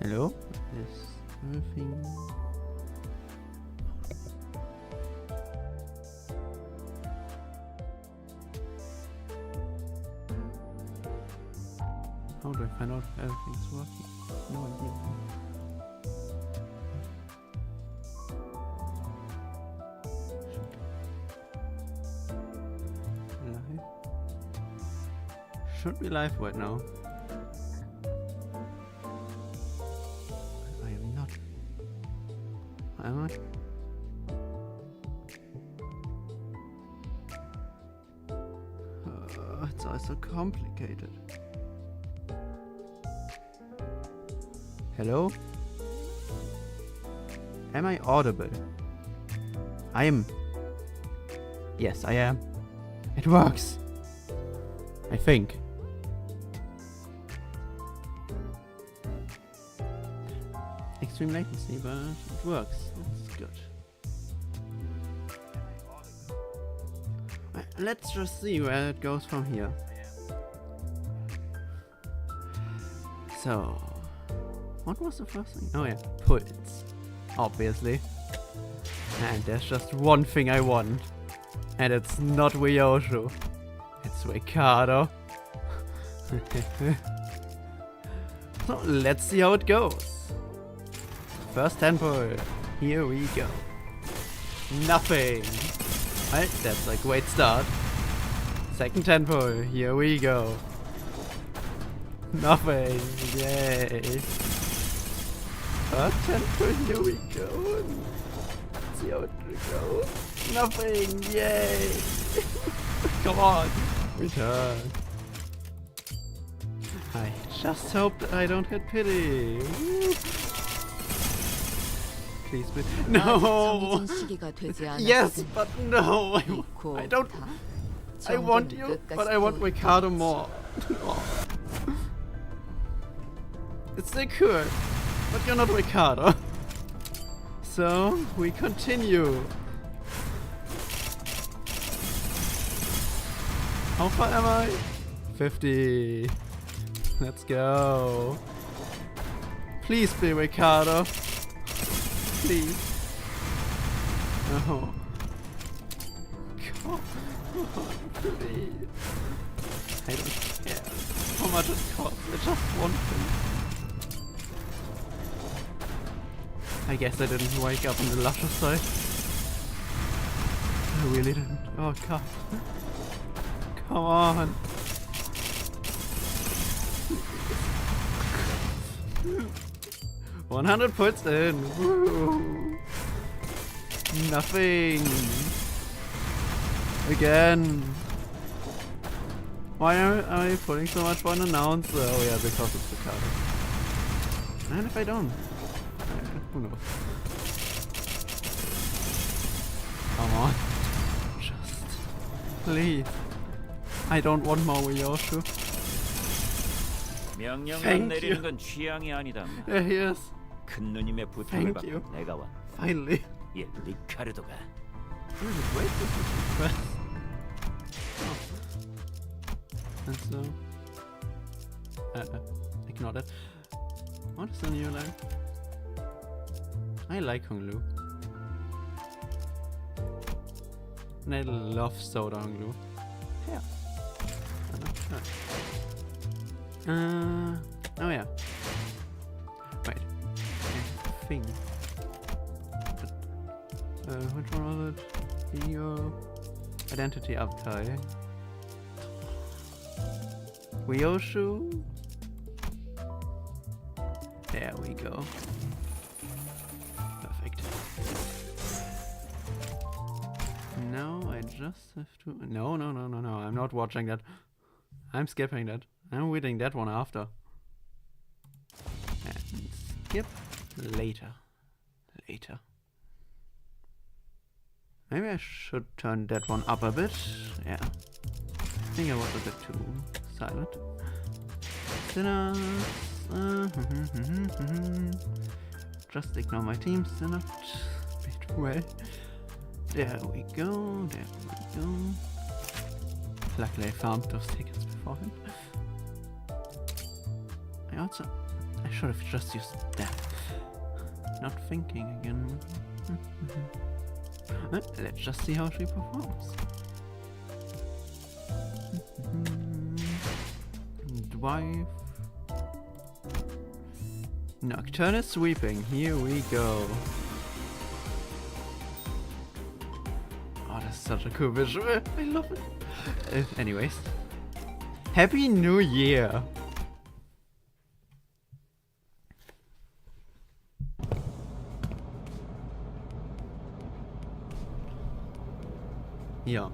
Hello? Is everything... How do I find out if everything's working? No idea. Live? Should be live right now. I am not. Am I? It's all so complicated. Hello? Am I audible? I am. Yes, I am. It works. I think. Extreme latency, but it works. That's good. Let's just see where it goes from here. So, what was the first thing? Oh yeah, puts. Obviously. And there's just one thing I want. And it's not Ryoshu. It's Ricardo. So let's see how it goes. First tempo. Here we go. Nothing. Right, that's a great start. Second tempo. Here we go. Nothing. Yay. Third tempo. Here we go. Let's see how it goes. Nothing. Yay. Come on. Return. I just hope that I don't get pity. Woo. Please, please. No! Yes, but no! I don't. I want you, but I want Ricardo more. Oh. It's secure, but you're not Ricardo. So, we continue. How far am I? 50. Let's go. Please be Ricardo. Please. No. Come on, please. I don't care how much it costs. It's just one thing. I guess I didn't wake up on the luscious side. I really didn't. Oh god. Come on. 100 points in. Woo. Nothing. Again. Why are you putting so much for an announcer? Oh yeah, because it's Ricardo. And if I don't? Who knows? Come on. Just. Please. I don't want more Ryoshu. 명령만 내리는 건 취향이 아니다. There he is. 큰 누님의 부탁을 Thank you. 받고 내가 왔다. Finally. 이 리카르도가 Wait, this is request. Oh. And so. Ignore that. What is the new line? I like Honglu. And I love Soda Honglu. Yeah. Oh yeah. Wait. I think. Which one was it? Ego. Identity uptie. Ryoshu. There we go. Perfect. Now I just have to. No. I'm not watching that. I'm skipping that. I'm reading that one after. And skip later. Maybe I should turn that one up a bit. Yeah. I think I was a bit too silent. Sinners. Just ignore my team, Sinner. Bit well. There we go. Luckily I found those tickets beforehand. I should have just used that. Not thinking again. Let's just see how she performs. Drive. Nocturnal sweeping. Here we go. Oh, that's such a cool visual. I love it. Anyways. Happy New Year. Yeah.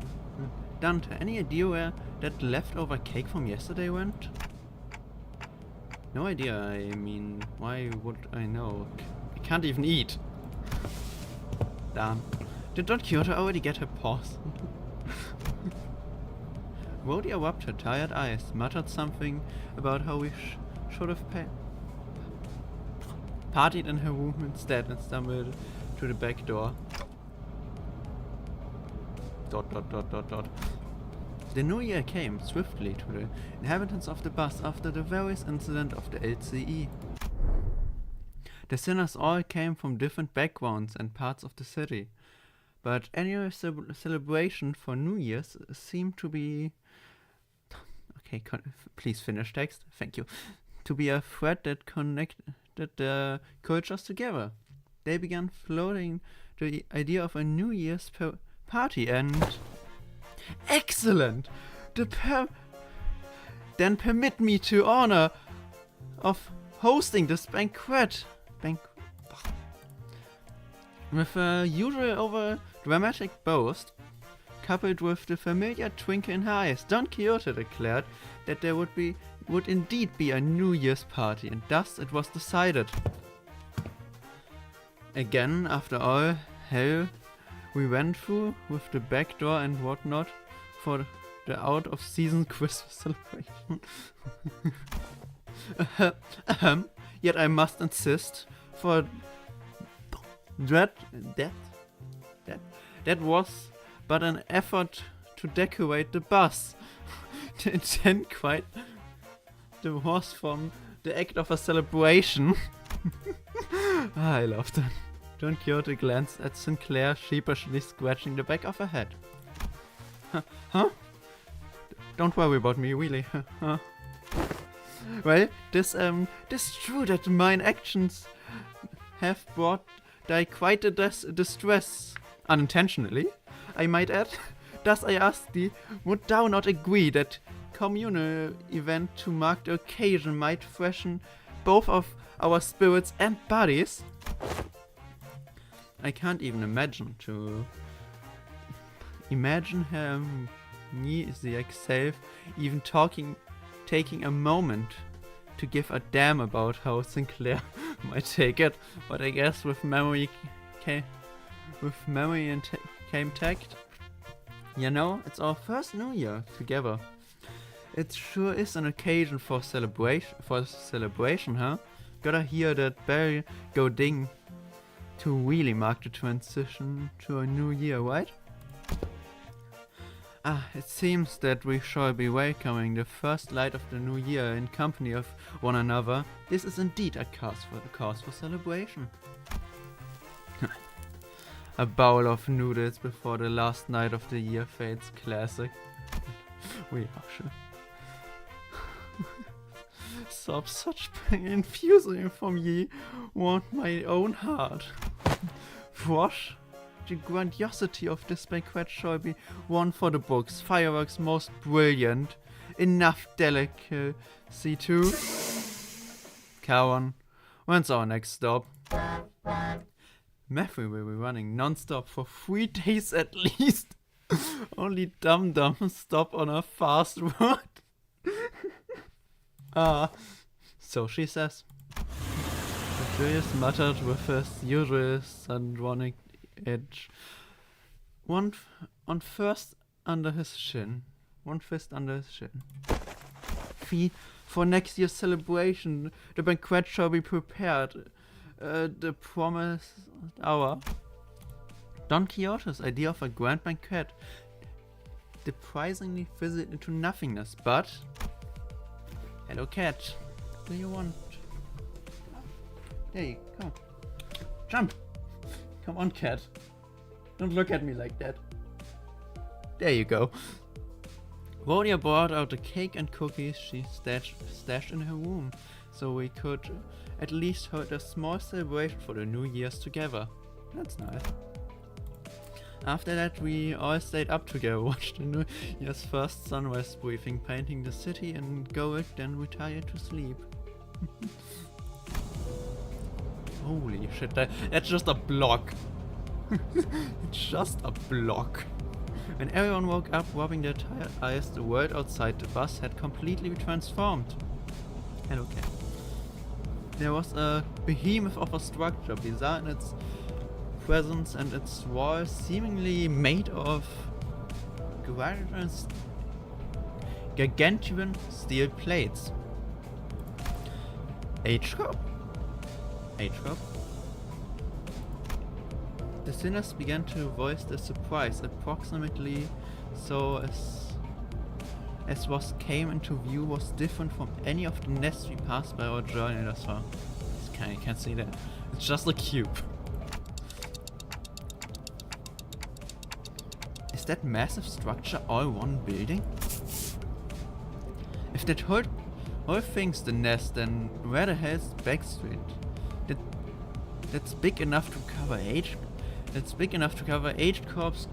Dante, any idea where that leftover cake from yesterday went? No idea, I mean, why would I know? I can't even eat. Damn. Did Don Quixote already get her paws? Rhodia rubbed her tired eyes, muttered something about how we should have partied in her room instead, and stumbled to the back door. ... The new year came swiftly to the inhabitants of the bus after the various incidents of the LCE. The sinners all came from different backgrounds and parts of the city, but annual celebration for New Year's seemed to be... Okay, please finish text. Thank you. To be a thread that connected the cultures together. They began floating the idea of a New Year's party and... Excellent! Then permit me to honor of hosting this banquet. With a usual over dramatic boast, coupled with the familiar twinkle in her eyes, Don Quixote declared that there would indeed be a New Year's party, and thus it was decided. Again, after all hell we went through with the back door and whatnot for the out-of-season Christmas celebration. Yet I must insist, for that was but an effort to decorate the bus. The intent quite was from the act of a celebration. I love that. Don Quixote glanced at Sinclair, sheepishly scratching the back of her head. Huh? Don't worry about me, really. Well, this true that mine actions have brought thee quite a distress. Unintentionally, I might add. Thus I ask thee, would thou not agree that communal event to mark the occasion might freshen both of our spirits and bodies? I can't even imagine him, me, the self, even taking a moment to give a damn about how Sinclair might take it, but I guess with memory came tact. You know, it's our first New Year together. It sure is an occasion for celebration, huh? Gotta hear that bell go ding to really mark the transition to a new year, right? It seems that we shall be welcoming the first light of the new year in company of one another. This is indeed a cause for celebration. A bowl of noodles before the last night of the year fades, classic. We are sure. Sobs such pain infusing from ye want my own heart. Frosh, the grandiosity of this banquet shall be one for the books. Fireworks most brilliant. Enough delicacy too. Cowan, when's our next stop? Matthew will be running non-stop for 3 days at least. Only Dum-Dum stop on a fast road. So she says. Julius muttered with his usual sardonic edge. One fist under his chin. For next year's celebration, the banquet shall be prepared. The promised hour. Don Quixote's idea of a grand banquet surprisingly fizzled into nothingness, but... Hello, cat. What do you want? Hey, come on. Jump! Come on, cat. Don't look at me like that. There you go. Vonia brought out the cake and cookies she stashed in her room, so we could at least hold a small celebration for the New Year's together. That's nice. After that, we all stayed up together, watched the New Year's first sunrise briefing, painting the city in gold, then retired to sleep. Holy shit, that's just a block. It's just a block. When everyone woke up, rubbing their tired eyes, the world outside the bus had completely transformed. And okay. There was a behemoth of a structure, bizarre in its presence and its walls seemingly made of gargantuan steel plates. H-Corp? H-Corp? The sinners began to voice their surprise, approximately so as what came into view was different from any of the nests we passed by our journey thus far. You can't see that. It's just a cube. Is that massive structure all one building? If that whole thing's the nest, then where the hell's Backstreet? That's big enough to cover H-Corp's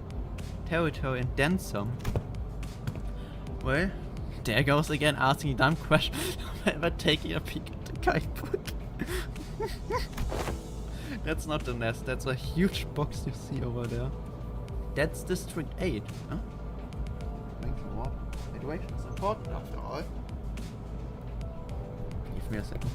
territory and then some. Well, there goes again asking dumb questions about taking a peek at the guidebook. That's not the nest, that's a huge box you see over there. That's District 8, huh? Situation is important after all. Give me a second.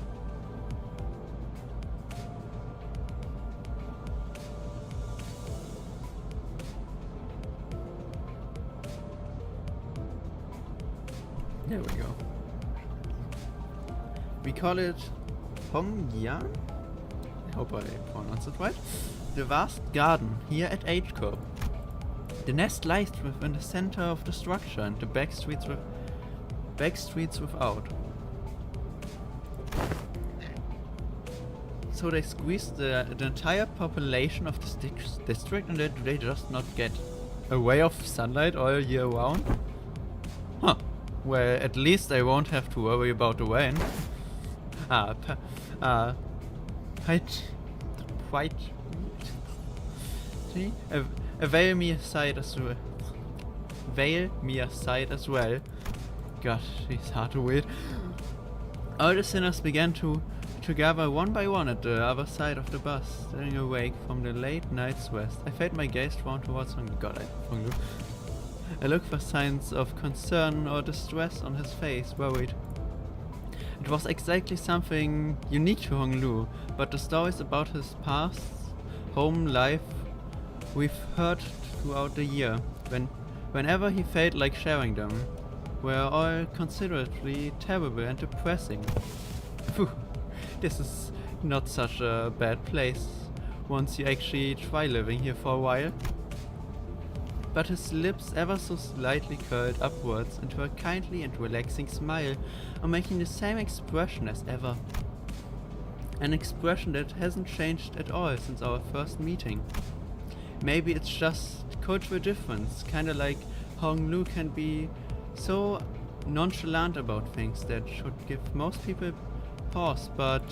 There we go. We call it Hongyan? I hope I pronounced it right. The vast garden here at H-Corp. The nest lies within the center of the structure and the back streets without. So they squeezed the entire population of this district, and do they just not get a ray of sunlight all year round? Huh. Well, at least I won't have to worry about the rain. Avail me aside as well. Gosh, it's hard to read. All the sinners began to gather one by one at the other side of the bus, staying awake from the late night's rest. I felt my gaze drawn towards Honglu. I looked for signs of concern or distress on his face, worried. It was exactly something unique to Honglu, but the stories about his past home life we've heard throughout the year, whenever he felt like sharing them, were all considerably terrible and depressing. Phew, this is not such a bad place once you actually try living here for a while. But his lips ever so slightly curled upwards into a kindly and relaxing smile, or making the same expression as ever. An expression that hasn't changed at all since our first meeting. Maybe it's just cultural difference, kinda like Honglu can be so nonchalant about things that should give most people pause, but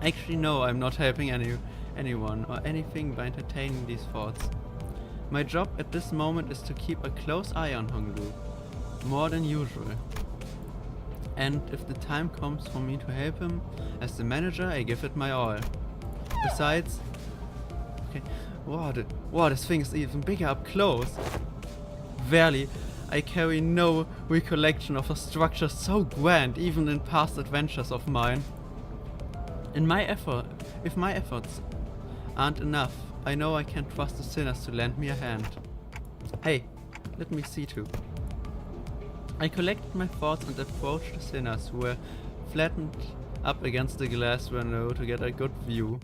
actually no, I'm not helping anyone or anything by entertaining these thoughts. My job at this moment is to keep a close eye on Honglu, more than usual. And if the time comes for me to help him as the manager, I give it my all. Besides, okay, wow, this thing is even bigger up close. Verily, I carry no recollection of a structure so grand, even in past adventures of mine. If my efforts aren't enough, I know I can trust the sinners to lend me a hand. Hey, let me see too. I collected my thoughts and approached the sinners, who were flattened up against the glass window to get a good view.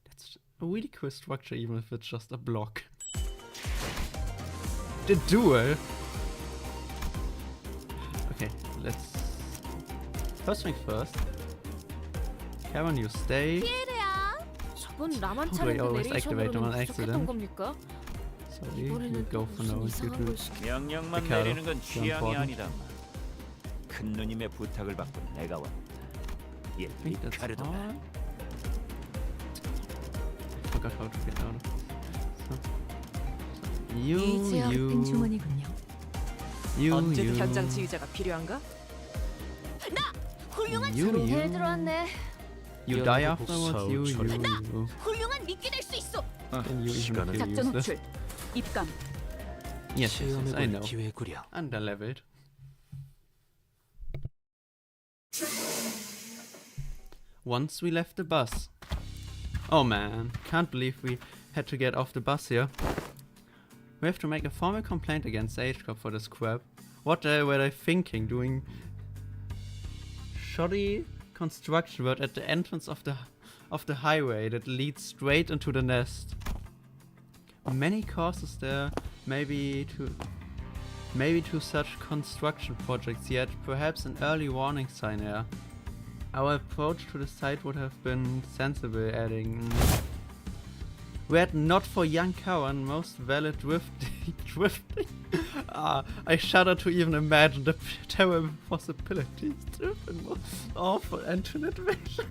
That's a really cool structure, even if it's just a block. The duel! Okay, let's First things first. Karen, you stay. 피에르야. 저번 라만 How do I 차량도 always activate them on 내레이션으로는 부족했던 accident? 겁니까? Sorry, you 이번에는 go 또 for no. 무슨 You 이상한 do. 걸 시켜. 명령만 The cattle. 내리는 건 So 취향이 important. 아니다. 큰 누님의 부탁을 받고 내가 왔다. I 이 think that's 카르도다. all. I forgot how to get out of this. So, 제약된 주머니군요. 언제도 현장 지휘자가 필요한가? 훌륭한 you. 잘 들어왔네. You die afterwards. You. 훌륭한 미끼 될 수 있어. Then you even 시간은 feel 작전 useless. 호출, 입감. Yes, I know. 기회구려. Underleveled. Once we left the bus. Oh man, can't believe we had to get off the bus here. We have to make a formal complaint against H-Corp for this crap. What the hell were they thinking, doing shoddy construction work at the entrance of the highway that leads straight into the nest? Many causes there maybe to such construction projects, yet perhaps an early warning sign here. Our approach to the site would have been sensible, adding were it not for young Cowan, most valid drifting. I shudder to even imagine the terrible possibilities. Drifting was awful internet vision.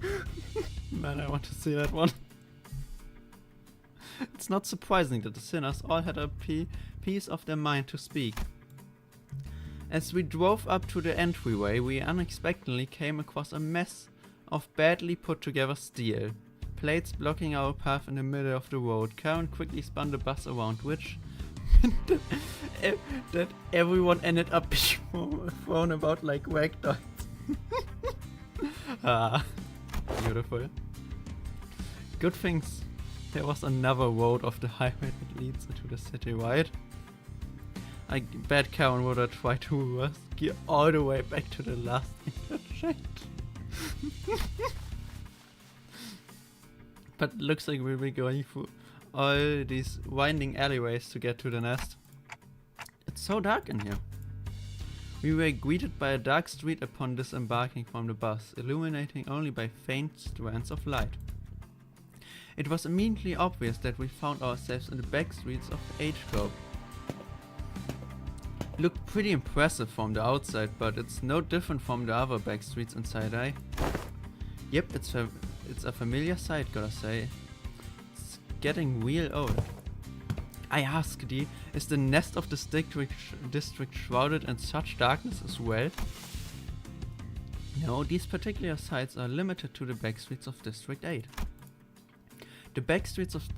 Man, I want to see that one. It's not surprising that the sinners all had a piece of their mind to speak. As we drove up to the entryway, we unexpectedly came across a mess of badly put together steel. Plates blocking our path in the middle of the road. Karen quickly spun the bus around, which meant that everyone ended up being thrown about like ragdolls. Beautiful. Good things there was another road off the highway that leads into the city, right? I bet Karen would have tried to reverse gear all the way back to the last interchange. But looks like we'll be going through all these winding alleyways to get to the nest. It's so dark in here. We were greeted by a dark street upon disembarking from the bus, illuminating only by faint strands of light. It was immediately obvious that we found ourselves in the back streets of H-Corp. Looked pretty impressive from the outside, but it's no different from the other back streets inside, eh? Yep, it's a familiar sight, gotta say. It's getting real old. I ask thee, is the nest of this district shrouded in such darkness as well? No, these particular sites are limited to the back streets of District 8. The back streets of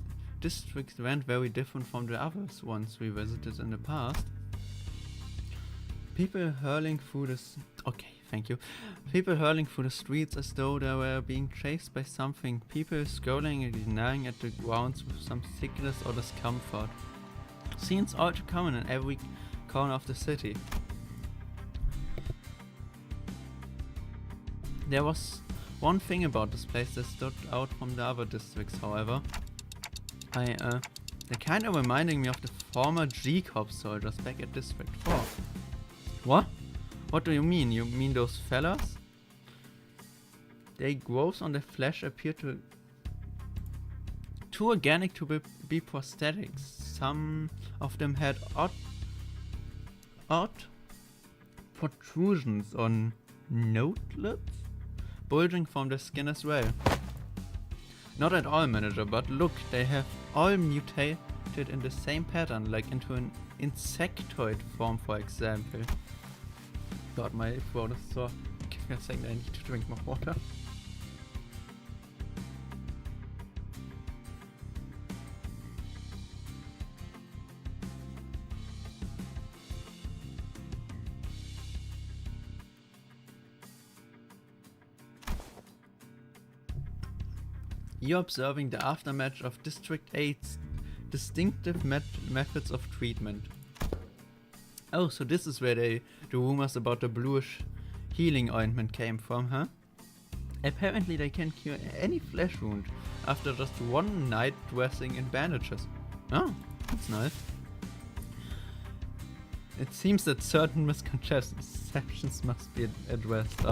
District went very different from the other ones we visited in the past. People hurling through the People hurling through the streets as though they were being chased by something. People scowling and gnawing at the grounds with some sickness or discomfort. Scenes all too common in every corner of the city. There was one thing about this place that stood out from the other districts, however. They're kind of reminding me of the former G-Corp soldiers back at District 4. What? What do you mean? You mean those fellas? Their growths on their flesh appear too organic to be prosthetics. Some of them had odd protrusions on notelets, bulging from their skin as well. Not at all, manager, but look, they have all mutated in the same pattern, like into an insectoid form, for example. God, my throat is sore. Give me a second, I need to drink more water. You're observing the aftermath of District 8's distinctive methods of treatment. Oh, so this is where the rumors about the bluish healing ointment came from, huh? Apparently they can cure any flesh wound after just one night dressing in bandages. Oh, that's nice. It seems that certain misconceptions must be addressed.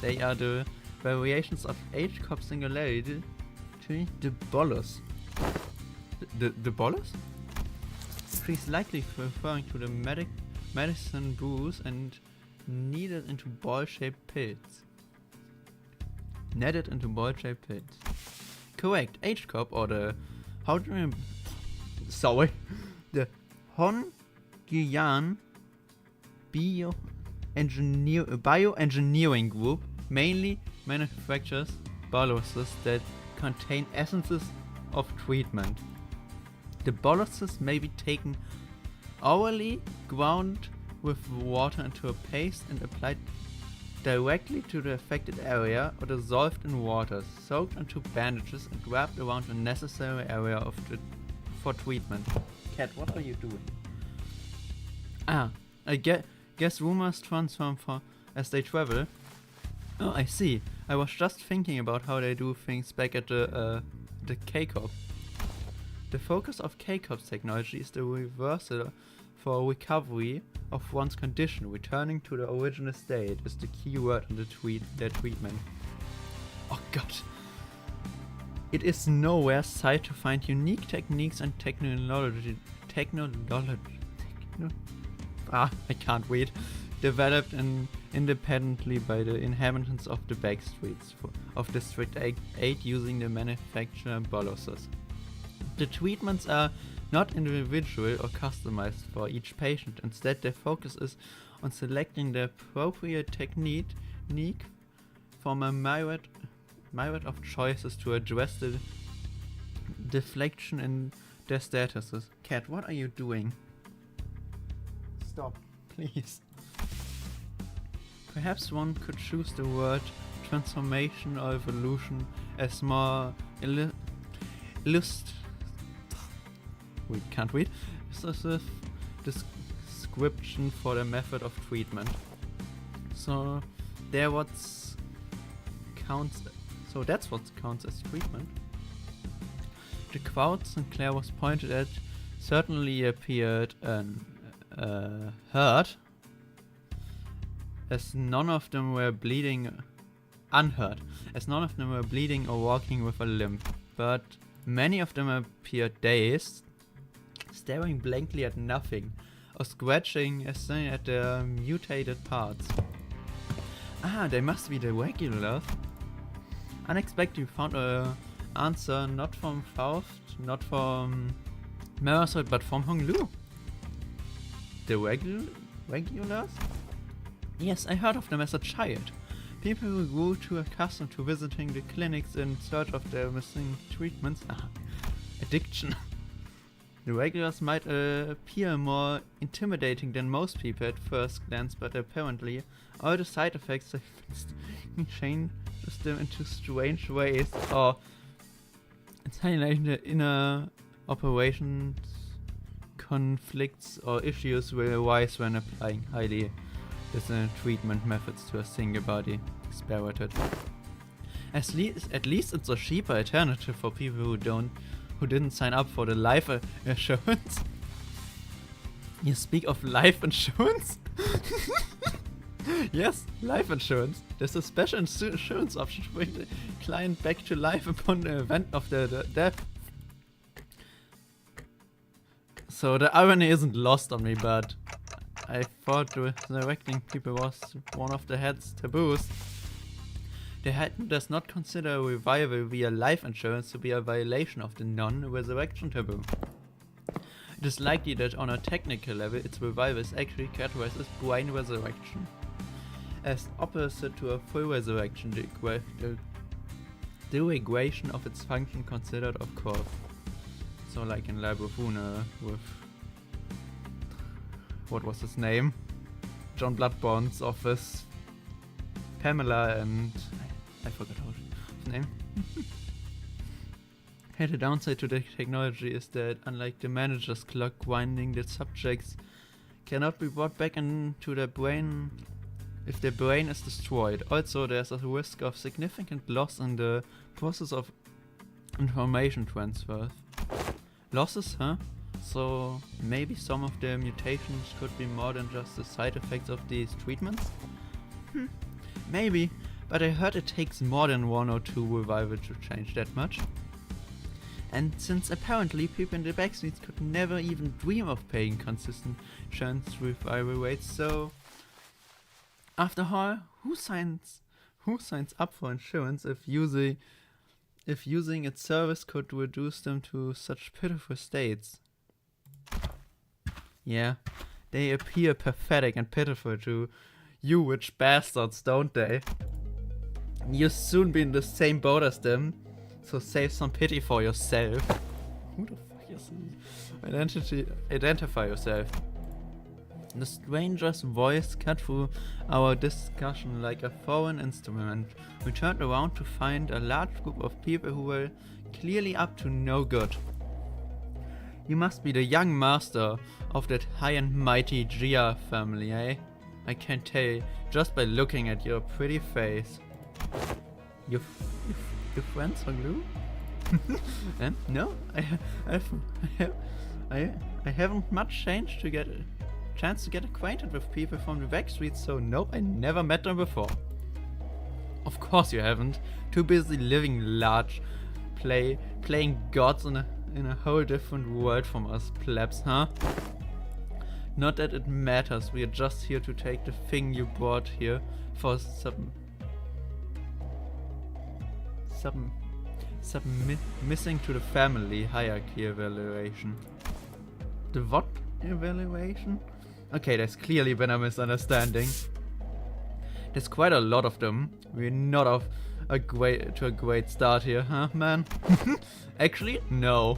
They are the variations of H-Corp singularity to the bolus. The bolus? She's likely referring to the medicine booze and kneaded into ball-shaped pills. Netted into ball-shaped pills. Correct. H-Corp or the the Hongyan bioengineering group mainly manufactures boluses that contain essences of treatment. The boluses may be taken orally, ground with water into a paste and applied directly to the affected area or dissolved in water, soaked into bandages and wrapped around the necessary area for treatment. Cat, what are you doing? I guess rumors transform as they travel. Oh, I see. I was just thinking about how they do things back at the K-Corp. The focus of K-Corp's technology is the reversal for recovery of one's condition. Returning to the original state is the key word in their treatment. Oh god. It is nowhere sight to find unique techniques and technology. I can't read. Developed independently by the inhabitants of the back streets of District 8 using the manufacturer boluses. The treatments are not individual or customized for each patient. Instead, their focus is on selecting the appropriate technique from a myriad of choices to address the deflection in their statuses. Cat, what are you doing? Stop, please. Perhaps one could choose the word transformation or evolution as more we can't read. This is a description for the method of treatment. So that's what counts as treatment. The crowd Sinclair was pointed at certainly appeared hurt, as none of them were bleeding or walking with a limp, but many of them appeared dazed, staring blankly at nothing, or scratching at their mutated parts. They must be the regulars. Unexpectedly found an answer not from Faust, not from Marisol, but from Hong Lu. The regulars? Yes, I heard of them as a child. People who grew too accustomed to visiting the clinics in search of their missing treatments. Addiction. The regulars might appear more intimidating than most people at first glance, but apparently all the side effects have changed them into strange ways, or it's highlighting the inner operations, conflicts, or issues will arise when applying highly dissonant treatment methods to a single body. Spirited. At least it's a cheaper alternative for people who didn't sign up for the life insurance. You speak of life insurance? Yes, life insurance. There's a special insurance option to bring the client back to life upon the event of the death. So the irony isn't lost on me, but I thought resurrecting people was one of the head's taboos. The head does not consider revival via life insurance to be a violation of the non-resurrection taboo. It is likely that on a technical level, its revival is actually categorized as brain resurrection. As opposite to a full resurrection, the derogation of its function considered, of course. So like in Library of Una with... what was his name? John Bloodborne's office. Pamela and... I forgot his name. Hey, the downside to the technology is that, unlike the manager's clock winding, the subjects cannot be brought back into their brain if their brain is destroyed. Also, there's a risk of significant loss in the process of information transfer. Losses, huh? So maybe some of the mutations could be more than just the side effects of these treatments? Maybe, but I heard it takes more than 1 or 2 revival to change that much. And since apparently people in the backstreets could never even dream of paying consistent insurance revival rates, so after all, who signs up for insurance if using its service could reduce them to such pitiful states? Yeah, they appear pathetic and pitiful to you rich bastards, don't they? You'll soon be in the same boat as them, so save some pity for yourself. Who the fuck is he? Identify yourself. The stranger's voice cut through our discussion like a foreign instrument. We turned around to find a large group of people who were clearly up to no good. You must be the young master of that high and mighty Gia family, eh? I can tell just by looking at your pretty face. Your friends are glue? No, I haven't much chance to get acquainted with people from the back streets, so nope, I never met them before. Of course you haven't. Too busy living large, playing gods in a whole different world from us plebs, huh? Not that it matters, we are just here to take the thing you brought here for submissing to the family hierarchy evaluation. The what evaluation? Okay, there's clearly been a misunderstanding. There's quite a lot of them. We're not off to a great start here, huh, man? Actually, no.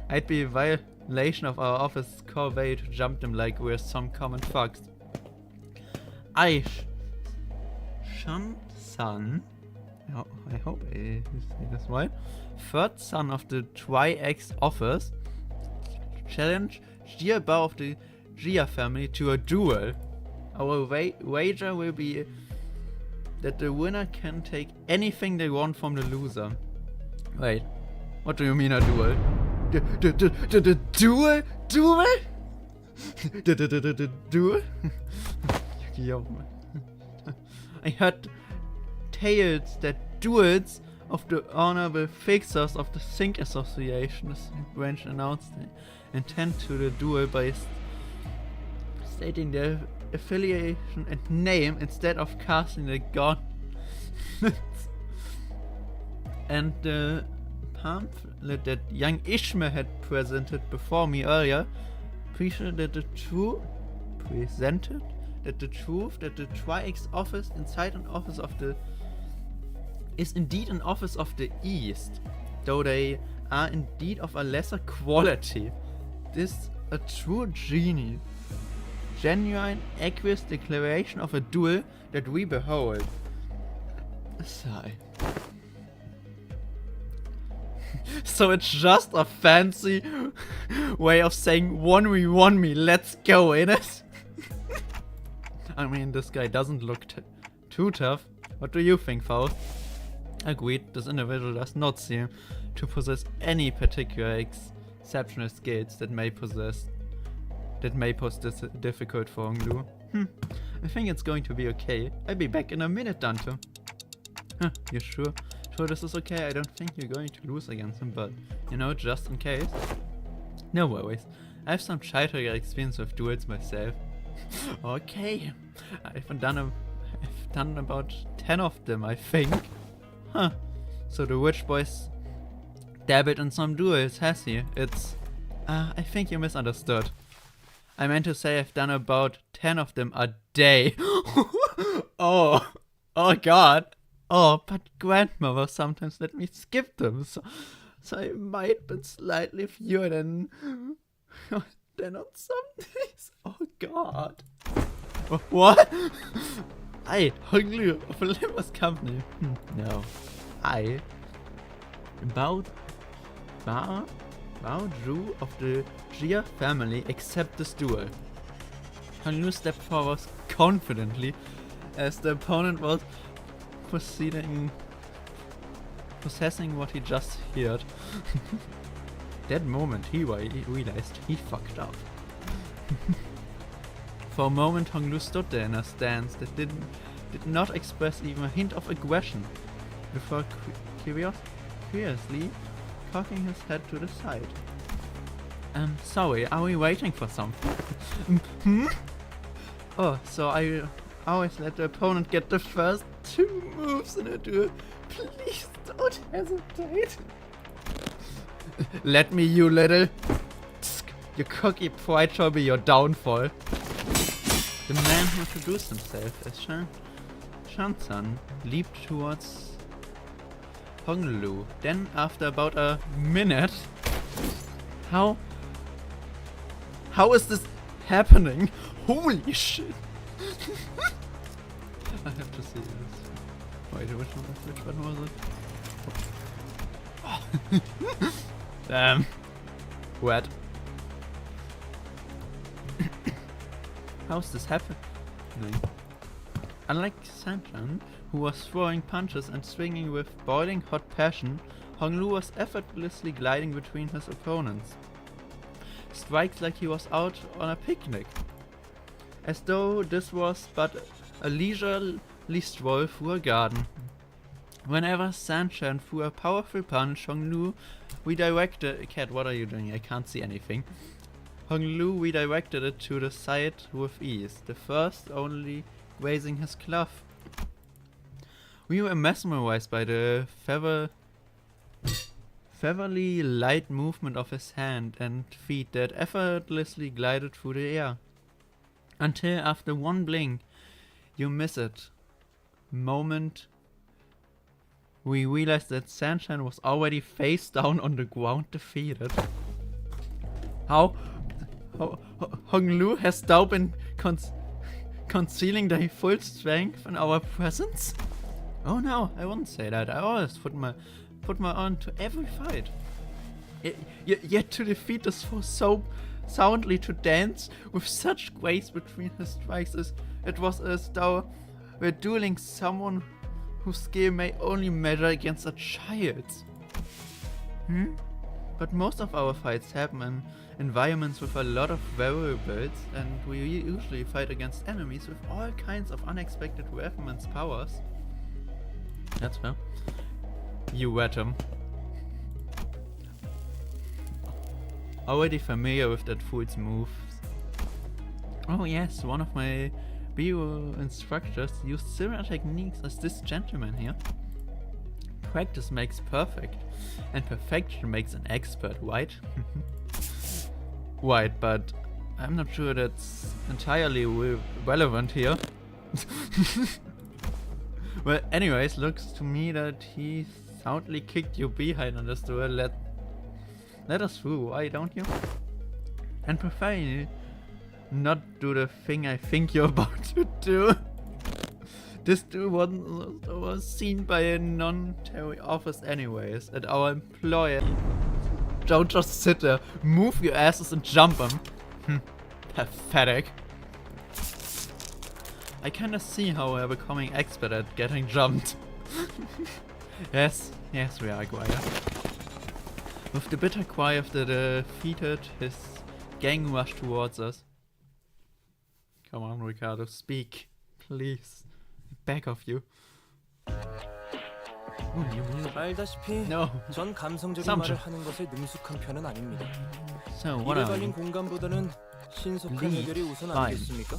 I'd be a violation of our office core value to jump them like we're some common fucks. Shun-san, I hope I say this right, third son of the Tri-X office, challenge Gia of the Gia family to a duel. Our wager will be that the winner can take anything they want from the loser. Wait, what do you mean a duel? The duel? Duel? The duel? I heard tales that duels of the honorable fixers of the Sync Association, this branch, announced the intent to the duel by stating their affiliation and name instead of casting the gun. And the pamphlet that young Ishmael had presented before me earlier presented that the truth that the Tri-X office inside an office of the is indeed an office of the East, though they are indeed of a lesser quality. This a true genuine, aqueous declaration of a duel that we behold. A sigh. So it's just a fancy way of saying 1v1 me, let's go, innit? I mean, this guy doesn't look too tough. What do you think, Faust? Agreed, this individual does not seem to possess any particular exceptional skills that may pose this difficult for Onglu. I think it's going to be okay. I'll be back in a minute, Dante. Huh, you sure? Sure this is okay? I don't think you're going to lose against him, but, you know, just in case. No worries. I have some childhood experience with duels myself. Okay. I've done about 10 of them, I think. Huh. So the witch boy's dabbled in some duels, has he? It's... I think you misunderstood. I meant to say I've done about 10 of them a day. Oh god. Oh, but grandmother sometimes let me skip them, so I might be slightly fewer than on some days. Oh god. What? I, hungry of a Limbus Company. No. I, Bao Zhu of the Gia family, accept this duel. Hanglu stepped forward confidently as the opponent was possessing what he just heard. That moment he realized he fucked up. For a moment Hong Lu stood there in a stance that did not express even a hint of aggression, before curiously cocking his head to the side. Sorry, are we waiting for something? Oh, so I always let the opponent get the first 2 moves in a duel. Please don't hesitate. Let me, you little... Your cocky pride shall be your downfall. The man who introduced himself as Shan-san leaped towards Hong Lu. Then, after about a minute... How is this happening? Holy shit! I have to see this. Wait, which one was it? Damn. Wet. How's this happening? Unlike Sanchan, who was throwing punches and swinging with boiling hot passion, Hong Lu was effortlessly gliding between his opponents. Strikes like he was out on a picnic. As though this was but a leisurely stroll through a garden. Whenever Sanchan threw a powerful punch, Hong Lu redirected... Cat, what are you doing? I can't see anything. Hong Lu redirected it to the side with ease, the first only grazing his glove. We were mesmerized by the featherly light movement of his hand and feet that effortlessly glided through the air. Until after one blink, you miss it. Moment, we realized that Sanchan was already face down on the ground, defeated. How Hong Lu has now been concealing their full strength in our presence? Oh no, I wouldn't say that. I always put my on to every fight. Yet to defeat this foe so soundly, to dance with such grace between his strikes, it was as though we're dueling someone whose skill may only measure against a child's. But most of our fights happen in environments with a lot of variables, and we usually fight against enemies with all kinds of unexpected weapons powers. That's fair. You wet him. Already familiar with that fool's moves. Oh yes, one of my bio instructors used similar techniques as this gentleman here. Practice makes perfect, and perfection makes an expert, right? Right, but I'm not sure that's entirely relevant here. Well, anyways, looks to me that he soundly kicked you behind on this duel. Let us through, why don't you? And prefer you not do the thing I think you're about to do. This duel was seen by a non-terry office anyways, at our employer. Don't just sit there, move your asses and jump them. Pathetic. I kinda see how we're becoming expert at getting jumped. Yes, we are, Guaya. With the bitter cry of the defeated, his gang rushed towards us. Come on, Ricardo, speak, please. Back of you. 알다시피 No. 전 감성적인 Something. 말을 하는 것에 능숙한 편은 아닙니다. So what 이를 are 걸린 we? 공감보다는 신속한 Lead. 해결이 우선 Fine. 아니겠습니까?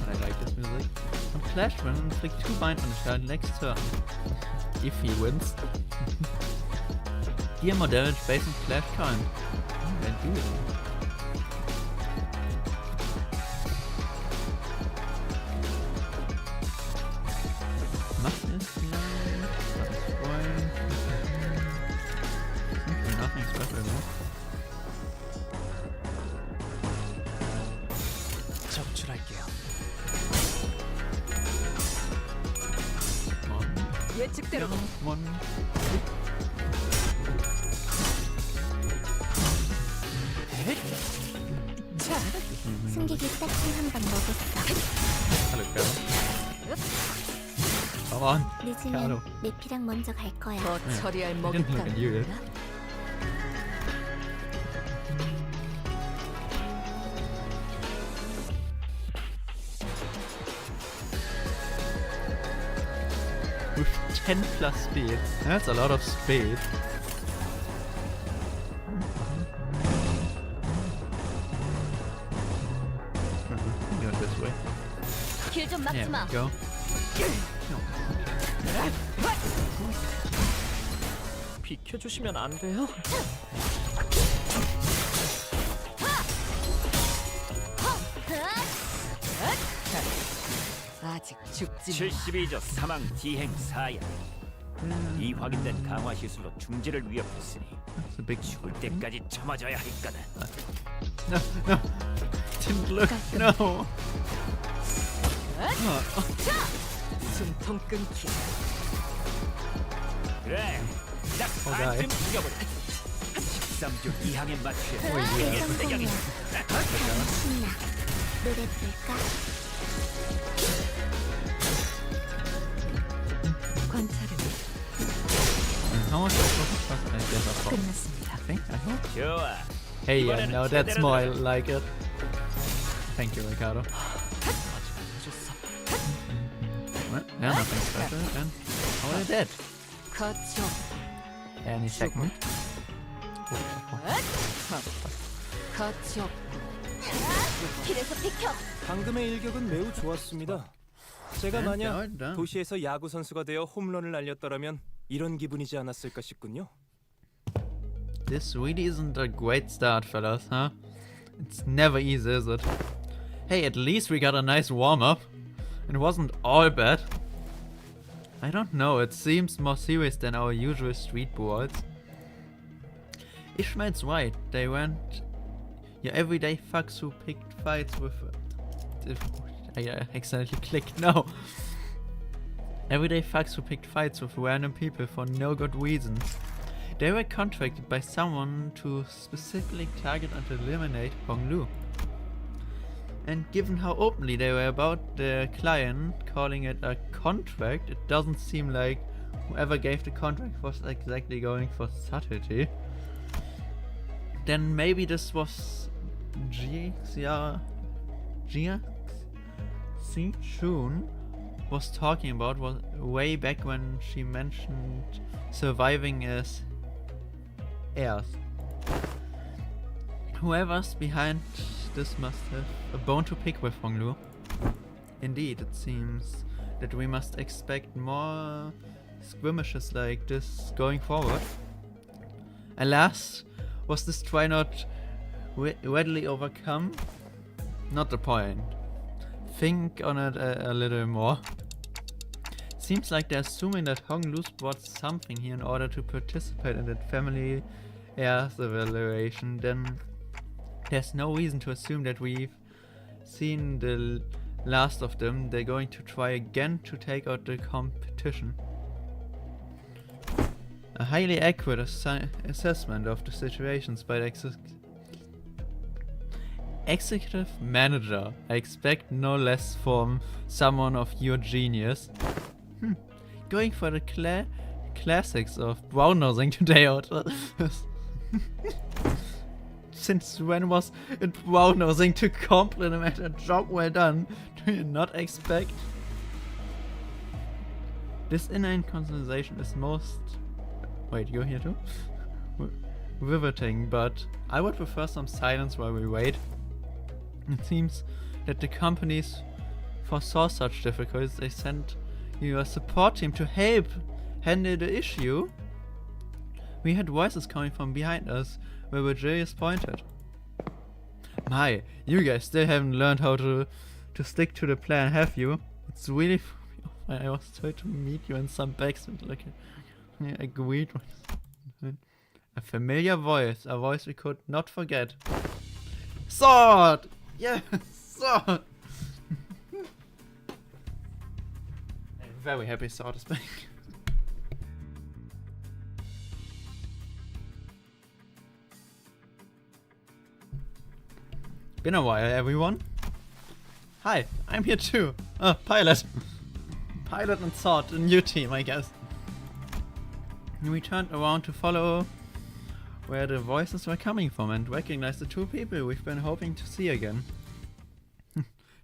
I like this music. And Flash will inflict 2 bind on the child next turn. If he wins. Deal more damage based on Flash current. Then do it. Macht es vielleicht. Was wollen. Nothing special, no? 적출할게요. 예측대로 One. 숨기기 딱 한 번 먹었어. Hello, Carol. Come on. 늦으면 Carol. 내피랑 먼저 갈 거야. 더 처리할 I 먹이 didn't look at you yet. 10 plus speed. That's a lot of speed. Go this way. 길 좀 There 막지 we 마. go. 비켜주시면 안 돼요? 아직 죽지 마. 72조 사망 디행 사야. 이 확인된 강화 시술로 중지를 위협했으니 That's a big 죽을 때까지 참아줘야 할 거다. No, no. Didn't look. No. 숨통 끊기. 그래, 딱 나이. 반쯤 죽여보자. 13조 이항에 맞추어 yeah. 세경이 신나. 노래 부를까? 관찰은 How much was I guess I 끝났습니다. think. I hope. 좋아. Hey, yeah, 이번에는 no, that's 제대로 more 돼. like it. Thank you, Ricardo. Well, yeah, nothing special then. How are they dead? 거쳐. Any second. 거쳐. 길에서 비켜. 방금의 일격은 매우 좋았습니다. 제가 만약 done. 도시에서 야구 선수가 되어 홈런을 날렸더라면 이런 기분이지 않았을까 싶군요. This really isn't a great start, fellas, huh? It's never easy, is it? Hey, at least we got a nice warm-up. It wasn't all bad. I don't know, it seems more serious than our usual street brawls. Ishmael's right, they weren't your everyday fucks who picked fights with... I accidentally clicked, no. Everyday fucks who picked fights with random people for no good reasons. They were contracted by someone to specifically target and eliminate Honglu. And given how openly they were about their client calling it a contract, it doesn't seem like whoever gave the contract was exactly going for subtlety. Then maybe this was Jia Chun was talking about was way back when she mentioned surviving as heirs. Whoever's behind this must have a bone to pick with Honglu. Indeed, it seems that we must expect more skirmishes like this going forward. Alas, was this try not readily overcome? Not the point. Think on it a little more. Seems like they're assuming that Honglu's brought something here in order to participate in that family heirs evaluation. Then there's no reason to assume that we've seen the last of them. They're going to try again to take out the competition. A highly accurate assessment of the situations by the executive manager. I expect no less from someone of your genius. Going for the classics of brown-nosing today. Since when was it brown-nosing to compliment a job well done? Do you not expect? This inane conversation is most... Wait, you're here too? Riveting, but I would prefer some silence while we wait. It seems that the companies foresaw such difficulties. They sent your support team to help handle the issue. We had voices coming from behind us where Virgilius pointed. My, you guys still haven't learned how to stick to the plan, have you? It's really... I was trying to meet you in some backseat, like agreed with. A familiar voice, a voice we could not forget. Sword! Yes, sword! I'm very happy Sword is back. Been a while, everyone. Hi, I'm here too. Pilot. Pilot and Sword, a new team, I guess. We turned around to follow where the voices were coming from and recognized the two people we've been hoping to see again.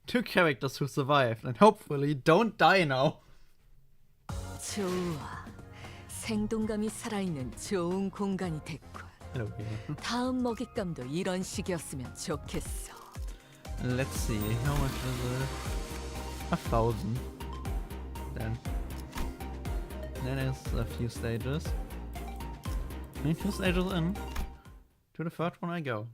Two characters who survived and hopefully don't die now. 좋아. 생동감이 살아있는 좋은 공간이 됐군. Hello here. 다음 먹잇감도 이런 식이었으면 좋겠어. Let's see, how much is it? 1,000. Then there's a few stages. And 2 stages in. To the third one I go.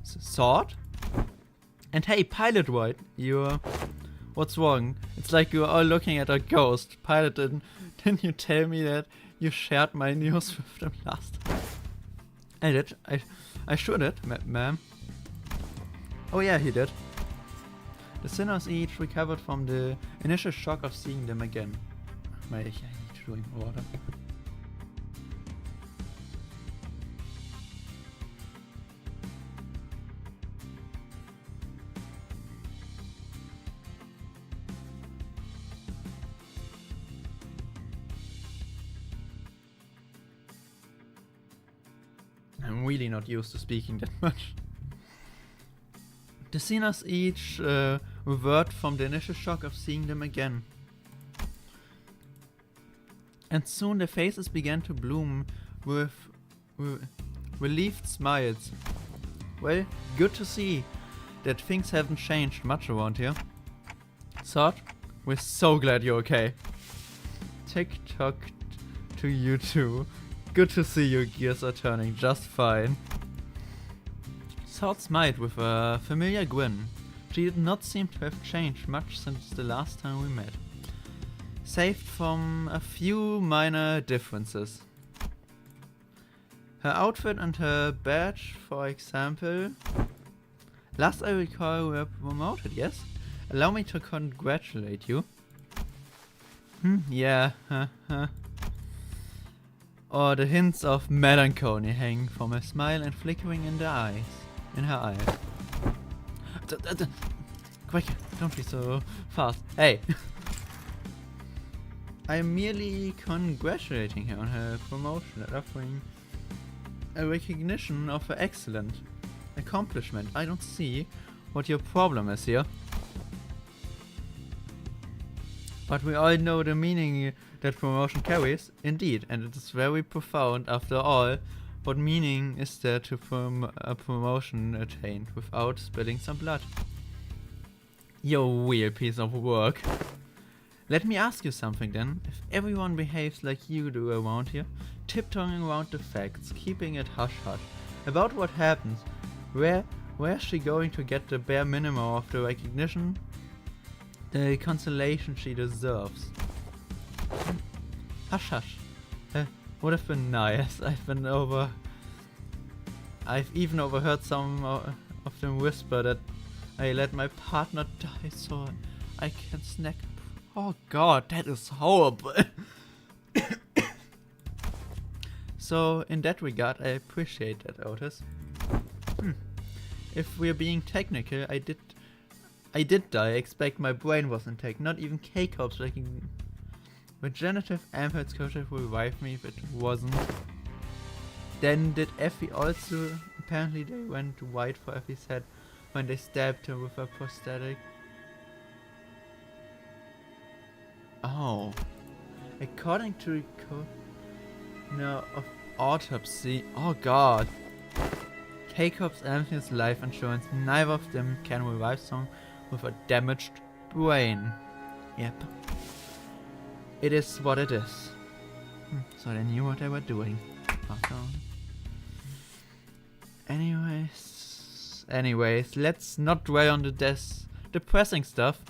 Sword? And hey, Pilot White, you're... What's wrong? It's like you're all looking at a ghost. Pilot, didn't you tell me that you shared my news with them last time? I did. I sure did, ma'am. Oh yeah, he did. The sinners each recovered from the initial shock of seeing them again. I need to drink water. I'm really not used to speaking that much. The sinners each revert from the initial shock of seeing them again. And soon their faces began to bloom with relieved smiles. Well, good to see that things haven't changed much around here. Sword, we're so glad you're okay. TikTok to you too. Good to see your gears are turning just fine. Sword smiled with a familiar grin. She did not seem to have changed much since the last time we met. Save from a few minor differences. Her outfit and her badge, for example. Last I recall we were promoted, yes? Allow me to congratulate you. Yeah, Or the hints of melancholy hanging from her smile and flickering in her eyes. Quick, don't be so fast. Hey! I am merely congratulating her on her promotion and offering a recognition of her excellent accomplishment. I don't see what your problem is here. But we all know the meaning that promotion carries, indeed, and it is very profound. After all, what meaning is there to a promotion attained without spilling some blood? You real piece of work. Let me ask you something then. If everyone behaves like you do around here, tiptoeing around the facts, keeping it hush-hush, about what happens, where's she going to get the bare minimum of the recognition, the consolation she deserves? Hush hush. Would have been nice. I've even overheard some of them whisper that I let my partner die so I can snack. Oh god, that is horrible. So in that regard, I appreciate that, Otis. If we're being technical, I did die. I expect my brain was intact. Not even K-Corp's making regenerative amphetes could have revived me if it wasn't. Then did Effie also? Apparently they went white for Effie's head when they stabbed her with a prosthetic. Oh. According to the of autopsy. Oh god. K-Corp's and his life insurance, neither of them can revive someone with a damaged brain. Yep. It is what it is. So they knew what they were doing. Anyways, let's not dwell on the depressing stuff.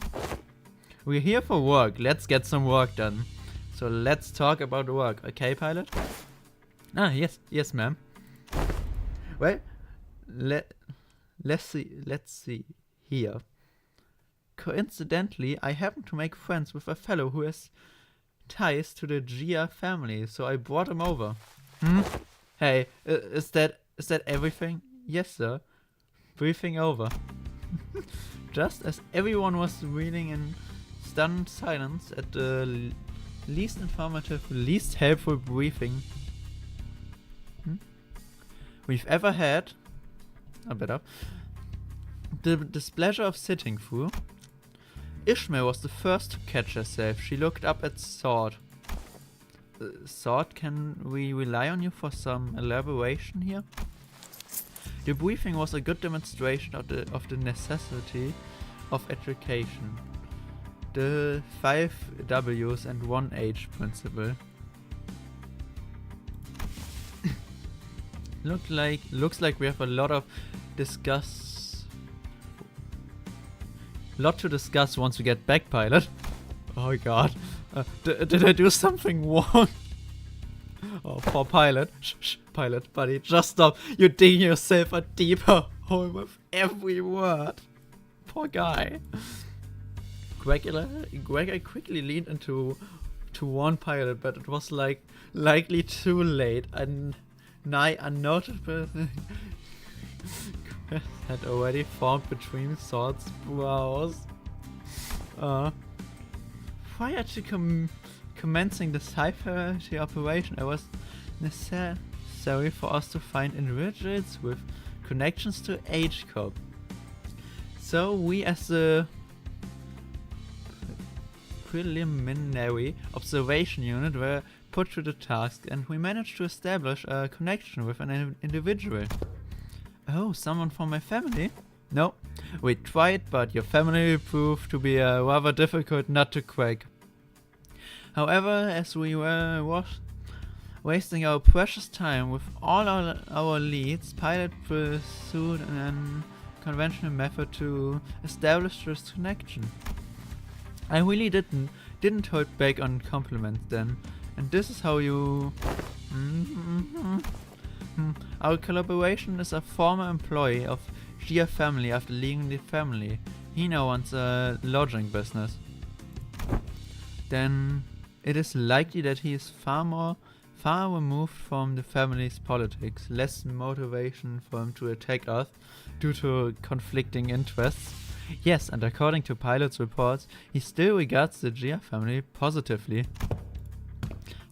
We're here for work. Let's get some work done. So let's talk about work. Okay, pilot? Ah, yes, ma'am. Well, let's see here. Coincidentally, I happen to make friends with a fellow who has ties to the Gia family, so I brought him over. Hey, is that everything? Yes, sir. Briefing over. Just as everyone was reeling in stunned silence at the least informative, least helpful briefing we've ever had. A bit up. the displeasure of sitting through. Ishmael was the first to catch herself. She looked up at Sword. Sword, can we rely on you for some elaboration here? The briefing was a good demonstration of the necessity of education. The 5 W's and 1 H principle. Looks like we have a lot to discuss once we get back, pilot. Oh god. Did I do something wrong? Oh, poor pilot. Shh, pilot buddy, just stop. You're digging yourself a deeper hole with every word. Poor guy. Gregor quickly leaned into warn pilot, but it was likely too late. A nigh unnoticeable had already formed between Sword's brows. Prior to commencing the Cypherity operation, it was necessary for us to find individuals with connections to H-Corp. So we, as the preliminary observation unit, were put to the task, and we managed to establish a connection with an individual. Oh, someone from my family? No, we tried, but your family proved to be a rather difficult nut to crack. However, as we were wasting our precious time with all our leads, Pilot pursued an unconventional method to establish this connection. I really didn't hold back on compliments then, and this is how you... Our collaboration is a former employee of Gia family after leaving the family. He now wants a lodging business. Then it is likely that he is far removed from the family's politics, less motivation for him to attack us due to conflicting interests. Yes, and according to Pilot's reports, he still regards the Gia family positively.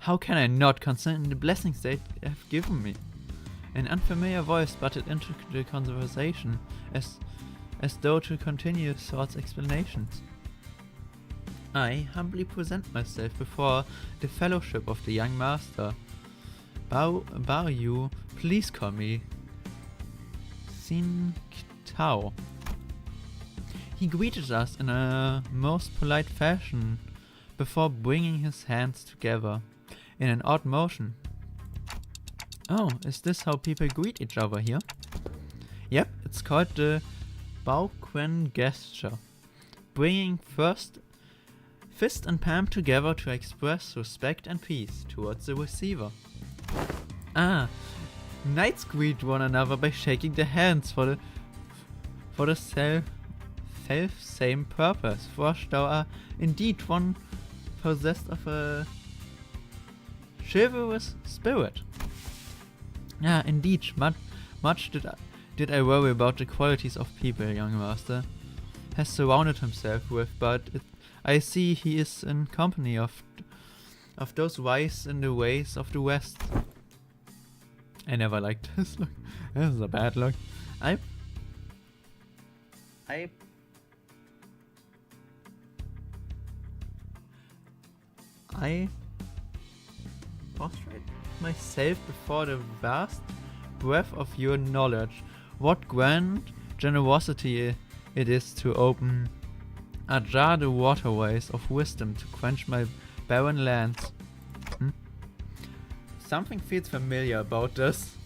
How can I not consider the blessings they have given me? An unfamiliar voice butted into the conversation, as though to continue Sword's explanations. I humbly present myself before the fellowship of the young master. Bao Yu, please call me Xin Tao. He greeted us in a most polite fashion before bringing his hands together in an odd motion. Oh, is this how people greet each other here? Yep, it's called the Bao Quen gesture. Bringing fist and palm together to express respect and peace towards the receiver. Ah, knights greet one another by shaking their hands for the self-same purpose. For thou are indeed one possessed of a chivalrous spirit. Ah, indeed, much did I worry about the qualities of people young master has surrounded himself with, but I see he is in company of those wise in the ways of the West. I never liked this look. This is a bad look. I prostrate myself before the vast breadth of your knowledge. What grand generosity it is to open ajar the waterways of wisdom to quench my barren lands. Something feels familiar about this.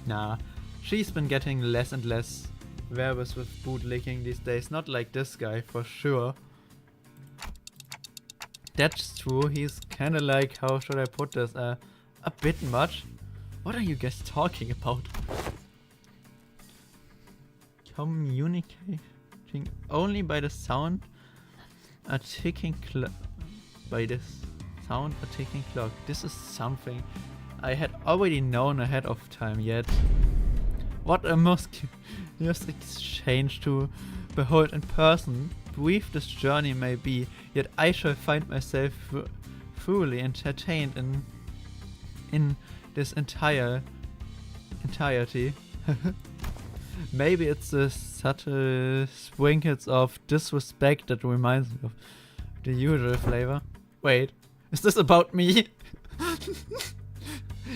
Nah, she's been getting less and less verbose with bootlicking these days. Not like this guy, for sure. That's true, he's kinda like, how should I put this, a bit much. What are you guys talking about? Communicating only by the sound a ticking clock. By this sound a ticking clock. This is something I had already known ahead of time, yet what a most curious exchange to behold in person. Brief this journey may be, yet I shall find myself thoroughly entertained in this entirety. Maybe it's the subtle sprinkles of disrespect that reminds me of the usual flavor. Wait, is this about me?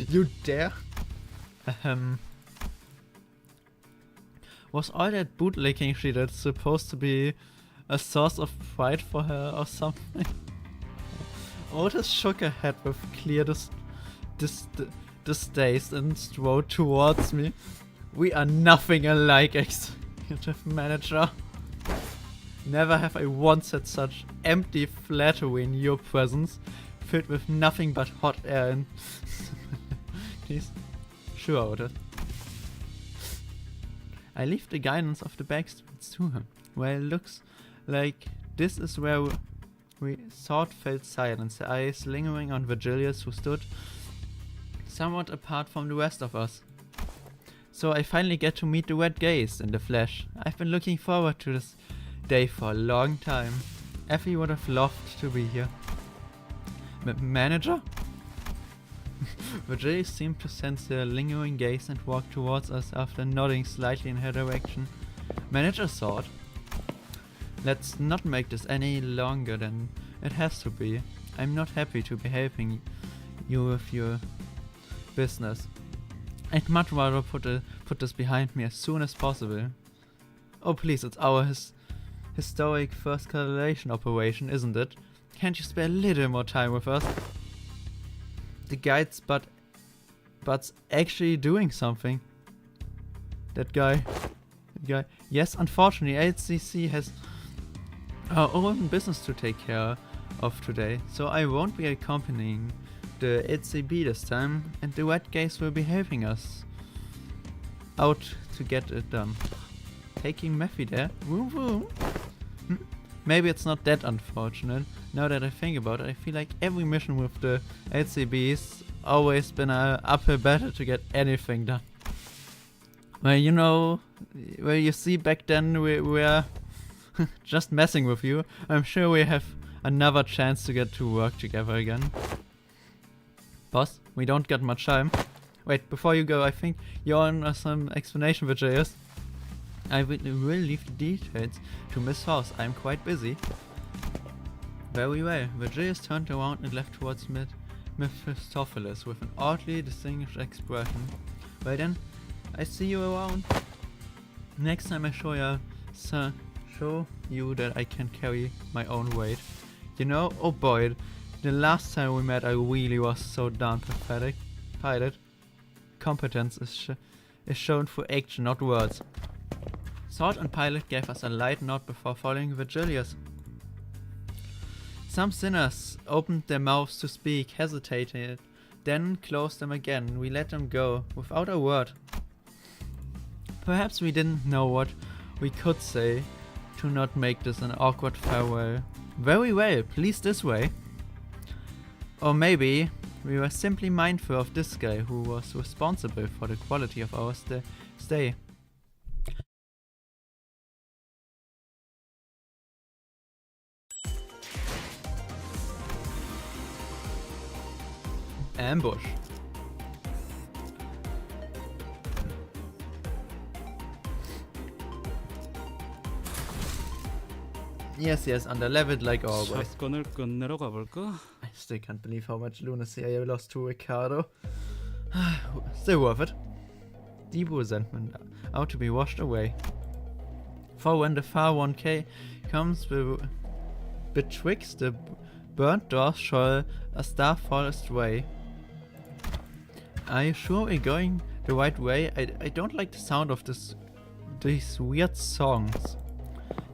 You dare? Was all that bootlicking she did supposed to be a source of pride for her or something? Otis shook her head with clear distaste and strode towards me. We are nothing alike, executive manager. Never have I once had such empty flattery in your presence, filled with nothing but hot air and... Please? Sure, Otis. I leave the guidance of the backstreets to him. Well, it looks like this is where we thought felt silence, the eyes lingering on Virgilius, who stood somewhat apart from the rest of us. So I finally get to meet the Red Gaze in the flesh. I've been looking forward to this day for a long time. Effie would have loved to be here. Manager? Virgilius seemed to sense the lingering gaze and walked towards us after nodding slightly in her direction. Manager thought, let's not make this any longer than it has to be. I'm not happy to be helping you with your business. I'd much rather put this behind me as soon as possible. Oh please, it's our historic first collaboration operation, isn't it? Can't you spare a little more time with us? The guide's but's actually doing something. That guy. Yes, unfortunately, HCC has our own business to take care of today, so I won't be accompanying the HCB this time, and the Red Gaze will be helping us out to get it done. Taking Mephi there? Vroom vroom. Maybe it's not that unfortunate. Now that I think about it, I feel like every mission with the LCB's always been an uphill battle to get anything done. Well, you know, well, you see, back then we were just messing with you. I'm sure we have another chance to get to work together again. Boss, we don't get much time. Wait, before you go, I think you're on some explanation, Virgilius. I will leave the details to Miss House. I'm quite busy. Very well. Virgilius turned around and left towards Mephistopheles with an oddly distinguished expression. Well then, I see you around. Next time I show you that I can carry my own weight. You know, oh boy, the last time we met I really was so darn pathetic. Pilot, competence is shown through action, not words. Sword and Pilot gave us a light nod before following Virgilius. Some sinners opened their mouths to speak, hesitated, then closed them again. We let them go, without a word. Perhaps we didn't know what we could say to not make this an awkward farewell. Very well, please this way. Or maybe we were simply mindful of this guy who was responsible for the quality of our stay. Ambush. Yes, underleveled like always. 사건을 끝내러 가볼까? I still can't believe how much lunacy I lost to Ricardo. Still worth it. Deep resentment out to be washed away. For when the far 1K comes betwixt the burnt doors shall a star fall astray. Are you sure we're going the right way? I don't like the sound of these weird songs.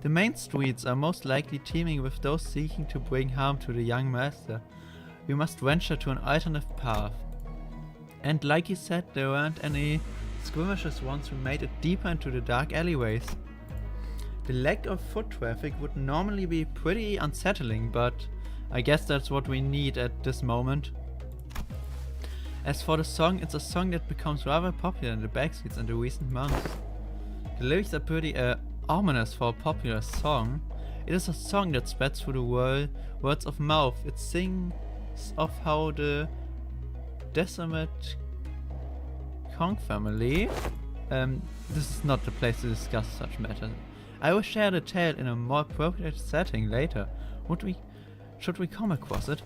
The main streets are most likely teeming with those seeking to bring harm to the young master. We must venture to an alternative path. And like he said, there weren't any skirmishes once we made it deeper into the dark alleyways. The lack of foot traffic would normally be pretty unsettling, but I guess that's what we need at this moment. As for the song, it's a song that becomes rather popular in the backstreets in the recent months. The lyrics are pretty ominous for a popular song. It is a song that spreads through the world, words of mouth. It sings of how the decimate Kong family This is not the place to discuss such matters. I will share the tale in a more appropriate setting later. Should we come across it?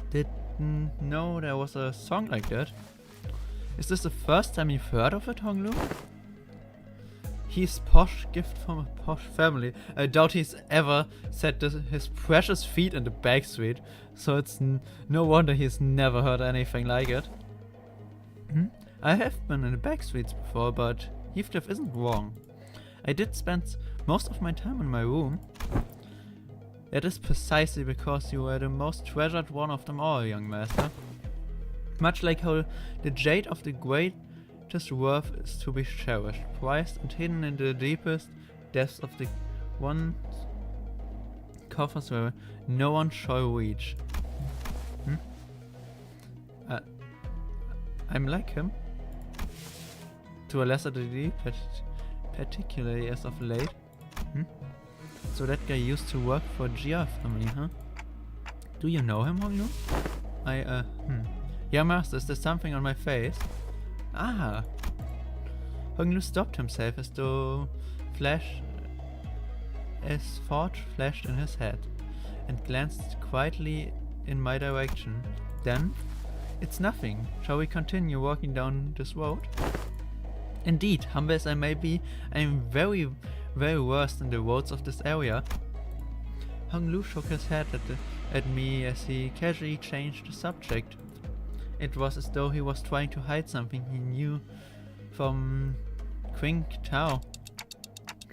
Didn't know there was a song like that. Is this the first time you've heard of it, Honglu? He's posh, gift from a posh family. I doubt he's ever set his precious feet in the back street, so it's no wonder he's never heard anything like it. I have been in the back streets before, but Heathcliff isn't wrong. I did spend most of my time in my room. That is precisely because you were the most treasured one of them all, young master. Much like how the jade of the greatest worth is to be cherished, prized and hidden in the deepest depths of the one coffers where no one shall reach. I'm like him. To a lesser degree, particularly as of late. So that guy used to work for GR family, huh? Do you know him, Honglu? Yeah, master, is there something on my face? Ah! Honglu stopped himself as though thought flashed in his head, and glanced quietly in my direction. Then, it's nothing. Shall we continue walking down this road? Indeed, humble as I may be, I am very, very versed in the roads of this area. Honglu shook his head at me as he casually changed the subject. It was as though he was trying to hide something he knew from Qing Tao.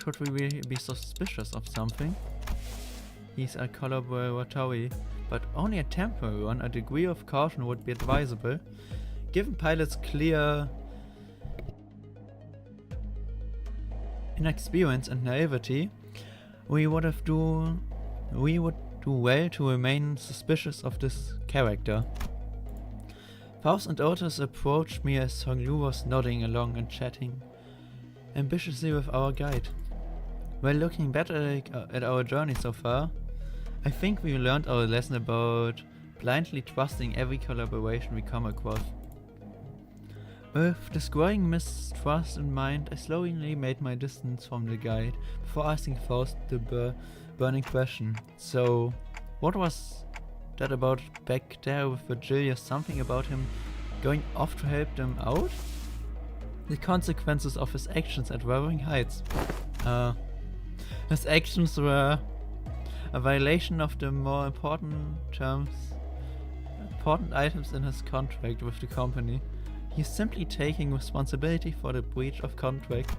Should we really be suspicious of something? He's a collaboratory, but only a temporary one. A degree of caution would be advisable. Given pilots clear inexperience and naivety, we would do well to remain suspicious of this character. Faust and Otis approached me as Honglu was nodding along and chatting ambitiously with our guide. While looking back at our journey so far, I think we learned our lesson about blindly trusting every collaboration we come across. With this growing mistrust in mind, I slowly made my distance from the guide before asking Faust the burning question. So, what was that about back there with Virgilia? Something about him going off to help them out? The consequences of his actions at Wuthering Heights. His actions were a violation of the more important items in his contract with the company. He's simply taking responsibility for the breach of contract.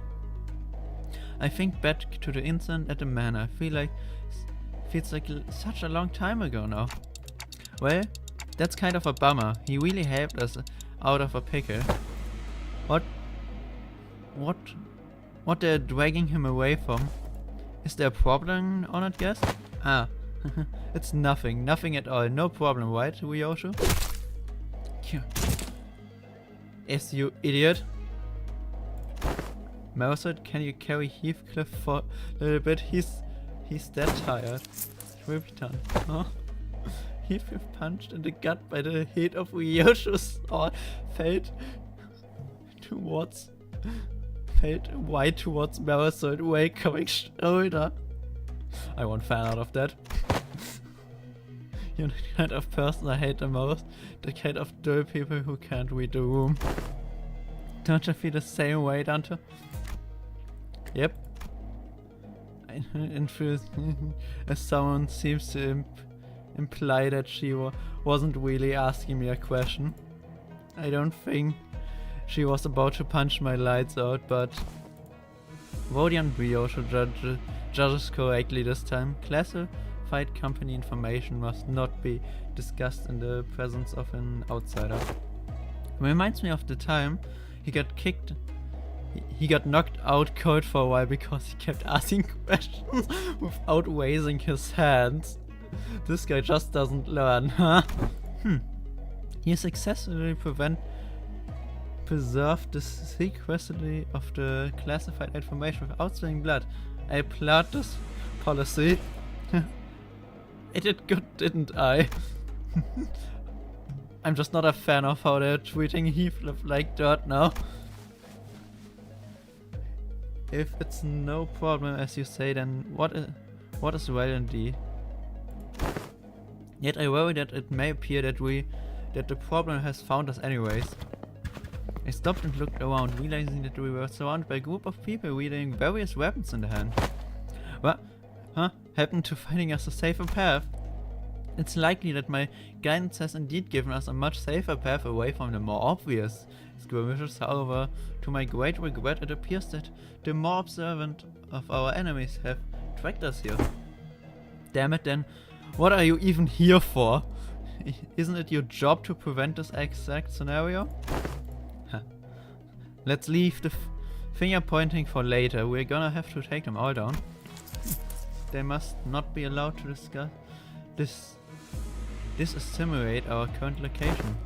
I think back to the incident at the manor. Feels like such a long time ago now. Well, that's kind of a bummer. He really helped us out of a pickle. What they're dragging him away from? Is there a problem on it, guess? Ah, it's nothing at all. No problem, right, Ryoshu? Yes, you idiot. Mousehead, can you carry Heathcliff for a little bit? He's that tired. It will be done. Huh? Heathcliff punched in the gut by the head of Ryoshu's sword fell wide towards Mousehead's welcoming shoulder. I want fan out of that. You're the kind of person I hate the most. The kind of dull people who can't read the room. Don't you feel the same way, Dante? Yep. And as someone seems to imply that she wasn't really asking me a question. I don't think she was about to punch my lights out, but Rodian Ryoshu judges correctly this time. Classified company information must not be discussed in the presence of an outsider. Reminds me of the time he got knocked out cold for a while because he kept asking questions without raising his hands. This guy just doesn't learn, huh? He successfully preserved the secrecy of the classified information without spilling blood. I applaud this policy. I did good, didn't I? I'm just not a fan of how they're treating Heathcliff like dirt now. If it's no problem as you say, then what is well indeed. Yet I worry that it may appear that the problem has found us anyways. I stopped and looked around, realizing that we were surrounded by a group of people wielding various weapons in their hand. What? Huh? Happened to finding us a safer path? It's likely that my guidance has indeed given us a much safer path away from the more obvious skirmishes. However, to my great regret, it appears that the more observant of our enemies have tracked us here. Damn it then, what are you even here for? Isn't it your job to prevent this exact scenario? Huh. Let's leave the finger pointing for later. We're gonna have to take them all down. They must not be allowed to discuss dissimulate our current location.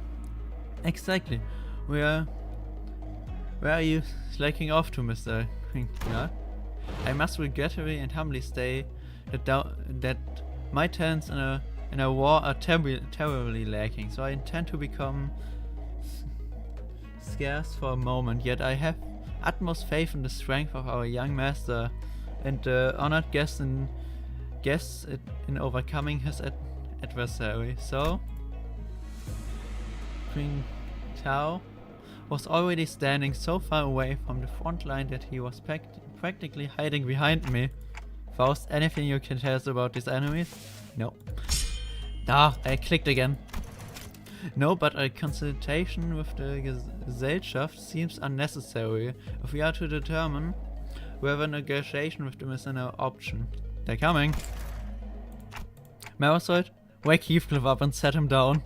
Exactly. Where are you slacking off to, Mr. Krinkler? I must regretfully and humbly say that my talents in a war are terribly lacking, so I intend to become scarce for a moment, yet I have utmost faith in the strength of our young master and the honored guest in overcoming his adversary. So, Qing Tao was already standing so far away from the front line that he was practically hiding behind me. Faust, anything you can tell us about these enemies? No. Ah, I clicked again. No, but a consultation with the Gesellschaft seems unnecessary if we are to determine whether negotiation with them is an option. They're coming. Marisol, wake Heathcliff up and set him down.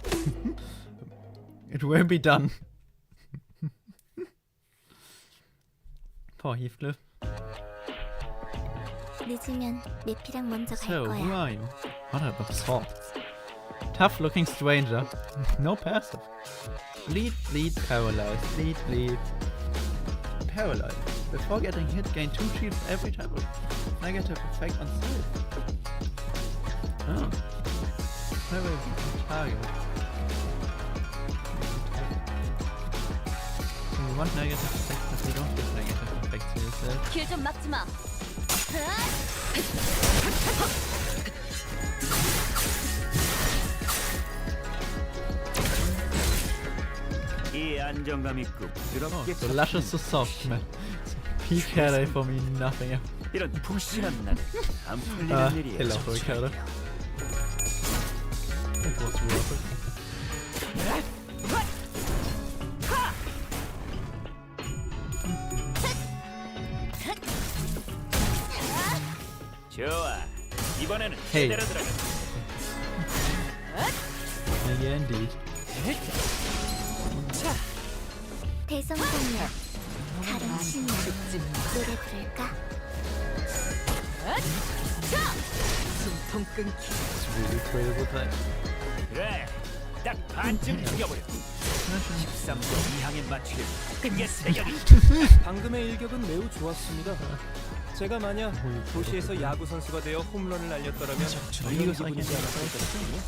It will be done. Poor Heathcliff. 늦으면 내피랑 먼저 갈 So, who 거야. are you? What are the thoughts? Tough looking stranger. No passive. Bleed, bleed, paralyzed. Bleed, bleed. Paralyzed. Before getting hit, gain 2 shields every type of negative effect on save. Oh. Very target. We want negative effects, but we don't get negative effects to yourself. 길 좀 막지 마. 이 안정감 있고 Oh, 부드럽게 so luscious, so soft, man. Peak hair day for me, nothing. 이런 푹신한 날에 안 풀리는 일이 Hello, Ricardo. It was worth it. 좋아. 이번에는 Hey. 제대로 들어가. Yeah, indeed. 대성공이야. 다른 신이야. 죽지 마. 노래 부를까? 숨통 끊기. It's really incredible time. 그래. 딱 반쯤 죽여버려. 13도 이항에 맞추려. 그게 세력이. 방금의 일격은 매우 좋았습니다. 제가 만약 도시에서 야구 선수가 되어 홈런을 날렸더라면 이런 기분이지 않았을까 싶군요.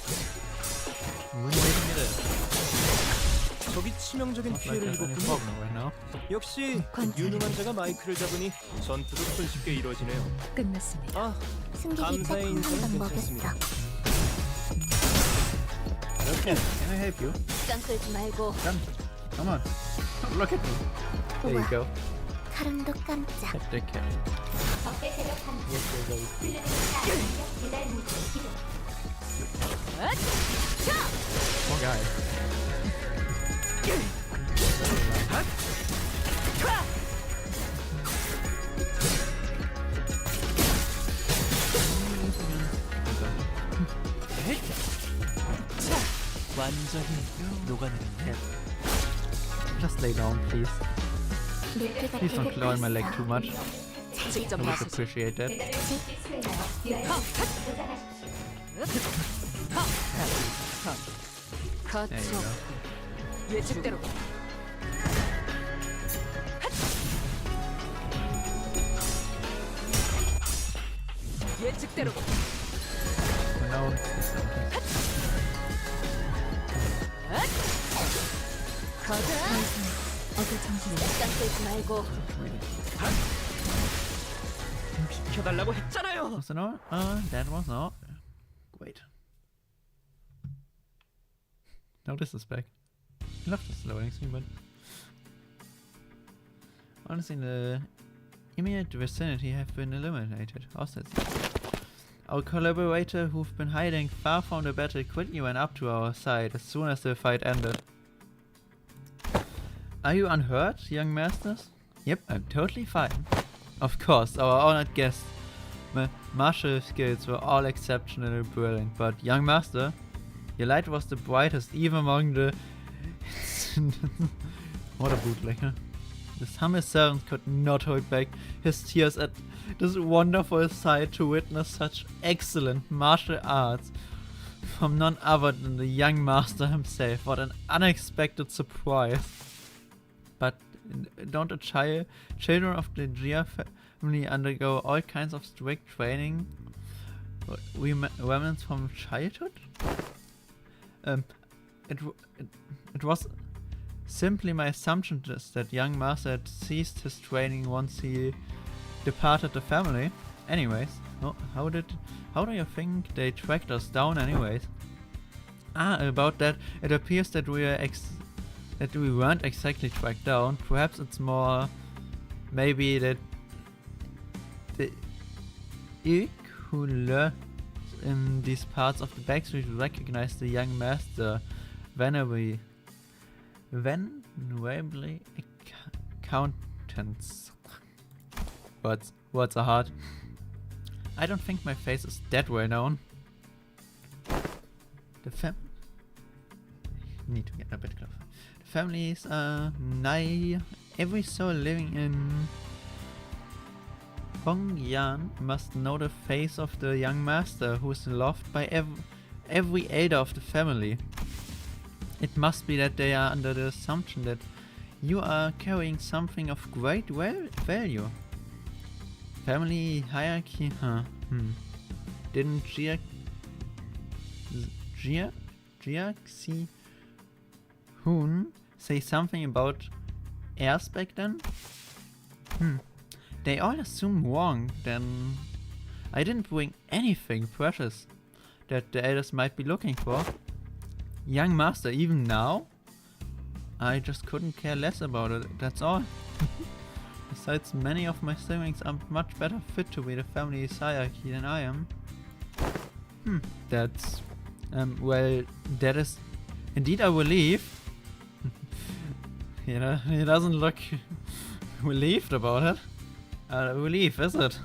적이 치명적인 피해를 입었군요. 역시 유능한 자가 마이크를 잡으니 전투도 손쉽게 이루어지네요. 끝났습니다. 아, 승객이 감사의 딱 인사는 한방 괜찮습니다. 먹였어. Okay, can I help you? 시간 끌지 말고 Come on. Look at me. There you 우와. go. 카름도 깜짝. Pet the cat. Yes, there Poor guy. 완전히 녹아내리네. Just lay down, please. 내피가 Please don't claw on my leg 있어. too much. 직접 I would 나서지. appreciate that. 가초. There you go. 예측대로. 예측대로. For now, it's something. 거듭. 어디 정신이 시간 끌지 말고 Really. 비켜달라고 했잖아요. Was it not? That was not. Wait. No, this is back. I love this loading screen, but honestly, in the immediate vicinity have been eliminated. How's that? Our collaborator who've been hiding far from the battle quickly went up to our side as soon as the fight ended. Are you unhurt, young masters? Yep, I'm totally fine. Of course, our honored guests' martial skills were all exceptionally brilliant, but young master, your light was the brightest even among the... What a bootlegger. This humble servant could not hold back his tears at this wonderful sight to witness such excellent martial arts from none other than the young master himself. What an unexpected surprise. But don't the children of the Gia family undergo all kinds of strict training? Remnants from childhood? It was simply my assumption that young master had ceased his training once he departed the family. Anyways, how do you think they tracked us down anyways? About that, it appears that we weren't exactly tracked down. Perhaps it's more maybe that the ilk who lurked in these parts of the backstreet recognized the young master venerably accountants. Words are hard. I don't think my face is that well known. Need to get a bit closer. The families are nigh every soul living in Hongyan must know the face of the young master who is loved by every elder of the family. It must be that they are under the assumption that you are carrying something of great value. Family hierarchy, Didn't Jiaxi Hoon say something about heirs back then? They all assume wrong, then I didn't bring anything precious that the elders might be looking for. Young master, even now? I just couldn't care less about it, that's all. Besides, many of my siblings are much better fit to be the family's hierarchy than I am. That's... well, that is indeed a relief. He doesn't look relieved about it. Relief, is it?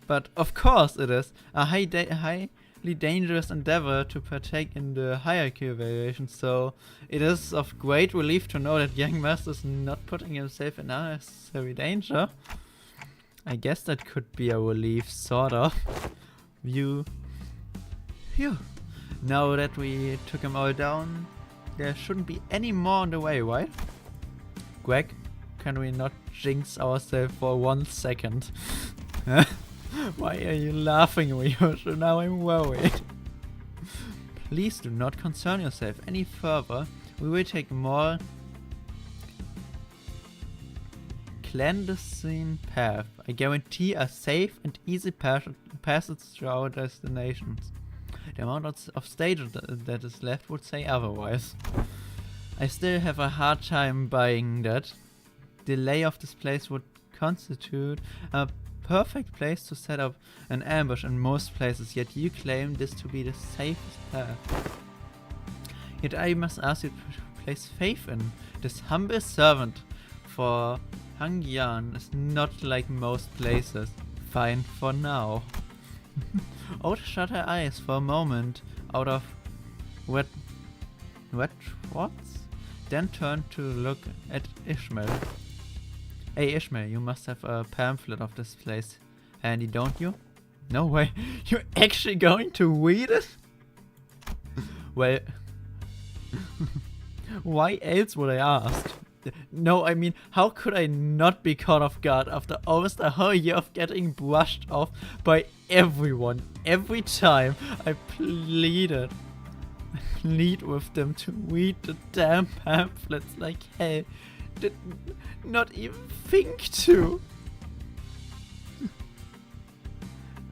But of course it is. A highly dangerous endeavor to partake in the hierarchy evaluation, so it is of great relief to know that young master is not putting himself in unnecessary danger. I guess that could be a relief, sort of. Phew. Now that we took them all down, there shouldn't be any more on the way, right? Greg, can we not jinx ourselves for 1 second? Why are you laughing, Ryosho? Now I'm worried. Please do not concern yourself any further. We will take more clandestine path. I guarantee a safe and easy passage to our destinations. The amount of stage that is left would say otherwise. I still have a hard time buying that. The lay of this place would constitute a perfect place to set up an ambush in most places, yet you claim this to be the safest path. Yet I must ask you to place faith in this humble servant, for Hangyan is not like most places. Fine for now. Oda shut her eyes for a moment out of wet what's? Then turned to look at Ishmael. Hey Ishmael, you must have a pamphlet of this place handy, don't you? No way, you're actually going to read it? Well, why else would I ask? No, I mean, how could I not be caught off guard after almost a whole year of getting brushed off by everyone every time I pleaded? lead with them to read the damn pamphlets like hell. Did not even think to.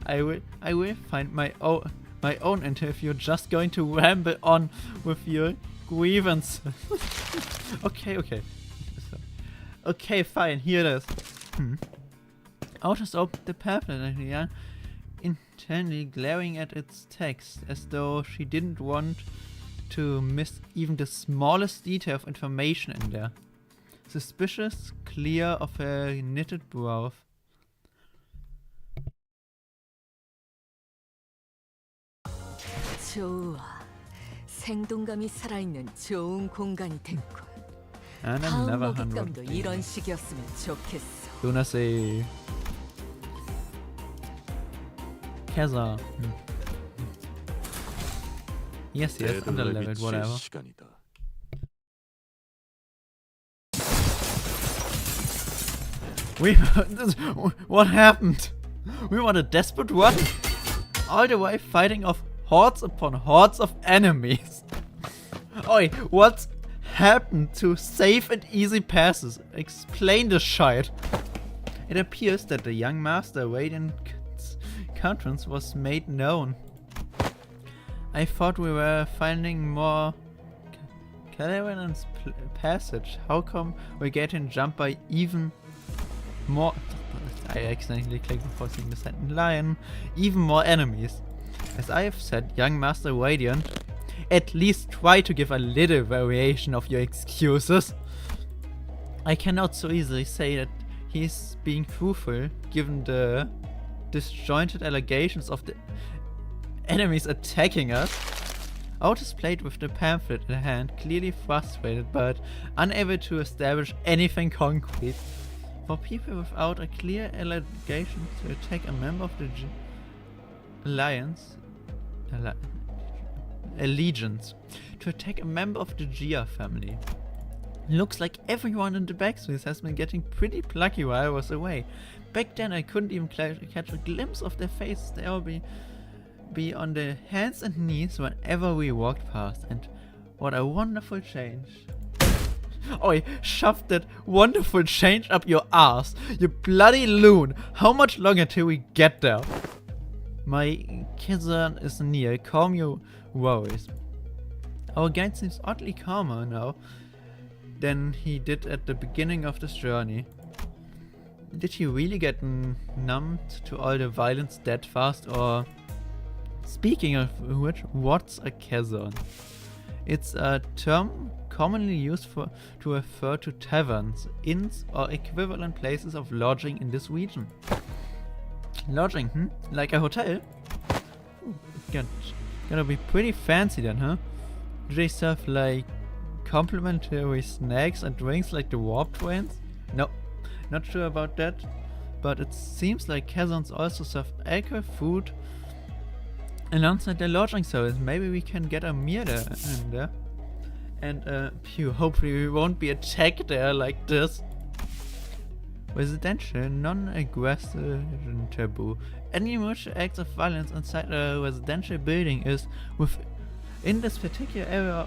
I will find my own interview. Just going to ramble on with your grievance. Okay. Okay, fine. Here it is. Otis opened the pamphlet and began intently glaring at its text, as though she didn't want to miss even the smallest detail of information in there. Suspicious, clear of her knitted brows. 좋아. 생동감이 살아있는 좋은 공간이 됐군. And I 다음 never heard 먹잇감도 이런 식이었으면 좋겠어. Luna say Keza. Yes, underleveled, whatever. What happened? We were on a desperate run, all the way fighting off hordes upon hordes of enemies. Oi, what happened to safe and easy passes? Explain the shite. It appears that the young master Radiant's countenance was made known. I thought we were finding more Caravan's passage. How come we're getting jumped by even more? I accidentally clicked before seeing the second line. Even more enemies. As I have said, young Master Radiant, at least try to give a little variation of your excuses. I cannot so easily say that he's being truthful, given the disjointed allegations of the enemies attacking us. Otis played with the pamphlet in hand, clearly frustrated but unable to establish anything concrete. For people without a clear allegation to attack a member of the allegiance, to attack a member of the Gia family. Looks like everyone in the backstreets has been getting pretty plucky while I was away. Back then I couldn't even catch a glimpse of their faces. They all be on their hands and knees whenever we walked past, and what a wonderful change. Oi, shove that wonderful change up your ass, you bloody loon! How much longer till we get there? My concern is near, calm your worries. Our guide seems oddly calmer now than he did at the beginning of this journey. Did he really get numbed to all the violence that fast, or... Speaking of which, what's a chasm? It's a term commonly used to refer to taverns, inns, or equivalent places of lodging in this region. Lodging, Like a hotel? Gonna be pretty fancy then, huh? Do they serve like complimentary snacks and drinks like the warp trains? No, not sure about that. But it seems like chasms also serve alcohol, food, alongside their lodging service. Maybe we can get a meal there. And phew, hopefully we won't be attacked there like this. Residential, non-aggressive taboo. Any mutual acts of violence inside a residential building is within this particular area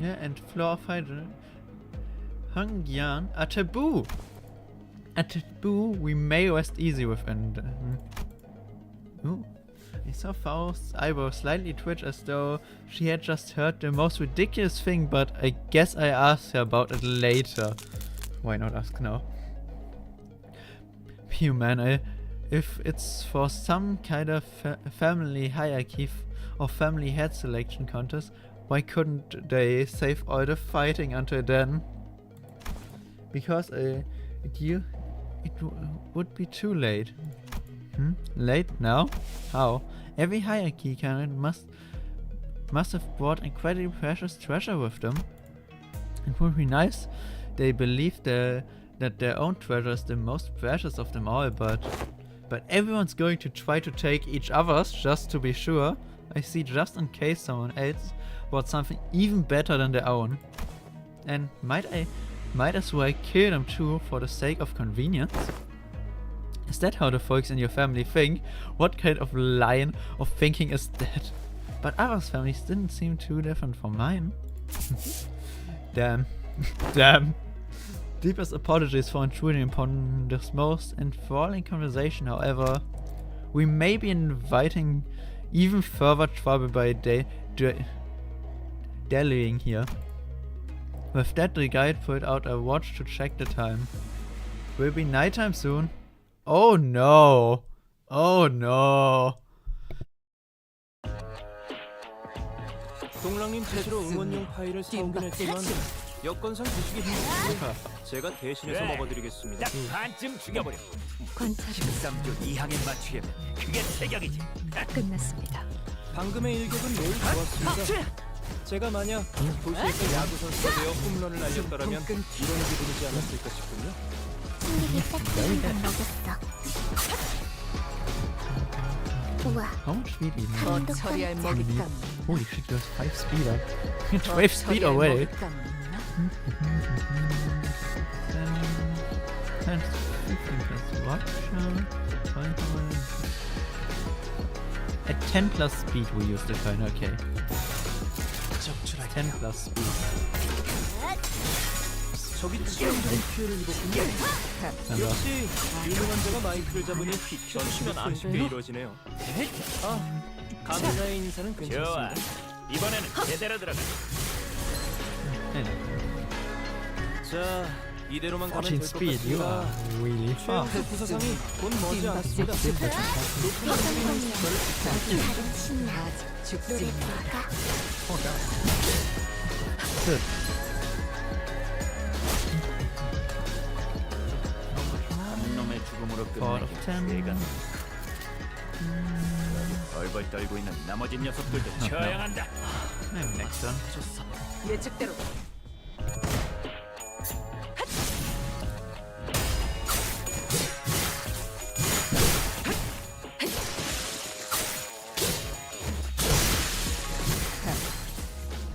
and floor of Hungyan a taboo. A taboo we may rest easy within. Ooh. I saw Faust's eyebrows slightly twitch as though she had just heard the most ridiculous thing, but I guess I asked her about it later. Why not ask now? Phew man, if it's for some kind of family hierarchy or family head selection contest, why couldn't they save all the fighting until then? Because it would be too late. Late now? How? Every hierarchy canon must have brought incredibly precious treasure with them. It would be nice they believe that their own treasure is the most precious of them all, but everyone's going to try to take each other's just to be sure. I see, just in case someone else brought something even better than their own. And might as well kill them too for the sake of convenience? Is that how the folks in your family think? What kind of line of thinking is that? But others' families didn't seem too different from mine. Damn. Damn. Deepest apologies for intruding upon this most enthralling conversation, however. We may be inviting even further trouble by dallying here. With that, the guide pulled out a watch to check the time. Will be nighttime soon. Oh no! Oh no! 동랑님 제주로 응원용 파일을 사오긴 했지만 여건상 드시기 힘드시고 제가 대신해서 그래. 먹어드리겠습니다. 딱 반쯤 죽여버려. 관찰이 13조 2항에 맞추려면 그게 체격이지. 끝났습니다. 방금의 일격은 매우 좋았습니다. 제가 만약 도시에서 야구 선수가 되어 홈런을 날렸더라면 이런 기분이지 않았을까 싶군요. 승리기 딱 좋은 건 먹였어. 우와, How much speed even? 더 처리할 먹잇감. Holy shit, you have 5 speed up. 더 12 speed 처리할 already. 먹잇감 있나? 10 15 plus watch. 500. At 10 plus speed we use the coin, okay. 10 plus speed. 저기 특이한 피해를 입었군요. 역시 유능한 자가 마이크를 잡으니 전투는 안 쉽게 이루어지네요. 아, 감사의 인사는 좋아. 괜찮습니다. 이번에는 제대로 들어가. 자, 이대로만 가면 14 될 것 speed, you are 같습니다. really fast. 최영태 부사장이 곧 머지 않습니다. 높은 허성범이야. 저를 다른 신나. 아직 죽지 노래 마라. 부를까? Good. 한 놈의 죽음으로 4 끝나게. of 10. 내가 벌벌 떨고 있는 나머지 녀석들도 처형한다. Maybe next turn. 예측대로.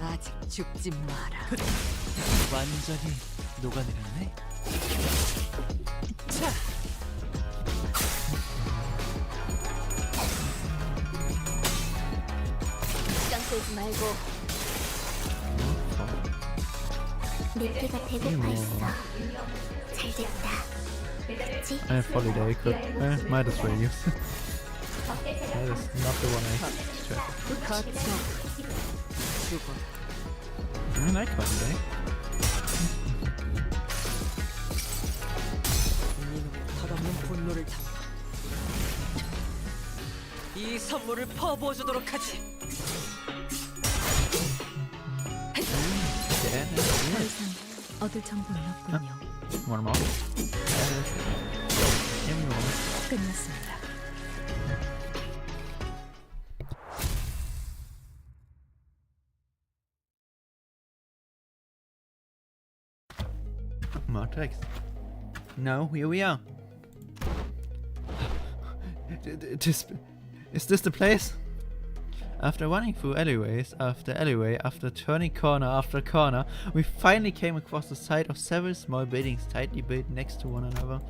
아직 죽지 마라. 완전히 녹아내렸네. 시간 끌지 말고 내 뼈가 배고파 있어. 잘 됐다. 그치? I have holiday equip. Might as well use. That is not the one I expected. 거쳐. 죽어. I like holiday. 덧없는 분노를 담아 이 선물을 퍼부어주도록 하지. Yeah. 더 이상 얻을 정보는 없군요. One more. Give me one. 끝났습니다. More text. Now here we are. Is this the place? After running through alleyways after alleyway, after turning corner after corner, we finally came across the sight of several small buildings tightly built next to one another.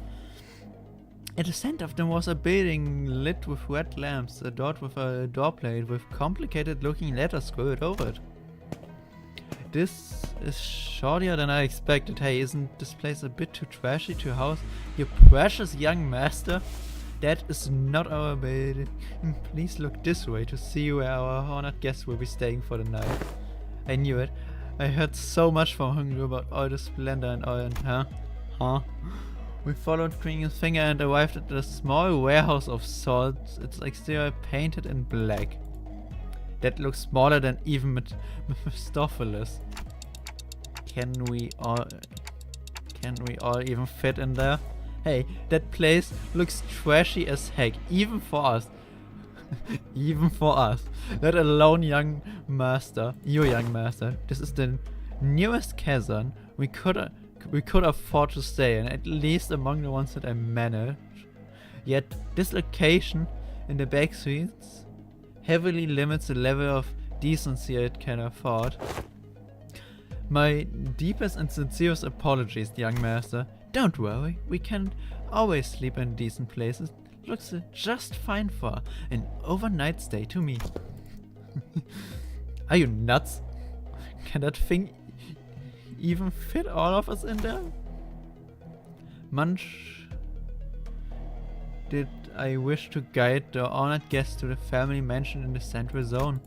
At the center of them was a building lit with red lamps, adorned with a door plate with complicated looking letters scrolled over it. This is shortier than I expected. Hey, isn't this place a bit too trashy to house your precious young master? That is not our building. Please look this way to see where our honored guests will be staying for the night. I knew it. I heard so much from Hungry about all the splendor and all, and huh? We followed Kring's finger and arrived at a small warehouse of sorts. Its exterior painted in black. That looks smaller than even Mephistopheles. Can we all even fit in there? Hey, that place looks trashy as heck, even for us. Even for us. Let alone your young master. This is the newest chasm we could afford to stay in, at least among the ones that I managed. Yet this location in the back streets heavily limits the level of decency it can afford. My deepest and sincerest apologies, young master. Don't worry, we can always sleep in decent places. Looks just fine for an overnight stay to me. Are you nuts? Can that thing even fit all of us in there? Much did I wish to guide the honored guest to the family mansion in the central zone.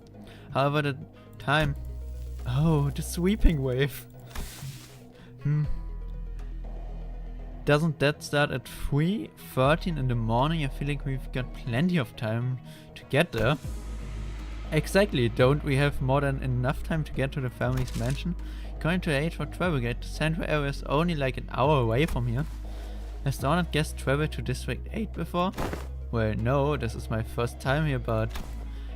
However, the time... Oh, the sweeping wave. Doesn't that start at 3:13 in the morning? I feel like we've got plenty of time to get there. Exactly, don't we have more than enough time to get to the family's mansion? According to H for Travel Guide, the central area is only like an hour away from here. Has the honored guest traveled to District 8 before? Well, no, this is my first time here, but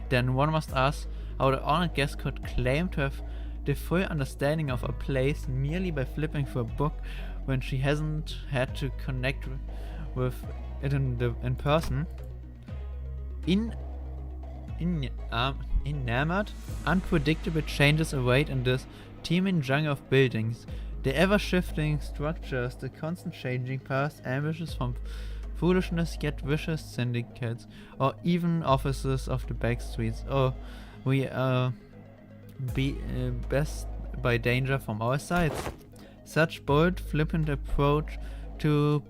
then one must ask how the honored guest could claim to have the full understanding of a place merely by flipping through a book when she hasn't had to connect with it in person. Enamored, unpredictable changes await in this teeming jungle of buildings. The ever-shifting structures, the constant changing past ambushes from foolishness yet vicious syndicates, or even officers of the back streets. Oh, we are best by danger from all sides. Such bold, flippant approach to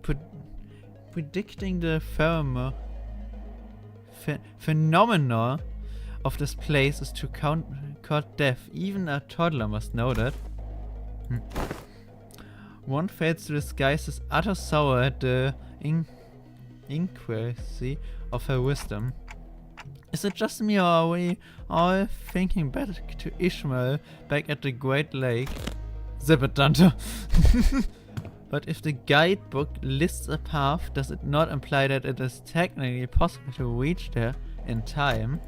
predicting the phenomena of this place is to count death. Even a toddler must know that. One fails to disguise his utter sorrow at the inadequacy of her wisdom. Is it just me, or are we all thinking back to Ishmael back at the Great Lake? Zip it, Dante. But if the guidebook lists a path, does it not imply that it is technically possible to reach there in time?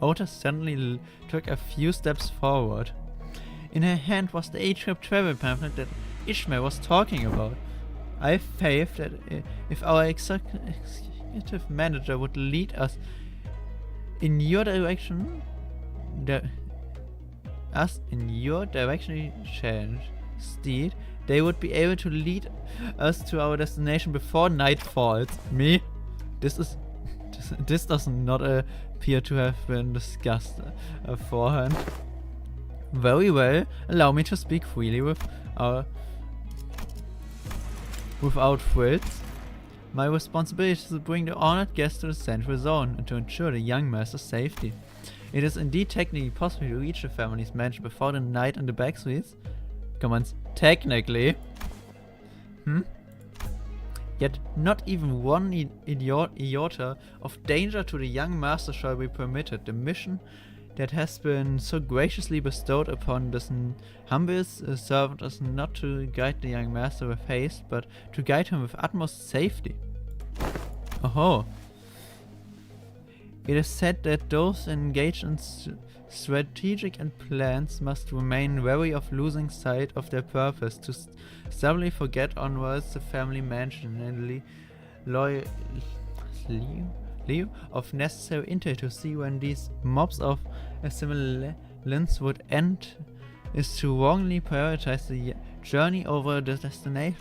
Ota suddenly took a few steps forward. In her hand was the A-Trip travel pamphlet that Ishmael was talking about. I have faith that if our executive manager would lead us in your direction, change steed, they would be able to lead us to our destination before night falls. Me? This does not appear to have been discussed beforehand. Very well, allow me to speak freely without frills. My responsibility is to bring the honored guest to the central zone and to ensure the young master's safety. It is indeed technically possible to reach the family's mansion before the night in the back streets. Come on, technically. Yet not even one iota of danger to the young master shall be permitted. The mission that has been so graciously bestowed upon this humble servant is not to guide the young master with haste, but to guide him with utmost safety. Oh. It is said that those engaged in strategic and plans must remain wary of losing sight of their purpose, to suddenly forget onwards the family mansion and of necessary intel to see when these mobs of assimilants would end is to wrongly prioritize the journey over the destination.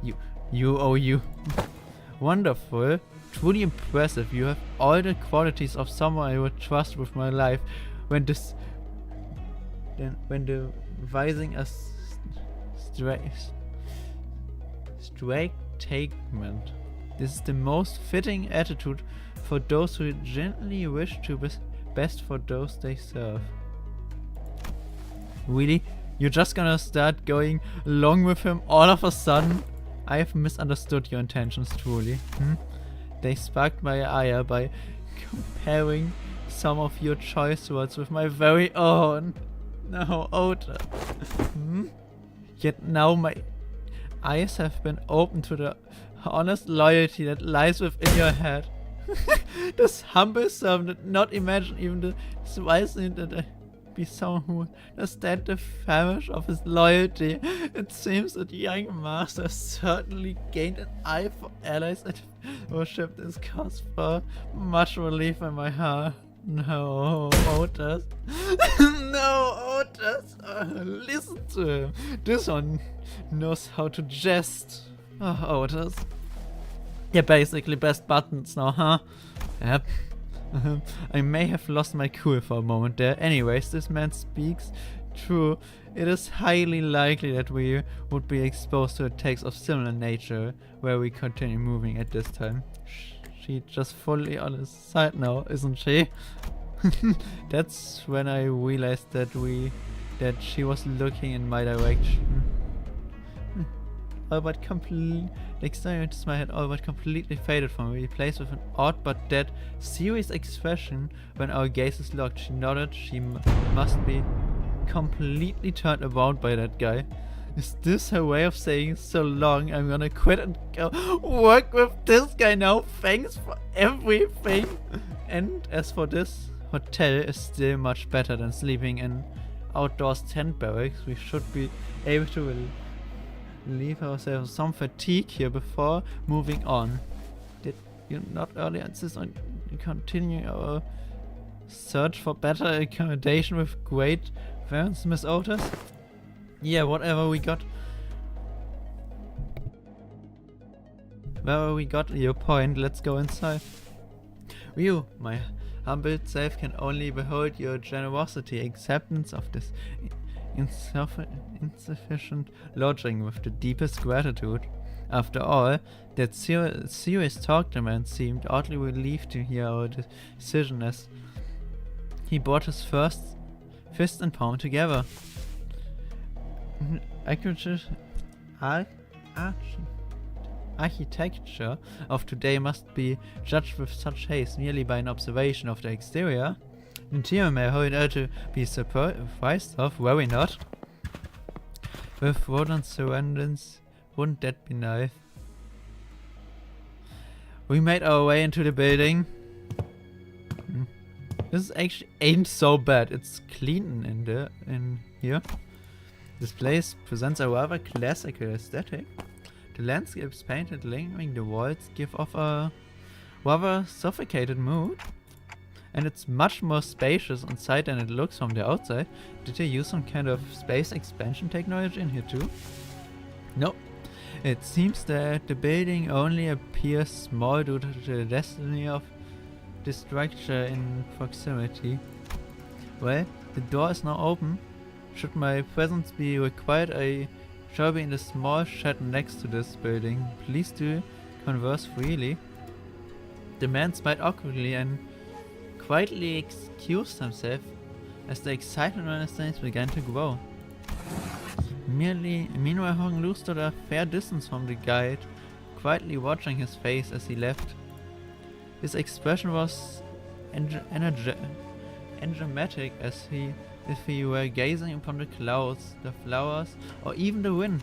You. Wonderful. Truly impressive. You have all the qualities of someone I would trust with my life when devising a statement. This is the most fitting attitude for those who gently wish to be best for those they serve. Really? You're just gonna start going along with him all of a sudden? I have misunderstood your intentions, truly. They sparked my ire by comparing some of your choice words with my very own. No, Ota. Yet now my eyes have been opened to the honest loyalty that lies within your head. This humble servant did not imagine even the slightest that I be someone who would understand the famish of his loyalty. It seems that the young master certainly gained an eye for allies and worshipped this cause for much relief in my heart. No, Otis. No, Otis. Listen to him. This one knows how to jest. Oh, Otis. Yeah, basically best buttons now, huh? Yep. I may have lost my cool for a moment there. Anyways, this man speaks true. It is highly likely that we would be exposed to attacks of similar nature where we continue moving at this time. She's just fully on his side now, isn't she? That's when I realized that she was looking in my direction. Albert completely, the excitement in my head Albert completely faded from me, replaced with an odd but dead, serious expression. When our gazes locked, she nodded. She must be completely turned around by that guy. Is this her way of saying so long? I'm gonna quit and go work with this guy now. Thanks for everything. And as for this hotel, is still much better than sleeping in outdoors tent barracks. We should be able to relieve ourselves some fatigue here before moving on. Did you not earlier insist on continuing our search for better accommodation with great parents, Miss Otis? Yeah, whatever we got. Wherever we got your point, let's go inside. You, my humbled self, can only behold your generosity, acceptance of this insufficient lodging with the deepest gratitude. After all, that serious talk the man seemed oddly relieved to hear our decision as he brought his fist and palm together. Architecture of today must be judged with such haste merely by an observation of the exterior. Interior may hold out to be surprised of, were we not? With modern surroundings, wouldn't that be nice? We made our way into the building. This actually ain't so bad. It's clean in here. This place presents a rather classical aesthetic. The landscapes painted lining the walls give off a rather sophisticated mood. And it's much more spacious inside than it looks from the outside. Did they use some kind of space expansion technology in here too? No. It seems that the building only appears small due to the destiny of the structure in proximity. Well, the door is now open. Should my presence be required, I shall be in the small shed next to this building. Please do converse freely. The man smiled awkwardly and quietly excused himself as the excitement on his face began to grow. Meanwhile, Hong Lu stood a fair distance from the guide, quietly watching his face as he left. His expression was enigmatic, as if he were gazing upon the clouds, the flowers, or even the wind.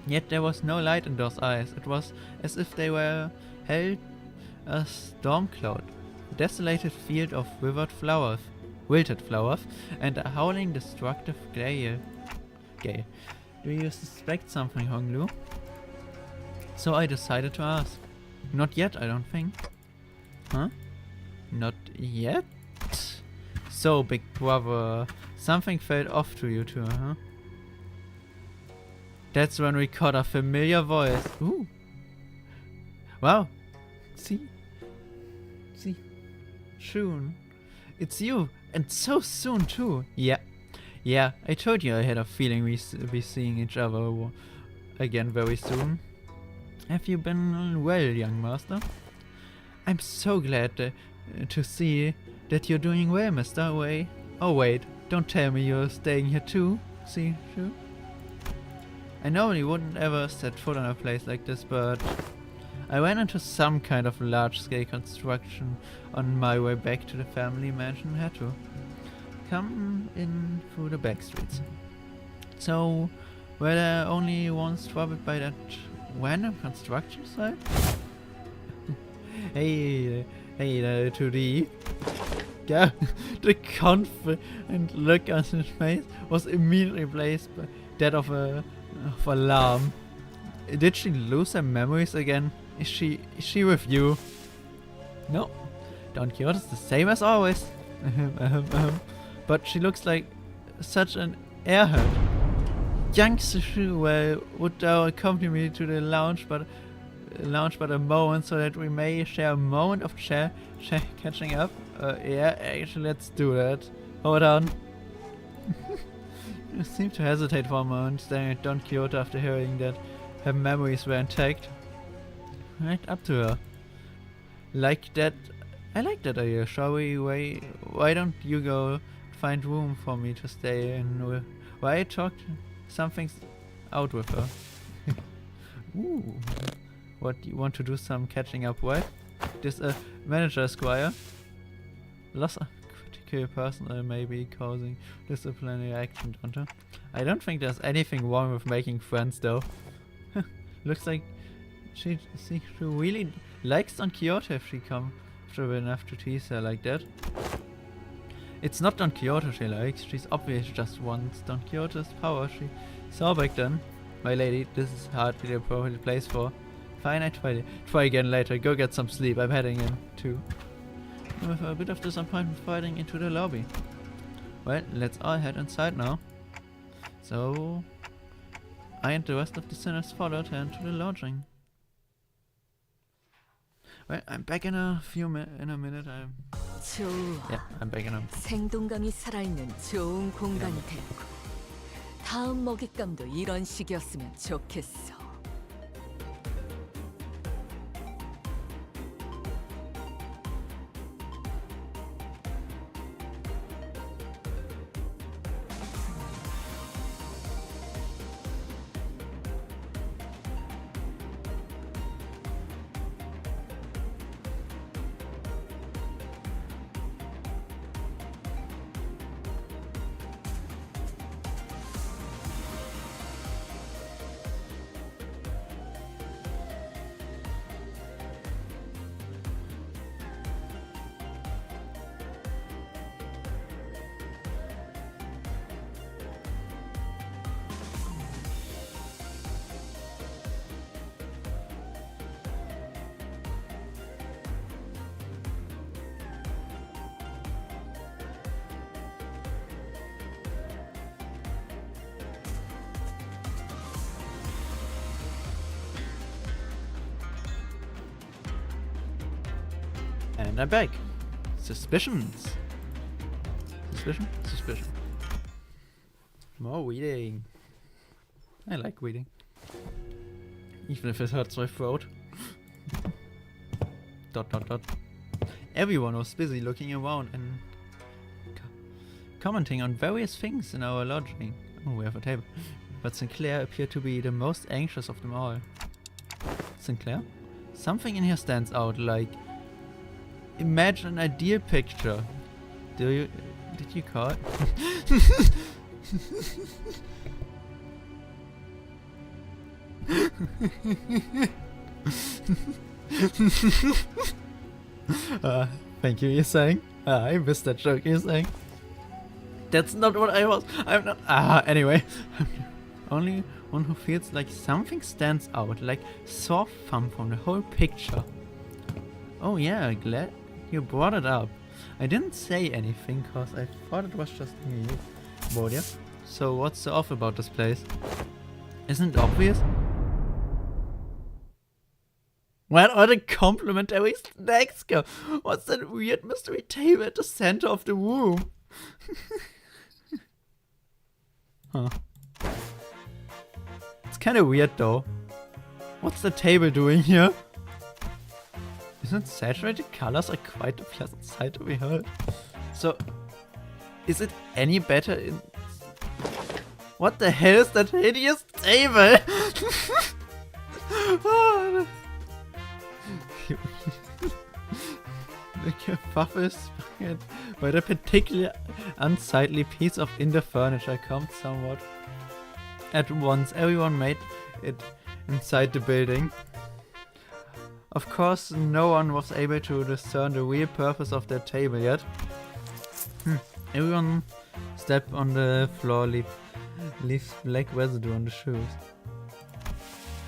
Yet there was no light in those eyes. It was as if they were held a storm cloud, a desolated field of wilted flowers, and a howling, destructive gale. Do you suspect something, Hong Lu? So I decided to ask. Not yet, I don't think. Huh? Not yet? So, big brother, something felt off to you too, huh? That's when we caught a familiar voice. Ooh. Wow. See? Soon. It's you, and so soon too. Yeah, I told you I had a feeling we'd be seeing each other again very soon. Have you been well, young master? I'm so glad to see that you're doing well, Mr. Wei. Oh wait, don't tell me you're staying here too. See, Shu? I normally wouldn't ever set foot on a place like this, but I ran into some kind of large-scale construction on my way back to the family mansion and had to come in through the back streets. So, were there only once troubled by that random construction site? hey, to the... Yeah, the confident look on his face was immediately replaced by that of alarm. Did she lose her memories again? Is she with you? No, Don Quixote is the same as always. But she looks like such an airhead. Young Shu would accompany me to the lounge, but launch but a moment so that we may share a moment of catching up? Yeah, actually, let's do that. Hold on. You seem to hesitate for a moment, staring at Don Quixote after hearing that her memories were intact. Right up to her. Like that. I like that idea. Shall we wait? Why don't you go find room for me to stay in? Why talk some things out with her? Ooh. What, you want to do some catching up with? This manager Esquire. Lost a critical personal may be causing disciplinary action, don't you? I don't think there's anything wrong with making friends though. Looks like she really likes Don Quixote if she comfortable enough to tease her like that. It's not Don Quixote she likes, she's obviously just wants Don Quixote's power she saw back then. My lady, this is hardly the appropriate place for. Fine, I try again later. Go get some sleep. I'm heading in too. With a bit of disappointment fighting into the lobby. Well, let's all head inside now. So, I and the rest of the sinners followed her into the lodging. Well, I'm back in a minute. 좋아. Yeah, I'm back in a. 생동감이 살아있는 좋은 공간이 됐고 다음 먹잇감도 이런 식이었으면 좋겠어. And I'm back. Suspicions. Suspicion. More weeding. I like weeding. Even if it hurts my throat. ... Everyone was busy looking around and commenting on various things in our lodging. Oh, we have a table. But Sinclair appeared to be the most anxious of them all. Sinclair? Something in here stands out, like... Imagine an ideal picture. Did you call it? Thank you, you're saying? I missed that joke, you're saying? That's not what I was. I'm not. Anyway. I'm the only one who feels like something stands out, like sore thumb from the whole picture. Oh yeah, glad you brought it up. I didn't say anything cause I thought it was just me. Bodia. So what's so off about this place? Isn't it obvious? Where are the complimentary snacks go? What's that weird mystery table at the center of the room? Huh. It's kinda weird though. What's the table doing here? Isn't saturated colors are quite a pleasant sight to behold? So, is it any better in... What the hell is that hideous table? Oh, the kerfuffle is inspired by the particular unsightly piece of indoor furniture comes somewhat at once. Everyone made it inside the building. Of course, no one was able to discern the real purpose of that table yet. Everyone stepped on the floor, leaves black residue on the shoes.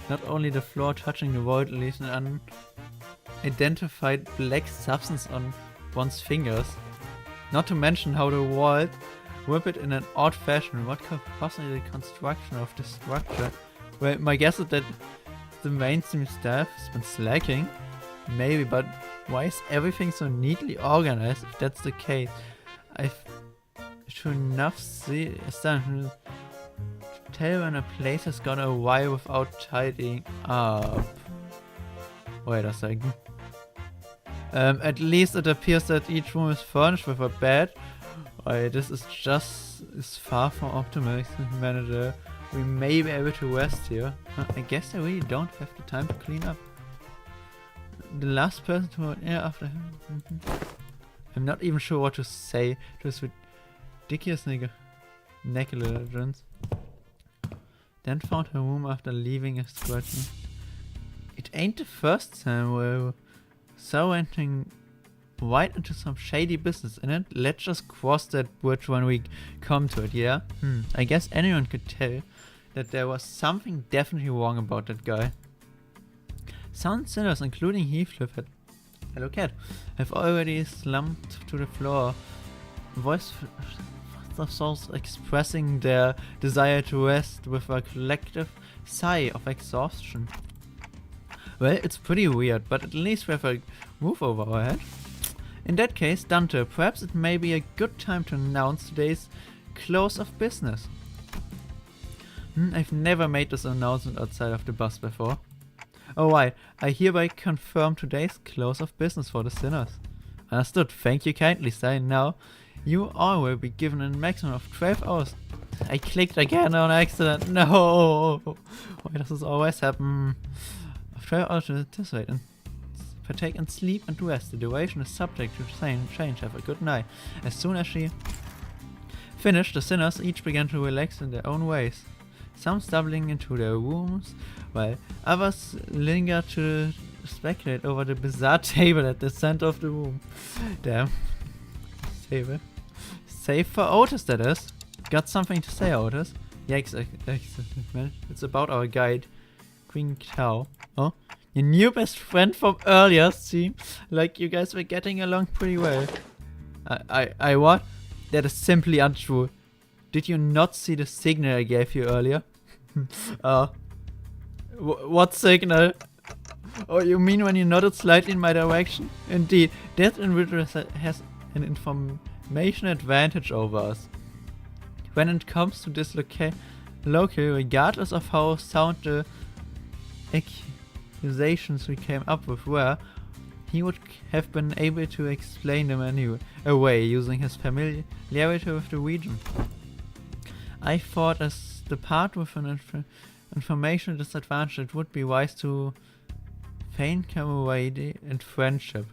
Not only the floor touching the wall leaves an unidentified black substance on one's fingers. Not to mention how the wall whipped in an odd fashion. What could possibly be the construction of this structure? Well, my guess is that the mainstream staff has been slacking? Maybe, but why is everything so neatly organized if that's the case? I've sure enough to tell when a place has gone a while without tidying up. Wait a second. At least it appears that each room is furnished with a bed. Wait, this is far from optimistic, manager. We may be able to rest here. I guess I really don't have the time to clean up. The last person to after him. I'm not even sure what to say to this ridiculous negligence. Then found her room after leaving a scratching. It ain't the first time we're so entering right into some shady business in it. Let's just cross that bridge when we come to it, yeah? I guess anyone could tell that there was something definitely wrong about that guy. Some sinners, including Heathcliff, hello cat, have already slumped to the floor. Voice of souls expressing their desire to rest with a collective sigh of exhaustion. Well, it's pretty weird, but at least we have a roof over our head. In that case, Dante, perhaps it may be a good time to announce today's close of business. I've never made this announcement outside of the bus before. Oh right, I hereby confirm today's close of business for the sinners. Understood, thank you kindly, sir. Now, you all will be given a maximum of 12 hours. I clicked again on accident. No! Why does this always happen? Of 12 hours to anticipate and partake in sleep and rest. The duration is subject to change. Have a good night. As soon as she finished, the sinners each began to relax in their own ways. Some stumbling into their rooms, while others lingered to speculate over the bizarre table at the center of the room. Damn. Table. Save for Otis, that is. Got something to say, Otis? Yeah, it's about our guide, Queen Cow. Oh? Your new best friend from earlier. Seems like you guys were getting along pretty well. I what? That is simply untrue. Did you not see the signal I gave you earlier? What signal? Oh, you mean when you nodded slightly in my direction? Indeed, that individual has an information advantage over us. When it comes to this local, regardless of how sound the accusations we came up with were, he would have been able to explain them away using his familiarity with the region. I thought as the part with an information disadvantage, it would be wise to feign camaraderie and friendship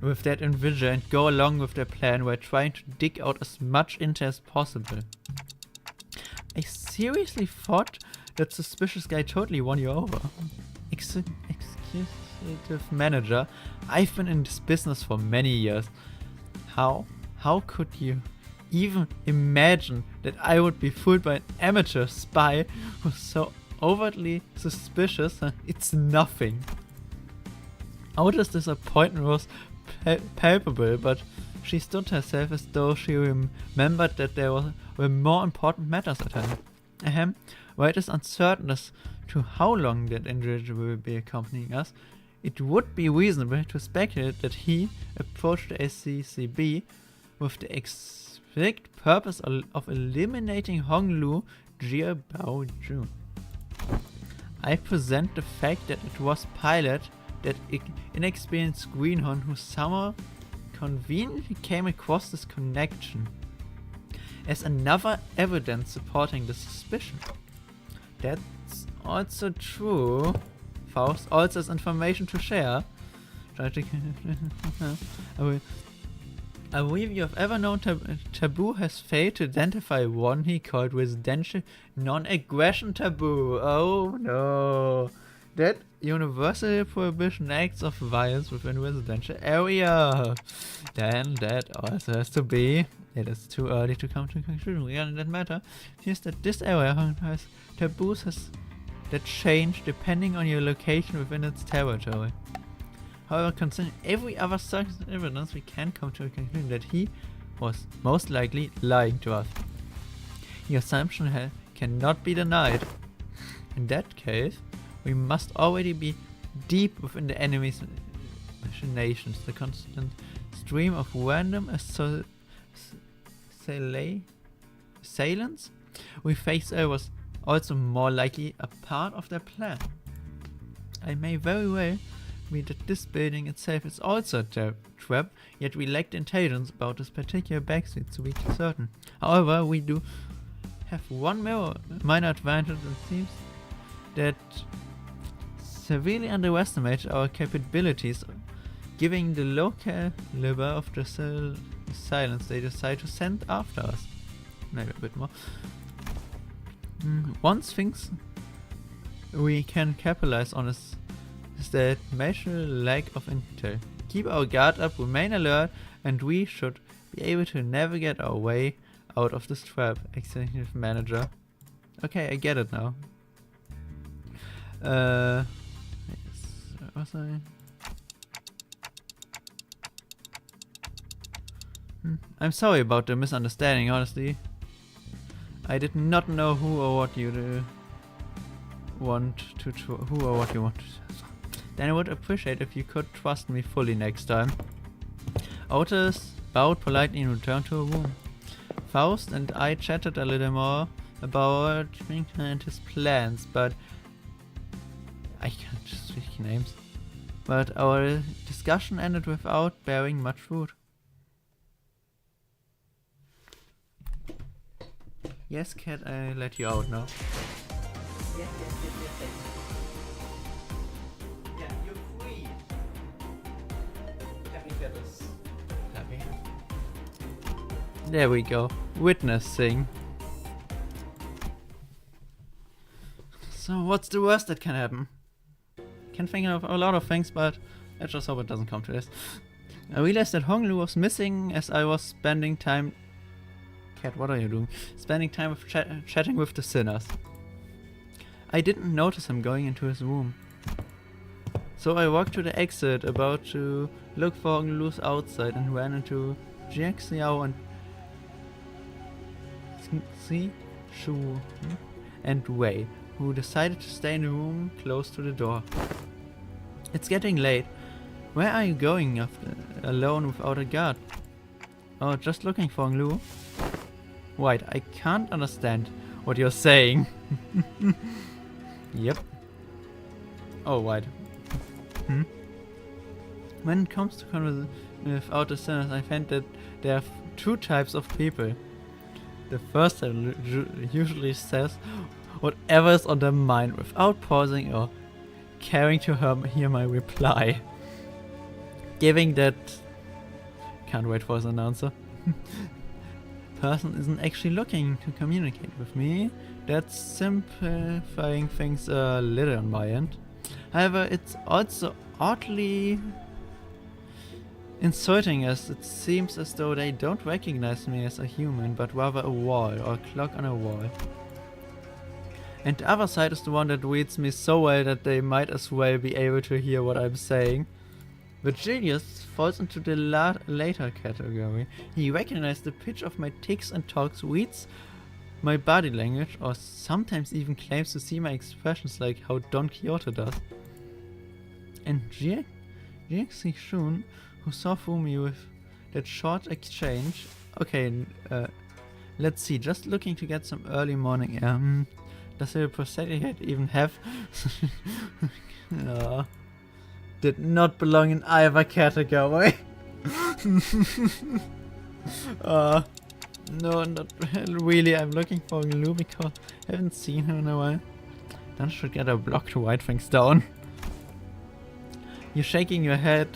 with that individual and go along with their plan while trying to dig out as much intel as possible. I seriously thought that suspicious guy totally won you over. Executive manager, I've been in this business for many years. How could you even imagine that I would be fooled by an amateur spy who's so overtly suspicious? It's nothing. Otis' disappointment was palpable, but she stood herself as though she remembered that there were more important matters at hand. While it is uncertain as to how long that individual will be accompanying us, it would be reasonable to speculate that he approached the SCCB with the strict purpose of eliminating Honglu Jiabaoju. I present the fact that it was Pilot, that inexperienced greenhorn, who somehow conveniently came across this connection, as another evidence supporting the suspicion. That's also true. Faust also has information to share. A review of ever known taboo has failed to identify one he called residential non-aggression taboo. Oh no. That universal prohibition acts of violence within residential area. Then that also has to be. It is too early to come to a conclusion regarding that matter. Here's that this area has taboos that change depending on your location within its territory. However, considering every other circumstantial evidence, we can come to a conclusion that he was most likely lying to us. The assumption cannot be denied. In that case, We must already be deep within the enemy's machinations. The constant stream of random assailants we face was also more likely a part of their plan. I may very well be that this building itself is also a trap, yet we lacked intelligence about this particular backstreet to be certain. However, we do have one minor advantage. It seems that severely underestimated our capabilities, giving the low caliber of the silence they decide to send after us. Maybe a bit more. Once things we can capitalize on is that major lack of intel. Keep our guard up, remain alert, and we should be able to navigate our way out of this trap. Executive Manager. Okay, I get it now. Yes, was I? I'm sorry about the misunderstanding, honestly. I did not know who or what you want to Then I would appreciate if you could trust me fully next time. Otis bowed politely and returned to her room. Faust and I chatted a little more about Twinkle and his plans, but I can't just speak names. But our discussion ended without bearing much fruit. Yes, cat, I let you out now. Yes. Yeah, you're free. Happy cat is happy. There we go. Witnessing. So what's the worst that can happen? Can think of a lot of things, but I just hope it doesn't come to this. I realized that Honglu was missing as I was spending time... Cat, what are you doing? Spending time with chatting with the sinners. I didn't notice him going into his room. So I walked to the exit, about to look for Honglu's outside, and ran into Jiang Xiao and Xi Shu and Wei, who decided to stay in the room close to the door. It's getting late. Where are you going alone without a guard? Oh, just looking for Honglu? Wait, I can't understand what you're saying. Yep. Oh, wait. When it comes to conversation without the sinners, I find that there are two types of people. The first usually says whatever is on their mind without pausing or caring to hear my reply. Giving that... Can't wait for his answer. Person isn't actually looking to communicate with me. That's simplifying things a little on my end. However, it's also oddly insulting, as it seems as though they don't recognize me as a human, but rather a wall or a clock on a wall. And the other side is the one that reads me so well that they might as well be able to hear what I'm saying. Virgilius falls into the later category. He recognizes the pitch of my tics and talks, reads my body language, or sometimes even claims to see my expressions like how Don Quixote does. And Jiang Xishun, who saw through me with that short exchange... Okay, let's see, just looking to get some early morning air. Does the prosthetic head even have... Did not belong in either category. No, not really. I'm looking for Lou because I haven't seen her in a while. Then I should get a block to write things down. You're shaking your head.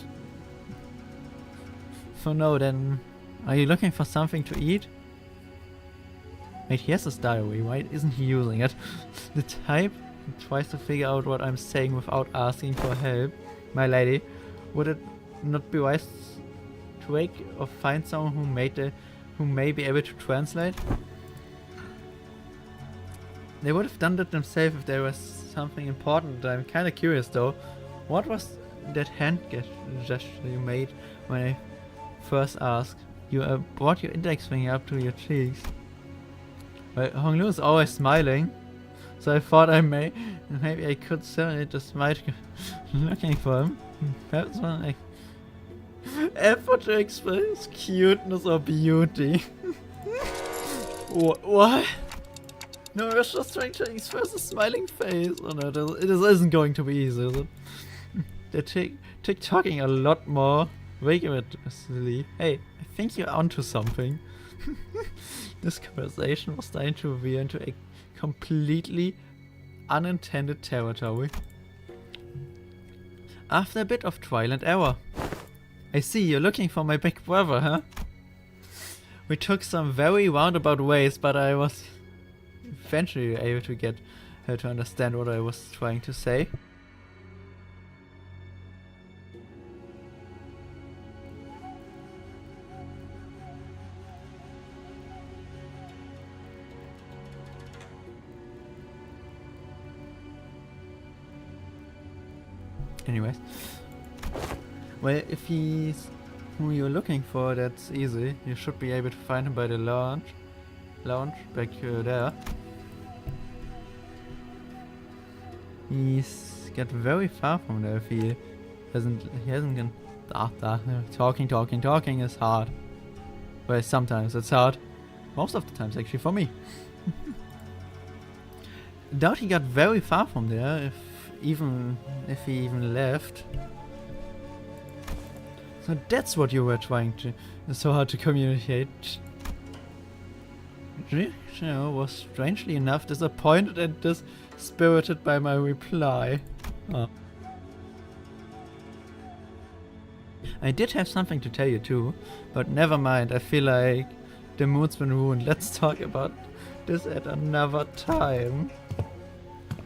So no, then are you looking for something to eat? Wait, he has his diary. Why isn't he using it? The type who tries to figure out what I'm saying without asking for help. My lady, would it not be wise to wake or find someone who may be able to translate? They would have done that themselves if there was something important. I'm kinda curious though. What was that hand gesture you made when I first asked? You brought your index finger up to your cheeks. Well, Honglu is always smiling. So I thought maybe I could simulate the smite looking for him. Perhaps one like effort to express cuteness or beauty. What? No, I was just trying to express a smiling face. Oh no, this isn't going to be easy, is it? They're TikToking a lot more vigorously. Hey, I think you're onto something. This conversation was starting to veer into a completely unintended territory. After a bit of trial and error. I see, you're looking for my big brother, huh? We took some very roundabout ways, but I was eventually able to get her to understand what I was trying to say. Anyways. Well, if he's who you're looking for, that's easy. You should be able to find him by the lounge back there. He's got very far from there if he hasn't gone. Talking is hard. Well, sometimes it's hard. Most of the times actually for me. Doubt he got very far from there if he even left. So that's what you were trying to, so hard to communicate. Rishno was strangely enough disappointed and dispirited by my reply. Oh. I did have something to tell you too, but never mind, I feel like the mood's been ruined. Let's talk about this at another time.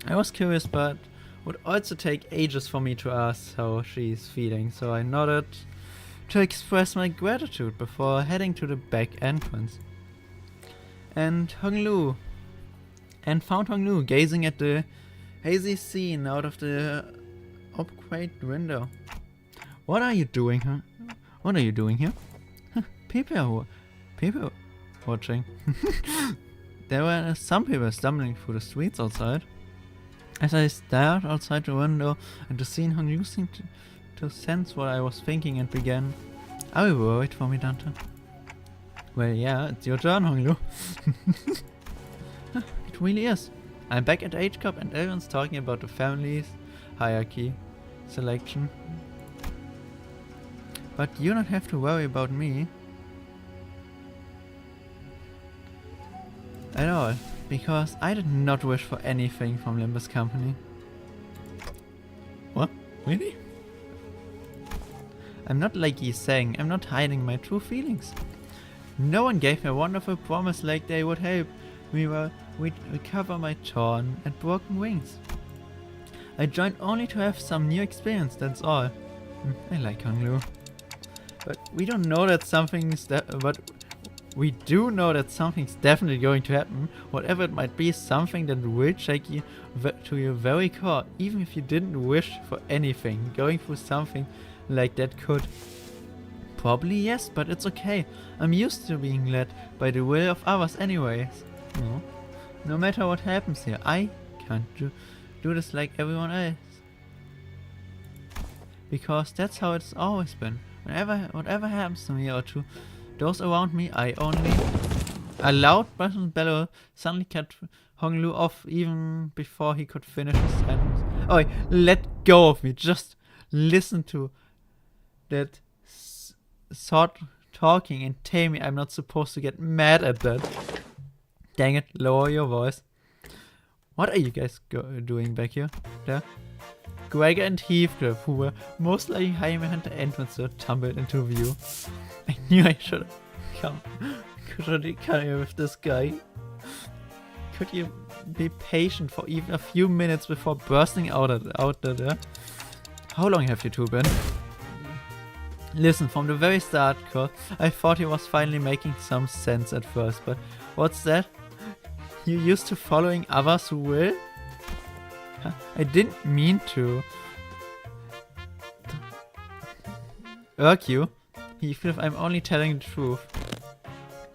I was curious, but would also take ages for me to ask how she's feeling, so I nodded to express my gratitude before heading to the back entrance. And found Hong Lu gazing at the hazy scene out of the upgrade window. What are you doing, huh? What are you doing here? People watching. There were some people stumbling through the streets outside. As I stared outside the window and the scene, Hong Lu seemed to sense what I was thinking and began. Are you worried for me, Dante? Well, yeah, it's your turn, Hong Lu. It really is. I'm back at H-Cup and everyone's talking about the family's hierarchy selection. But you don't have to worry about me at all, because I did not wish for anything from Limbus Company. What? Really? I'm not like he's saying, I'm not hiding my true feelings. No one gave me a wonderful promise like they would help me recover my torn and broken wings. I joined only to have some new experience, that's all. I like Hong Lu. But we don't know that we do know that something's definitely going to happen. Whatever it might be, something that will shake you to your very core. Even if you didn't wish for anything, going through something like that could. Probably yes, but it's okay. I'm used to being led by the will of others anyways. No matter what happens here, I can't do this like everyone else. Because that's how it's always been. Whatever happens to me or to those around me, I only... A loud bellow suddenly cut Hong Lu off even before he could finish his sentence. Oh, let go of me. Just listen to that sort talking and tell me I'm not supposed to get mad at that. Dang it, lower your voice. What are you guys doing back here? There? Gregor and Heathcliff, who were most likely hiding behind the entrance, tumbled into view. I knew I should have come here with this guy. Could you be patient for even a few minutes before bursting out there? How long have you two been? Listen, from the very start, Cole, I thought he was finally making some sense at first, but what's that? You used to following others who will? I didn't mean to irk you. Even if I'm only telling the truth.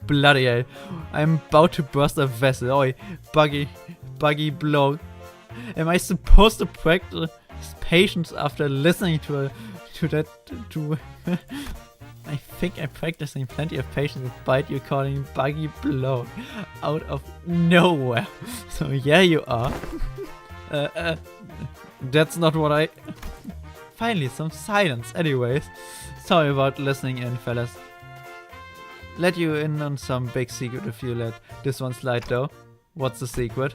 bloody hell. I'm about to burst a vessel. Oi, buggy blow. Am I supposed to practice patience after listening to that? I think I'm practicing plenty of patience despite you calling buggy blow out of nowhere. So yeah, you are. That's not what I... Finally, some silence. Anyways, sorry about listening in, fellas. Let you in on some big secret if you let this one slide though. What's the secret?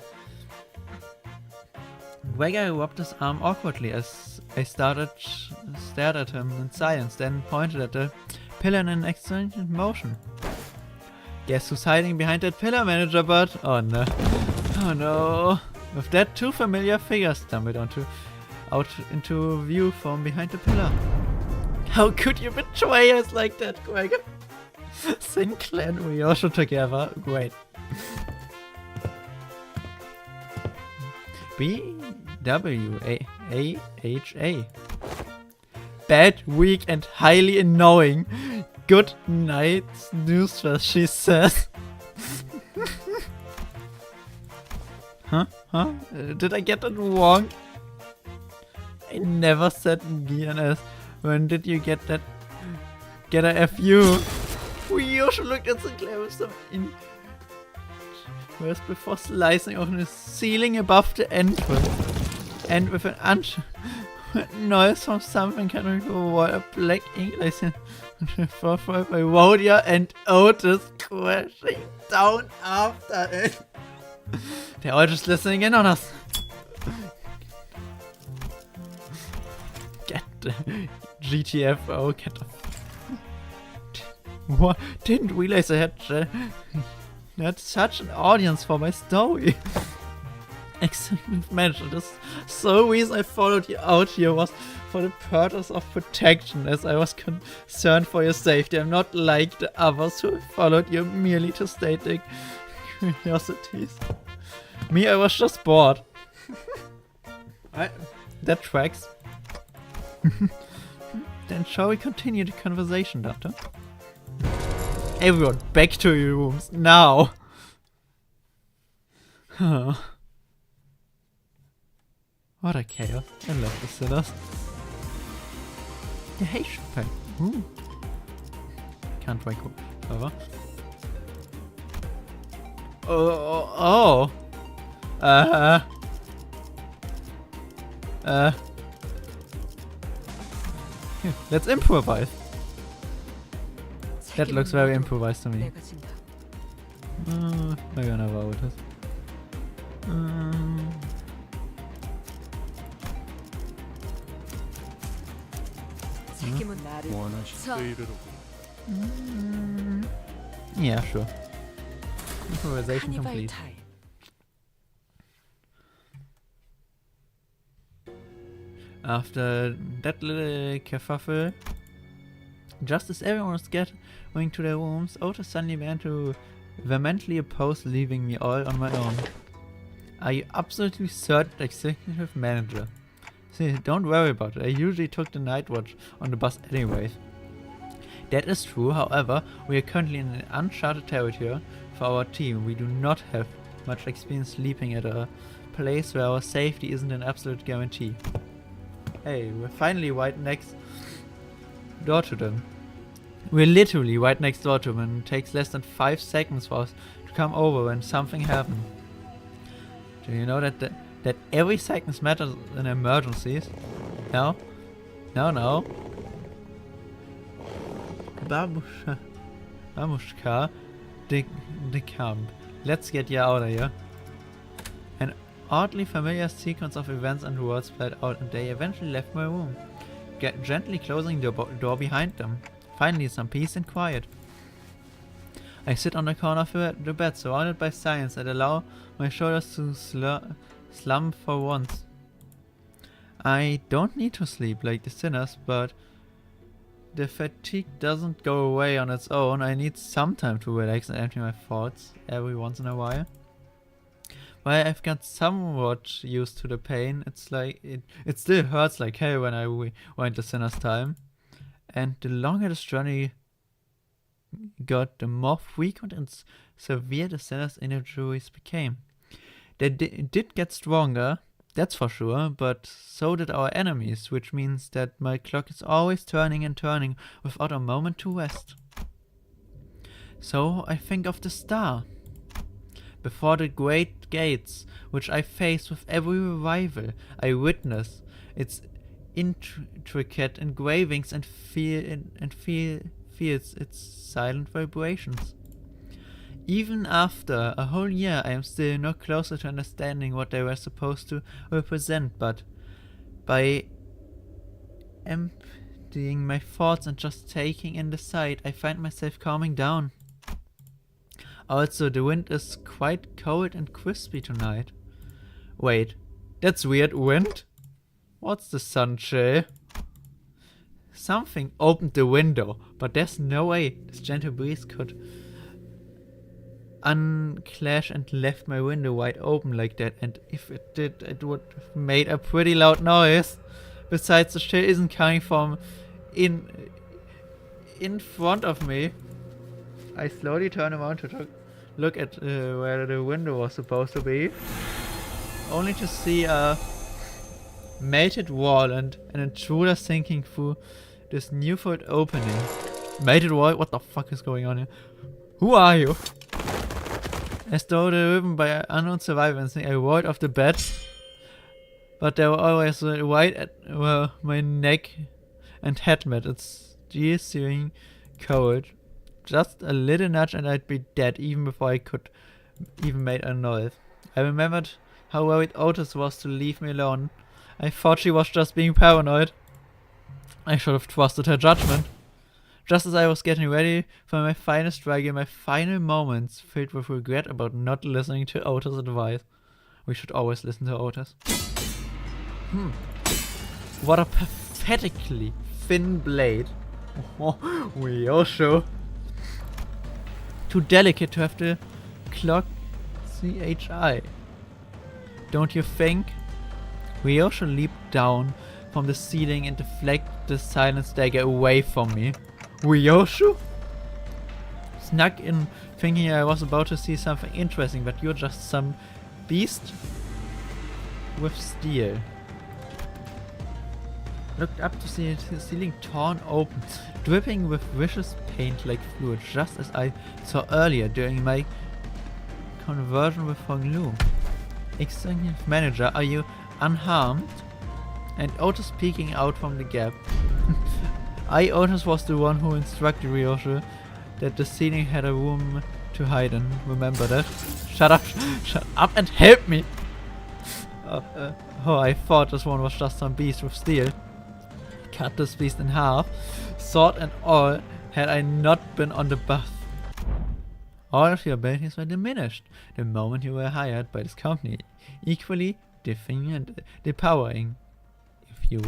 Wagger rubbed his arm awkwardly as I stared at him in silence, then pointed at the pillar in an exchange motion. Guess who's hiding behind that pillar, Manager Bud? Oh no. Oh no. With that, two familiar figures stumbled out into view from behind the pillar. How could you betray us like that, Gregor? Sin Clan, we also together. Great. B-W-A-H-A. Bad, weak, and highly annoying. Good night, newsflash, she says. Huh? Did I get that wrong? I never said GNS. When did you get that? Get a FU? We also looked at the cleverest of in first before slicing open the ceiling above the entrance. And with an noise from something coming from a wall of black ink followed by Rhodia and Otis crashing down after it. They're all just listening in on us. Get the GTFO, get the... What? Didn't realize I had such an audience for my story. Executive Manager, the sole reason I followed you out here was for the purpose of protection, as I was concerned for your safety. I'm not like the others who followed you merely to state their curiosities. Me, I was just bored. That tracks. Then shall we continue the conversation, Doctor? Everyone, back to your rooms, now! Huh. What a chaos. I love the sinners. The Haitian pack. Can't wait over. Oh. Let's improvise. That looks very improvised to me. 내가 진다. I don't know about this. 책임은 나를. 자, Yeah, sure. Improvisation 카니발 complete. 타임. After that little kerfuffle, just as everyone was going to their rooms, Otis suddenly began to vehemently oppose leaving me all on my own. Are you absolutely certain, Executive Manager? See, don't worry about it. I usually took the night watch on the bus anyways. That is true, however, we are currently in uncharted territory for our team. We do not have much experience sleeping at a place where our safety isn't an absolute guarantee. Hey, we're finally right next door to them. We're literally right next door to them, and it takes less than 5 seconds for us to come over when something happens. Do you know that every second matters in emergencies? No? No. Babushka de camp. Let's get you out of here. An oddly familiar sequence of events and words played out, and they eventually left my room, gently closing the door behind them. Finally, some peace and quiet. I sit on the corner of the bed, surrounded by silence, and allow my shoulders to slump for once. I don't need to sleep like the sinners, but the fatigue doesn't go away on its own. I need some time to relax and empty my thoughts every once in a while. While I've got somewhat used to the pain, it's like it still hurts like hell when I went the sinner's time. And the longer this journey got, the more frequent and severe the Sinner's injuries became. They did get stronger, that's for sure, but so did our enemies, which means that my clock is always turning and turning without a moment to rest. So I think of the star. Before the great gates, which I face with every revival, I witness its intricate engravings and feels its silent vibrations. Even after a whole year, I am still no closer to understanding what they were supposed to represent, but by emptying my thoughts and just taking in the sight, I find myself calming down. Also, the wind is quite cold and crispy tonight. Wait, that's weird. Wind? What's the sun chill? Something opened the window, but there's no way this gentle breeze could unclash and left my window wide open like that, and if it did, it would have made a pretty loud noise. Besides, the chill isn't coming from in front of me. I slowly turn around to look at where the window was supposed to be, only to see a melted wall and an intruder sinking through this newfound opening. Melted wall? What the fuck is going on here? Who are you? As though driven by an unknown survivor instinct, I rolled off the bed, but they were always right at my neck and head met. It's searing cold. Just a little nudge and I'd be dead even before I could even make a noise. I remembered how worried Otis was to leave me alone. I thought she was just being paranoid. I should have trusted her judgment. Just as I was getting ready for my final strike in my final moments, filled with regret about not listening to Otis' advice. We should always listen to Otis. What a pathetically thin blade. We also too delicate to have the clock CHI. Don't you think? Ryosho leaped down from the ceiling and deflected the silence dagger away from me. Ryosho? Snuck in thinking I was about to see something interesting, but you're just some beast with steel. Looked up to see the ceiling torn open, dripping with vicious paint-like fluid, just as I saw earlier during my conversion with Hong Lu. Executive Manager, are you unharmed? And Otis peeking out from the gap. Otis was the one who instructed Ryosho that the ceiling had a room to hide in. Remember that? Shut up and help me! Oh, I thought this one was just some beast with steel. Cut this beast in half, sword and all, had I not been on the buff. All of your abilities were diminished the moment you were hired by this company, equally deafening and depowering. If you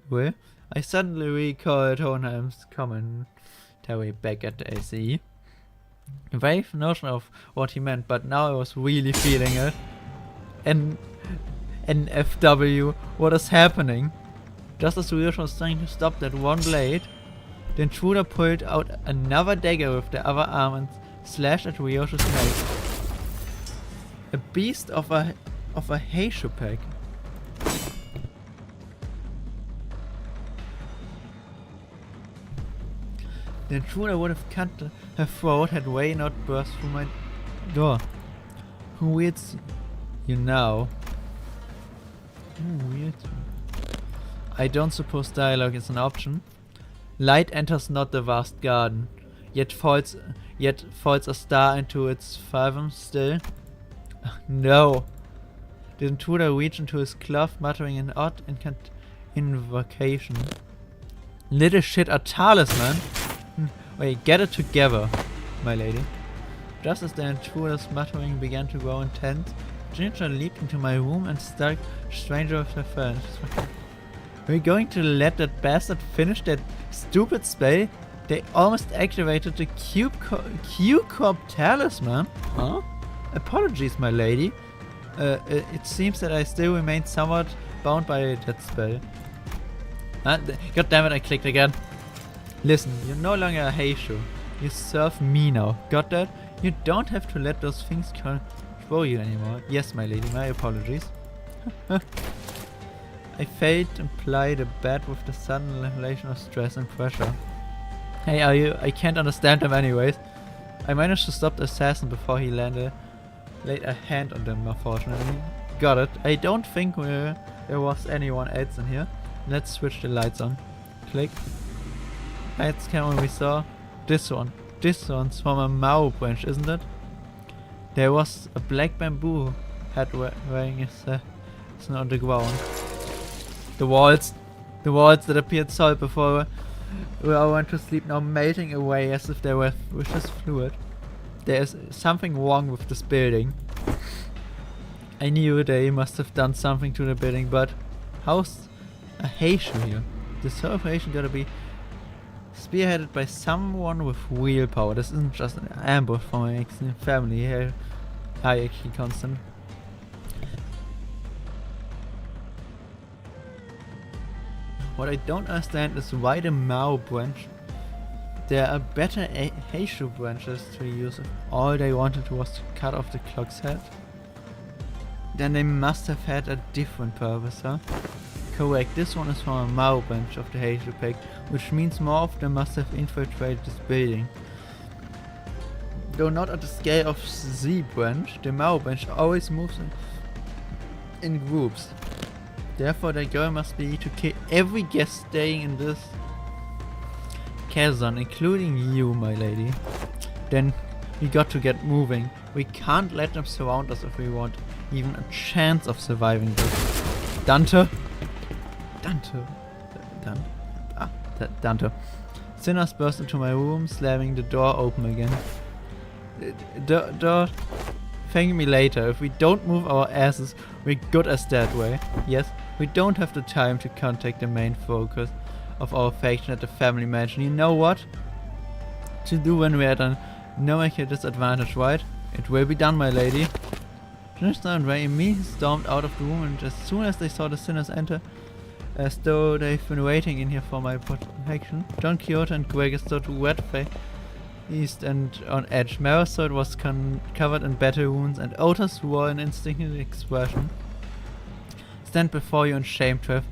will, I suddenly recalled Hohenheim's commentary back at the ACE. A vague notion of what he meant, but now I was really feeling it. NFW, what is happening? Just as Ryosho was trying to stop that one blade, the intruder pulled out another dagger with the other arm and slashed at Ryosho's neck. A beast of a Heisho pack. The intruder would have cut her throat had Wei not burst through my door. Who wields you now? Who wields you? I don't suppose dialogue is an option. Light enters not the vast garden, yet falls a star into its fathom still. No. The intruder reached into his cloth, muttering an odd invocation. Little shit, a talisman? Wait, get it together, my lady. Just as the intruder's muttering began to grow intense, Ginger leaped into my room and struck Stranger with her fence. Are you going to let that bastard finish that stupid spell? They almost activated the Q-Corp talisman. Huh? Apologies, my lady. It seems that I still remain somewhat bound by that spell. God damn it, I clicked again. Listen, you're no longer a Heisho. You serve me now. Got that? You don't have to let those things control you anymore. Yes, my lady, my apologies. I failed to imply the bad with the sudden revelation of stress and pressure. Hey, are you? I can't understand him anyways. I managed to stop the assassin before he laid a hand on them, unfortunately. Got it. I don't think there was anyone else in here. Let's switch the lights on. Click. Lights camera we saw. This one. This one's from a Mao branch, isn't it? There was a black bamboo head wearing his on the ground. The walls that appeared solid before where I went to sleep now melting away as if they were just fluid. There is something wrong with this building. I knew they must have done something to the building, but how's a Heishu here? This whole operation gotta be spearheaded by someone with real power. This isn't just an ambush for my extended family here. Hierarchy constant. What I don't understand is why the Mao branch. There are better Heishu branches to use if all they wanted was to cut off the clock's head. Then they must have had a different purpose, huh? Correct, this one is from a Mao branch of the Heishu pack, which means more of them must have infiltrated this building. Though not at the scale of Z branch, the Mao branch always moves in groups. Therefore their goal must be to kill every guest staying in this chasm, including you, my lady. Then we got to get moving. We can't let them surround us if we want even a chance of surviving this. Dante? Dante. Sinners burst into my room, slamming the door open again. Door. Thank me later. If we don't move our asses, we're good as that way. Yes, we don't have the time to contact the main focus of our faction at the family mansion. You know what to do when we're at a numerical disadvantage, right? It will be done, my lady. Tristan and Ray immediately stormed out of the room, and as soon as they saw the sinners enter, as though they've been waiting in here for my protection, Don Quixote and Gregor stood red-faced and on edge. Marisol was covered in battle wounds, and Otis wore an instinctive expression. Stand before you in shame, Trev,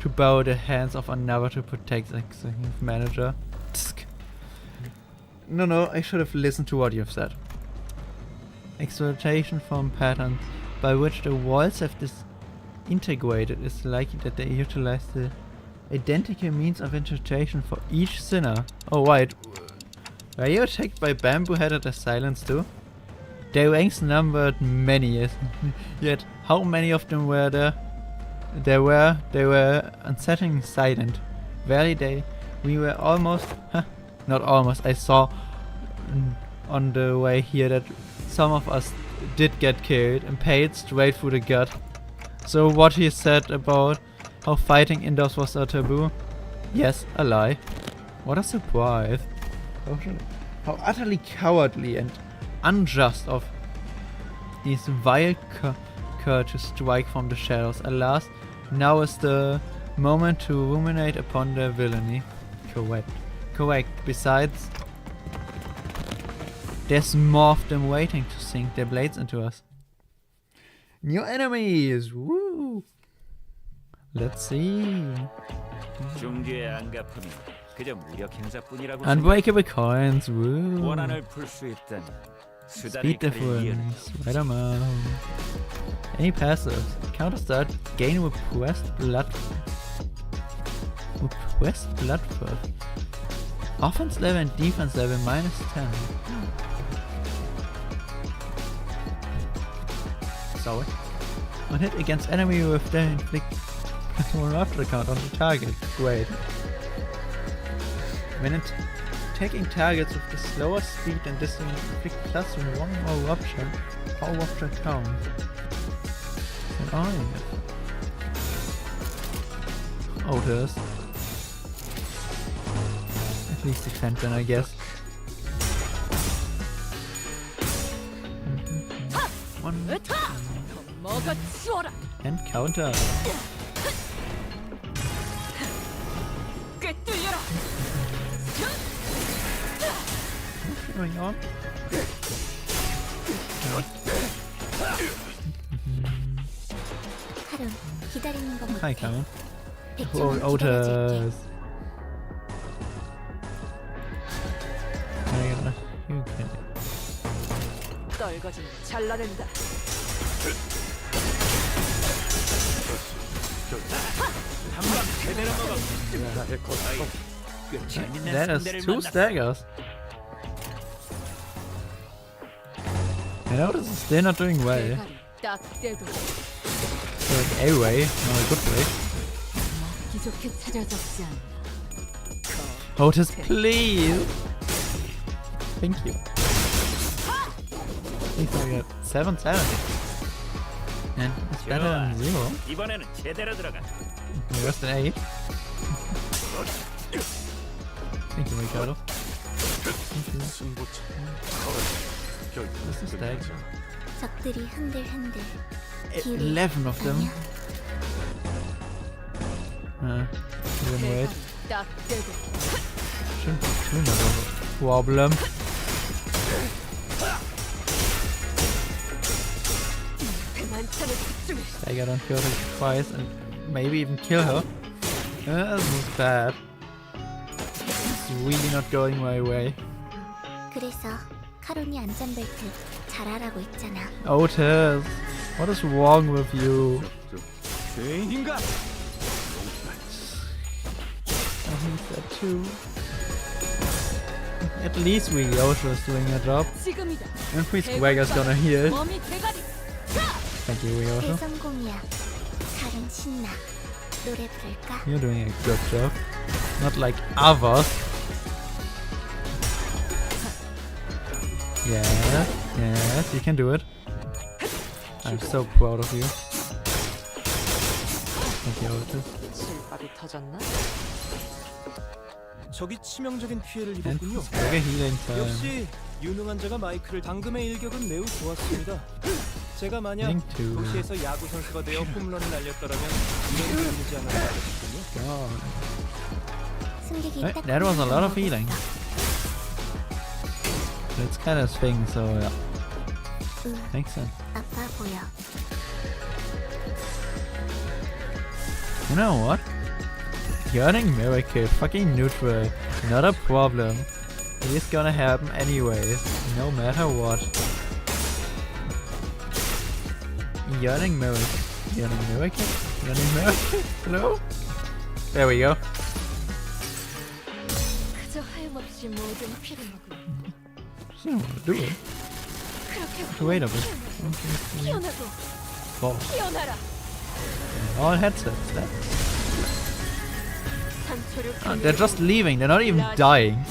to borrow the hands of another to protect the executive manager. Tsk. No, I should have listened to what you've said. Exploitation from patterns by which the walls have disintegrated is likely that they utilize the identical means of infiltration for each sinner. Oh right. Were you attacked by bamboo-headed assailants too? Their ranks numbered many, yet how many of them were there? They were unsettling silent. We were almost, not almost, I saw on the way here that some of us did get killed, impaled straight through the gut. So what he said about how fighting indoors was a taboo? Yes, a lie. What a surprise. How utterly cowardly and unjust of these vile cur to strike from the shadows. Alas, now is the moment to ruminate upon their villainy. Correct. Besides, there's more of them waiting to sink their blades into us. New enemies! Woo! Let's see. 중주의 안가품이 그저 물력 행사뿐이라고 Unbreakable coins, woo! 원한을 풀 수 있다니 수단의 Speed 칼에 difference, Spider-Man. Any passives? Counter start, gain repressed blood. Repressed blood first. Offense level and defense level -10. Sorry. When hit against enemy with the inflict one rupture count on the target. Great. When attacking targets with the slower speed and distance, inflict +1 more rupture. How rupture count? Otis. At least defend then, I guess. One. And counter. going on? 카론, 기다리는 거 Hi, 못해. Karen. 100초만 Oh, 기다려줄게. Otis. You can. 떨거지면 잘라낸다. 한방 제대로 먹어. 꽤 재밌는 That 상대를 is two 만났어. staggers. You know, this is still not doing well. 대가리 딱 떼도 So like a way, not a good way. 먹기 좋게 차려졌지 않나. Otis, please. Thank you. I think I got 7-7. And it's better than 0. 이번에는 제대로 들어가. Worse than 8. Thank you, Mikado. This is dead. 적들이 흔들흔들. 기회 11 of them. 아니야? Didn't wait. 대가리 딱 떼도 Shouldn't have a problem. 만찬에 집중해. Stagger don't kill her twice and maybe even kill her. This is bad. It's really not going my way. 그래서 카론이 안전벨트 잘하라고 했잖아. Otis, what is wrong with you? 죄인인가? I think that too. At least we Otis is doing her job. 지금이다. And Priest Swagger's gonna heal. 몸이 대가리. Thank you, Yosho. 대성공이야. 카론 신나. 노래 부를까? You're doing a good job. Not like others. Yes, yes, you can do it. I'm so proud of you. Thank you, Otis. 실밥이 터졌나? 적이 치명적인 피해를 And 입었군요. Swagger healing time. 역시 유능한 자가 마이크를 당금의 일격은 매우 좋았습니다. 제가 만약 Link to 도시에서 야구 선수가 되어 홈런을 날렸더라면 이런 기분이지 않을까 싶군요. God. 승객이 Right, 딱 that was a lot of 한 명이 healing. 남았어. It's kind of swing, so yeah, makes sense. 아파 보여. You know what? Yearning Miracle, fucking neutral, not a problem. It is gonna happen anyways, no matter what. Yearning Miracle. Yearning Miracle? Yearning Miracle? Hello? There we go. 그저 하염없이 모든 피를 먹으면 She don't wanna do it. 그렇게 Wait a bit. 피어나고 Oh, 피어나라. all headsets. That. 산초를 Oh, they're just leaving, they're not even dying.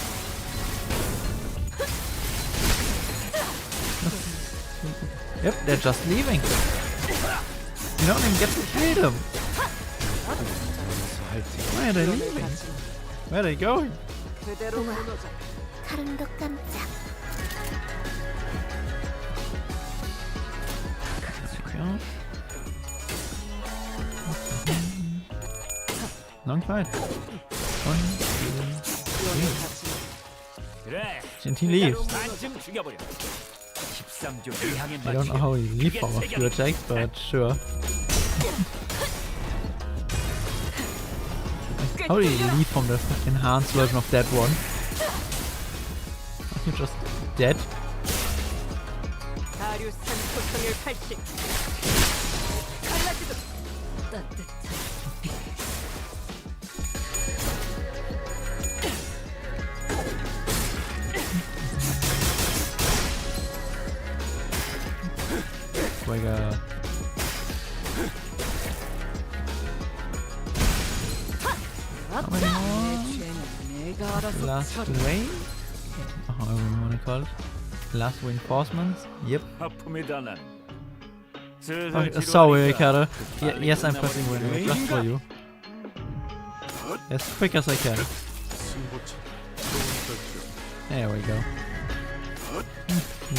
Yep, they're just leaving. You don't even get to kill them. Why are they leaving? Where are they going? 그대로 우와. 무너져. 카론도 깜짝. Long fight. 1, 2, 3. 그래. And he leaves. 반쯤 죽여버려. 13조 이항에 I don't know how he leave from a few attacks, but sure. How did he leave from the enhanced version of that one? Are you just dead? 다류산 포성을 발식. 갈라지도 따뜻한 Like a how many more? 내 죄는 내가 알아서 Last 처리. wave? However you wanna call it. Last reinforcements? Yep. 하품이다 난. Okay, sorry, Ricardo. Yes, I'm pressing win just for you. As quick as I can. There we go.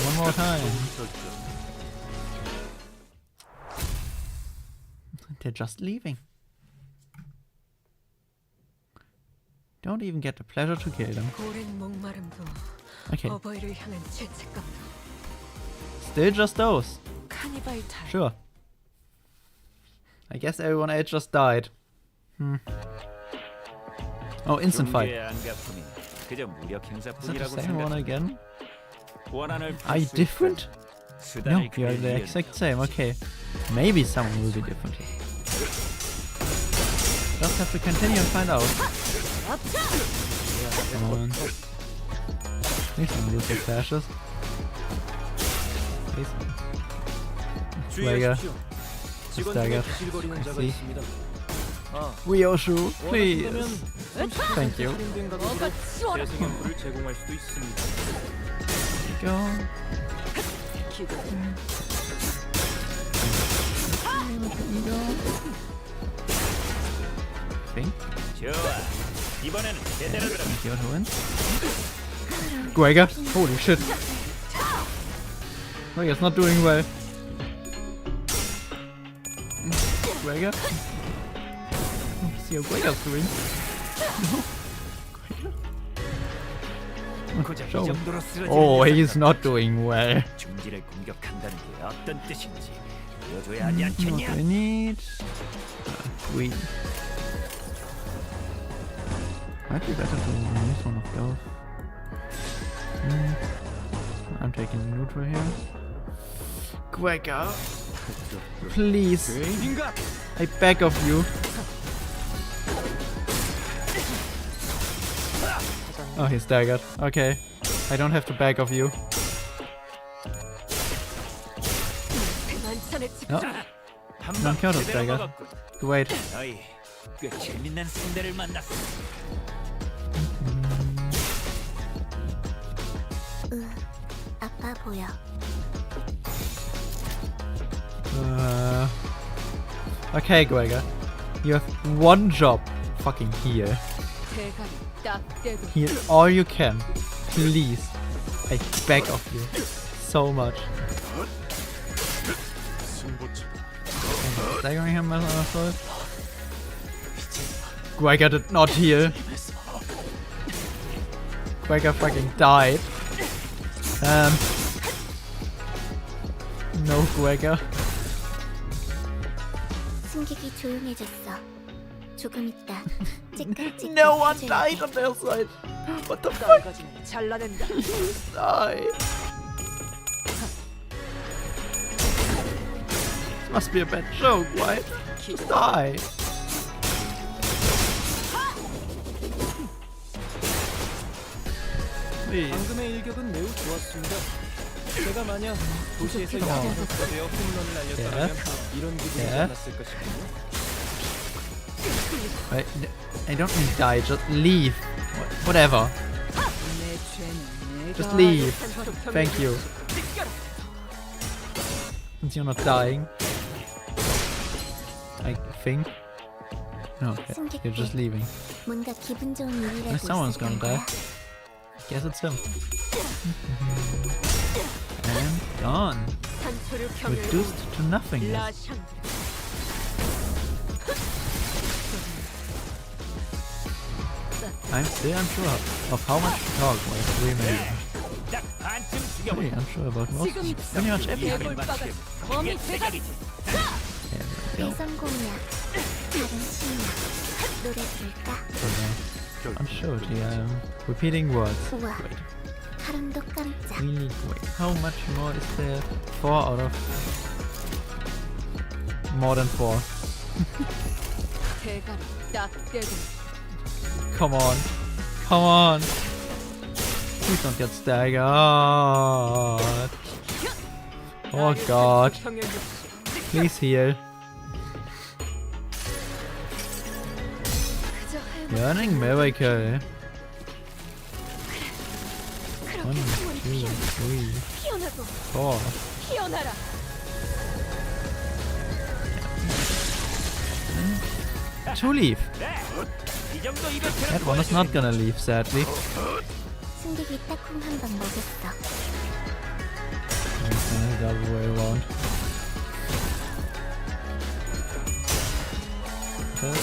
One more time. They're just leaving. Don't even get the pleasure to kill them. 고된 목마름도 Okay, 어버이를 향한 죄책감. still just those. 카니발 타임. Sure. I guess everyone else just died. Oh, instant fight. 경계의 안가품이 그저 무력 Is that the 행사뿐이라고 same one 생각한다. again? 원한을 Are you different? No, 수단을 you're the exact same. Okay. Maybe someone will be different here. Just have to continue and find out. Come on. Please don't lose your flashes. Please. Swagger. 주의하십시오. 직원 중에 Stagger. 기실거리는 자가 See. 있습니다. 아, Ryoshu, please. 원하신다면 Thank you. 할인된 가격으로 재생연구를 제공할 수도 있습니다. Go. Think. 좋아. 이번에는 제대로 들어. You're to win. Gregor. Holy shit. Gregor's not doing well. Gregor? Let's see how Gregor's doing. 고작 이 Show. 정도로 쓰러지는 Oh, 녀석은 he's not doing well. 중지를 공격한다는 게 어떤 뜻인지 보여줘야 하지 What do 않겠냐? I need? Wait. Might be better to use one of those. I'm taking neutral here. Gregor. Please. I beg of you. Oh, he's staggered. Okay. I don't have to beg of you. No. 한방 counter 제대로 stagger. 먹었군. Wait. 너희 꽤 재밌는 상대를 만났어. 아파 보여. Okay, Gregor. You have one job. Fucking heal. 대가리 딱 떼고. Heal all you can. Please. I beg of you. So much. Staggering him as an assault. Gregor did not heal. Gregor fucking died. No, Gregor. 승객이 조용해졌어. 조금 있다. 찌깍찌깍. No one died on their side. What the fuck? 떨거지면 잘라낸다. Die. This must be a bad joke, right? Just die. Please. 방금의 일격은 매우 좋았습니다. 제가 만약 도시에서 야구선수가 되어 홈런을 날렸다면 이런 기분이 예. 않았을 것이군요. I don't need die, just leave. Whatever. 내 죄는 내가 Just leave. 산소평 Thank you. Since you're not dying. I think. No, okay. You're just leaving. 뭔가 기분 좋은 일이라도 Someone's gonna 있었던 거야? die. Guess it's him. And gone. 산소류 평을 Reduced to nothingness. 라샹. I'm still unsure of how much to talk with 3 minutes. 딱 반쯤 Pretty 죽여버려. unsure about most. 지금 Pretty much everything. 개골 빠가지. 범이 대가리. There we go. 대성공이야. 다른 신이야. 노래 부를까? Unsure. Repeating words. 우와. Great. 바람도 깜짝. Really great. How much more is there? 4 out of more than 4. 대가리 딱 떼고. Come on. Come on. Please don't get staggered. Oh god. 평을 Please heal. 그저 할 Burning miracle. 1, 그렇게 2, 3, 피어나고 4. 피어나라. To leave. 네. 이 정도 이벤트는 That one is not gonna leave, sadly. 승객이 딱콩 한 방 먹었어. Okay, the other way around. Okay.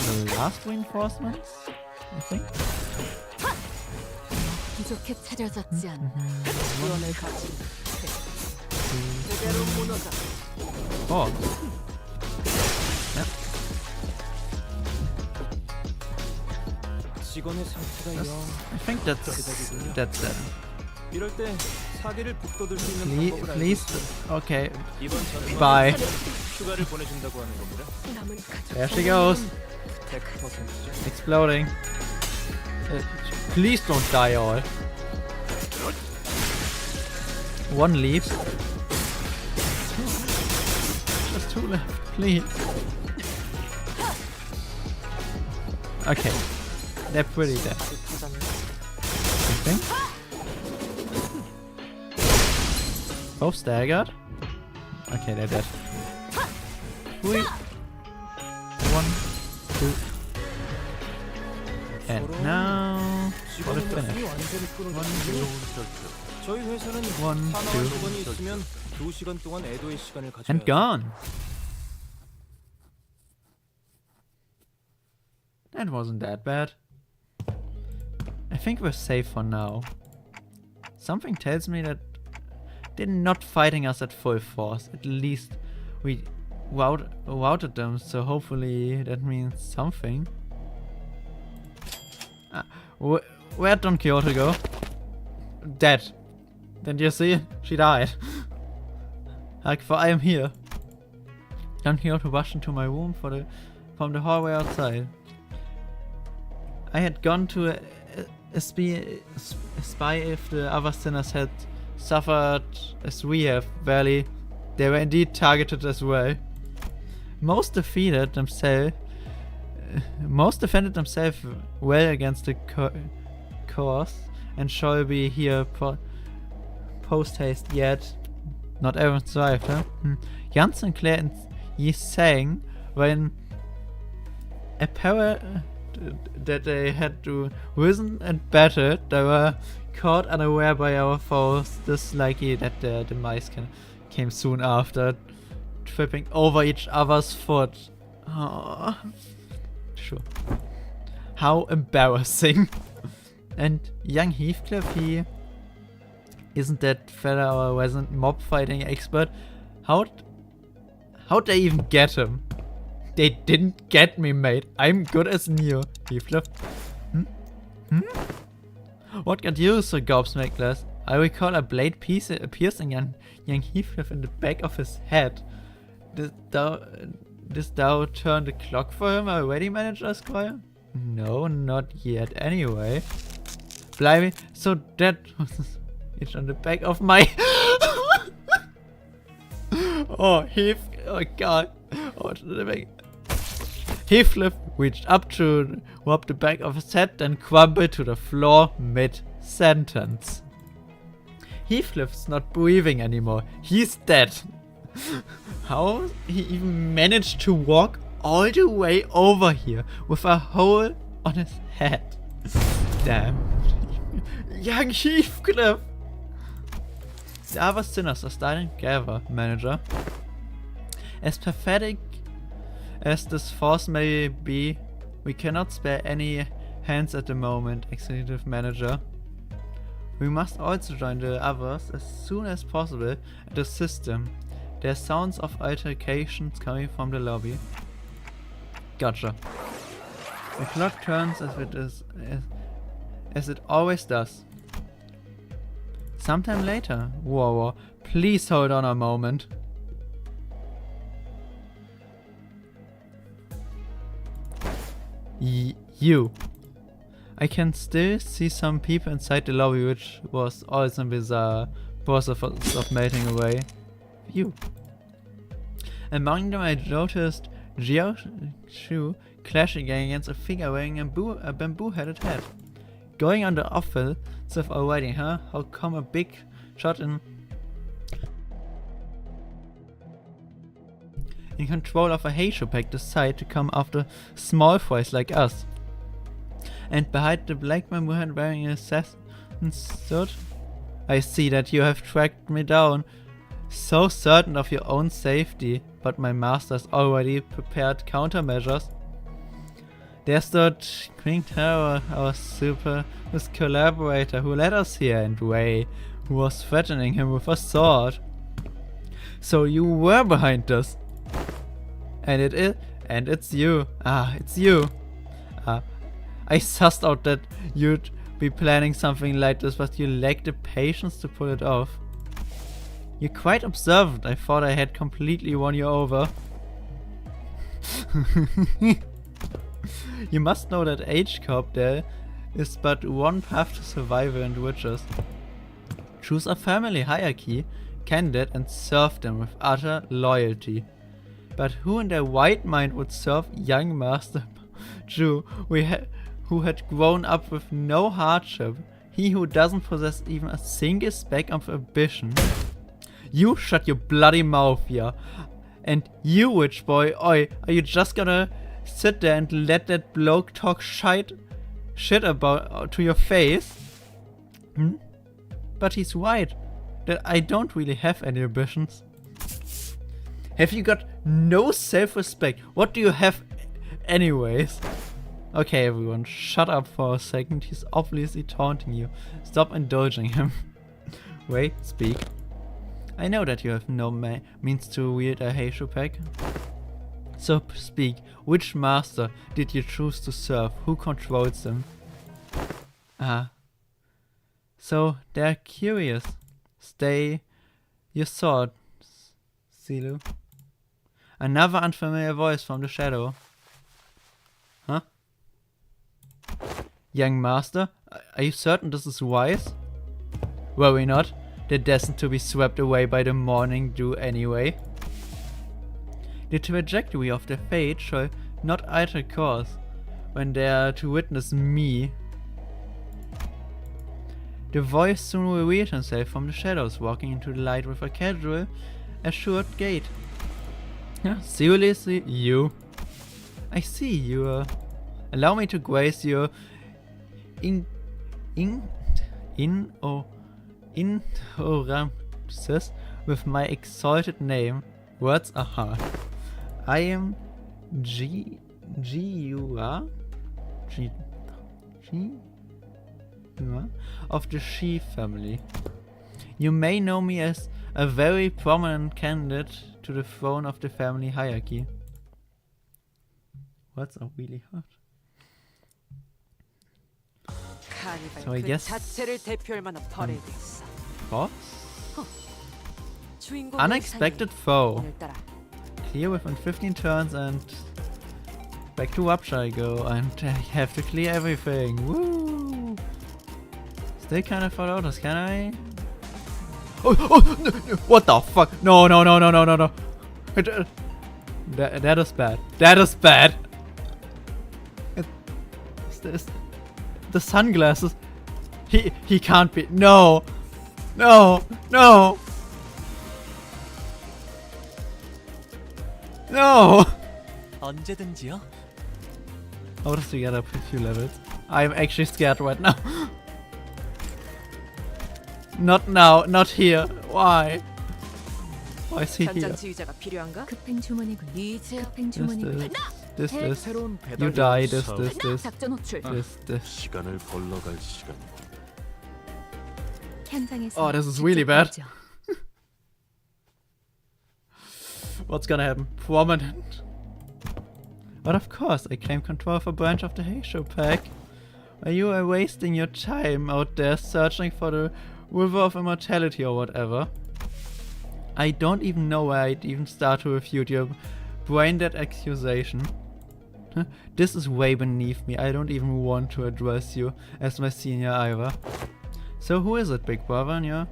The last reinforcements? I think. 부족해 차려졌지 않나. 구원을 거친 제대로 무너져. Oh. Yeah. 직원의 상태가 영. I think that's it. 이럴 때 사기를 북돋을 수 있는 방법을 알고 Please. 있어요. Okay. 이번 전에 Bye. 휴가를 보내준다고 하는 겁니다. 남은 가족 There she goes. 100%죠. Exploding. Please don't die all. One leaves. Just two left, please. Okay. They're pretty dead. I think. Both staggered. Okay, they're dead. 3. 1, 2. And now for the finish. 완전히 끊어졌군요. 저희 회사는 1, 사망한 2, 직원이 있으면 2시간 동안 애도의 시간을 가져야 and gone. That wasn't that bad. I think we're safe for now. Something tells me that they're not fighting us at full force. At least we routed them, so hopefully that means something. Where'd Don Quixote go? Dead. Didn't you see? She died. Like, for I am here. Don Quixote rushed into my room from the hallway outside. I had gone to spy if the other sinners had suffered as we have. Barely, they were indeed targeted as well. Most defended themselves well against the course, and shall be here post haste yet. Not everyone survived, huh? Jan Sinclair and Yi sang when a power that they had to risen and battered, they were caught unaware by our foes. This likely that their demise came soon after, tripping over each other's foot. Oh, sure. How embarrassing. And young Heathcliff, he isn't that fella or wasn't mob fighting expert. How'd they even get him? They didn't get me, mate. I'm good as Neo. Heathcliff. What got you so gobsmackless? I recall a blade piercing young Heathcliff in the back of his head. Did thou turn the clock for him already, Manager Squire? No, not yet anyway. Blimey, so that was it's on the back of my oh god. Oh, the back. Heathcliff reached up to rub the back of his head and crumbled to the floor mid-sentence. Heathcliff's not breathing anymore. He's dead. How he even managed to walk all the way over here with a hole on his head. Damn. Young Heathcliff! The other sinners are starting together, Manager. As pathetic as this force may be, we cannot spare any hands at the moment, Executive Manager. We must also join the others as soon as possible and assist them. There are sounds of altercations coming from the lobby. Gotcha. The clock turns as it always does. Sometime later. Whoa, please hold on a moment. You. I can still see some people inside the lobby, which was also a bizarre process of melting away. You. Among them I noticed Jiao Shu clashing against a figure wearing a bamboo-headed hat. Going on the offensive already, huh? How come a big shot in control of a Heisho pack decide to come after small fries like us? And behind the black bamboo hat wearing an assassin's suit? I see that you have tracked me down. So certain of your own safety, but my master's already prepared countermeasures. There's that King Tower, our his collaborator who led us here, and Ray, who was threatening him with a sword. So you were behind this. And it's you. It's you. I sussed out that you'd be planning something like this, but you lack the patience to pull it off. You're quite observant. I thought I had completely won you over. You must know that H-Corp there is but one path to survival and riches. Choose a family hierarchy candidate and serve them with utter loyalty. But who in their right mind would serve young Master Jew who had grown up with no hardship? He who doesn't possess even a single speck of ambition. You shut your bloody mouth here. And you, witch boy, oi, are you just gonna sit there and let that bloke talk shit about to your face? But he's right, that I don't really have any ambitions. Have you got no self-respect? What do you have anyways? Okay everyone, shut up for a second, he's obviously taunting you. Stop indulging him. Wait, speak. I know that you have no means to wield a Heisho pack. So speak, which master did you choose to serve? Who controls them? So they're curious. Stay your sword, Silu. Another unfamiliar voice from the shadow. Huh? Young master, are you certain this is wise? Worry not. They're destined to be swept away by the morning dew anyway. The trajectory of their fate shall not alter course when they are to witness me. The voice soon revealed himself from the shadows, walking into the light with a casual, assured gait. Seriously, you? I see you. Allow me to grace your ignorances with my exalted name. Words are hard. I am Jiura of the Shi family. You may know me as a very prominent candidate to the throne of the family hierarchy. Words are really hard. So I guess boss? Unexpected foe. Clear within 15 turns and back to Rupture I go and I have to clear everything. Woo! Still kind of fall out, can I? Oh, no, what the fuck? No. That is bad. That is bad. The sunglasses. He can't be. No. No. 언제든지요. How does he get up a few levels? I'm actually scared right now. Not now, not here. Why? Why is he here? 지휘자가 필요한가? 급행 주문이군. 이제 급행 주문이군. This. 새로운 배달 You die. This. 작전 호출. 시간을 벌러 갈 시간. 현장에서 Oh, this is really bad. 직접 What's gonna happen? Prominent. But of course, I claim control of a branch of the Heisho pack. While you are wasting your time out there searching for the River of Immortality or whatever. I don't even know where I'd even start to refute your brain-dead accusation. This is way beneath me. I don't even want to address you as my senior either. So who is it, big brother? Yeah?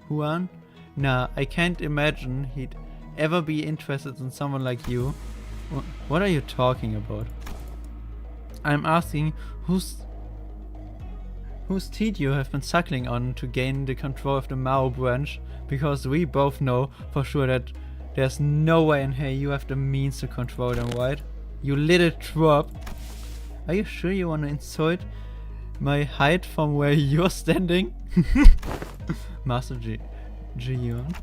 Juan? Nah, I can't imagine he'd ever be interested in someone like you. What are you talking about? I'm asking whose teeth you have been suckling on to gain the control of the Mao branch, because we both know for sure that there's no way in here you have the means to control them, right? You little trope. Are you sure you want to insult my height from where you're standing? Master Jion?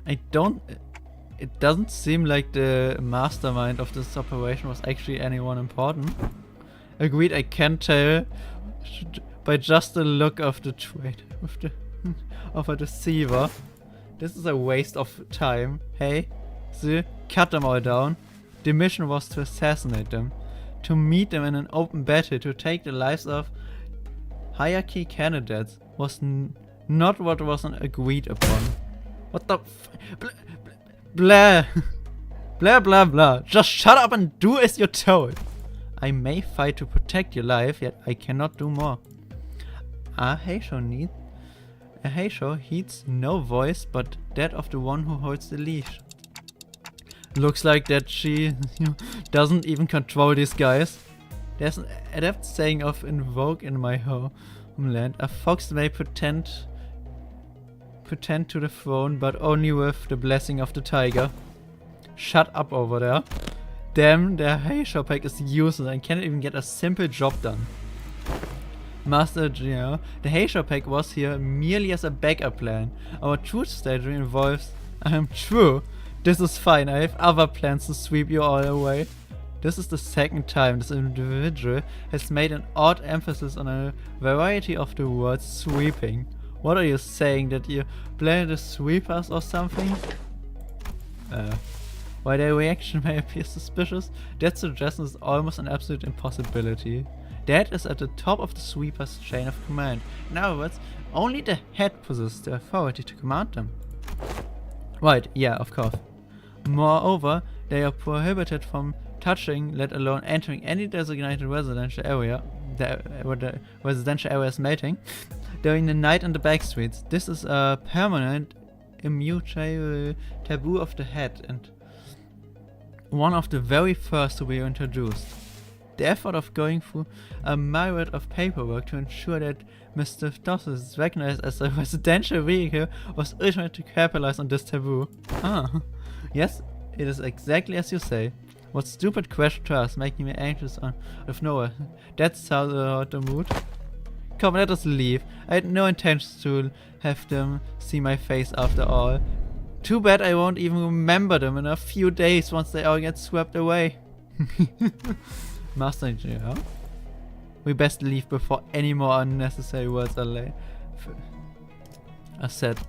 I don't... it doesn't seem like the mastermind of this operation was actually anyone important. Agreed, I can tell by just the look of the trade of a deceiver. This is a waste of time. Hey, see, cut them all down. The mission was to assassinate them, to meet them in an open battle, to take the lives of hierarchy candidates was not what was agreed upon. What the blah blah blah blah. Just shut up and do as you're told. I may fight to protect your life, yet I cannot do more. A Heisho heeds no voice but that of the one who holds the leash. Looks like that she doesn't even control these guys. There's an adept saying of invoke in my homeland. A fox may pretend to the throne, but only with the blessing of the tiger. Shut up over there. Damn, their Heisho pack is useless and can't even get a simple job done. Master Jr., the Heisho pack was here merely as a backup plan. Our true strategy involves true. This is fine, I have other plans to sweep you all away. This is the second time this individual has made an odd emphasis on a variety of the words sweeping. What are you saying, that you plan to sweep us or something? While their reaction may appear suspicious, that suggestion is almost an absolute impossibility. That is at the top of the sweeper's chain of command. In other words, only the head possesses the authority to command them. Right, yeah, of course. Moreover, they are prohibited from touching, let alone entering any designated residential area, where the residential area is mating, during the night in the back streets. This is a permanent, immutable taboo of the head, and one of the very first to be introduced. The effort of going through a myriad of paperwork to ensure that Mr. Doss is recognized as a residential vehicle was ultimately to capitalize on this taboo. Yes, it is exactly as you say. What stupid question to ask, making me anxious out of nowhere. That's how the mood. Come, let us leave. I had no intention to have them see my face after all. Too bad I won't even remember them in a few days once they all get swept away. Master Engineer, we best leave before any more unnecessary words are said,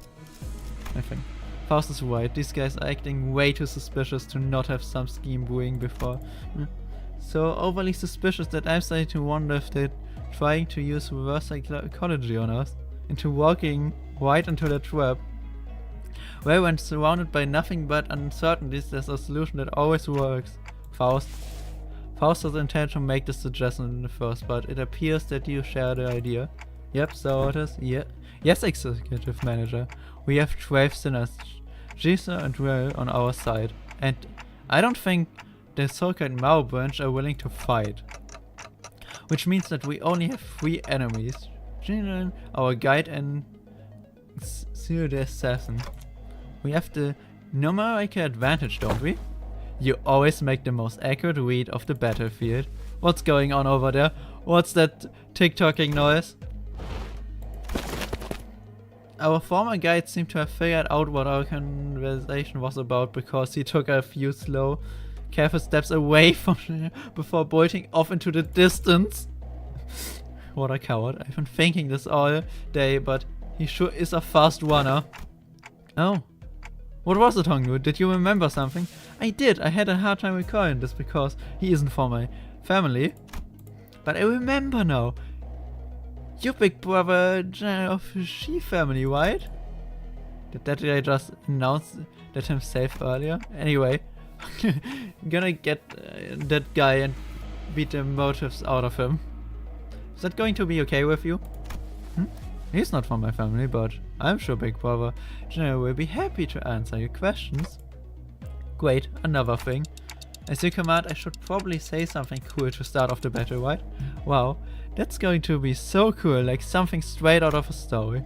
I think. Faust is right, these guys are acting way too suspicious to not have some scheme brewing before. So overly suspicious that I'm starting to wonder if they're trying to use reverse psychology on us, into walking right into the trap. Well, when surrounded by nothing but uncertainties, there's a solution that always works. Faust has intended to make this suggestion in the first, but it appears that you share the idea. Yep, so it is. Yeah. Yes, Executive Manager. We have 12 sinners, Jisa and Ray on our side, and I don't think the so-called Mao branch are willing to fight. Which means that we only have 3 enemies. Jinan, our guide, and Seal the Assassin. We have the numerical advantage, don't we? You always make the most accurate read of the battlefield. What's going on over there? What's that tick-tocking noise? Our former guide seemed to have figured out what our conversation was about, because he took a few slow, careful steps away from me before bolting off into the distance. What a coward. I've been thinking this all day, but he sure is a fast runner. Oh. What was it, Hongnu? Did you remember something? I did. I had a hard time recalling this because he isn't from my family. But I remember now. Your big brother of Shi family, right? Did that guy just announce that himself earlier? Anyway, I'm gonna get that guy and beat the motives out of him. Is that going to be okay with you? He's not from my family, but I'm sure Big Brother General will be happy to answer your questions. Great, another thing. As you command, I should probably say something cool to start off the battle, right? Wow, that's going to be so cool, like something straight out of a story.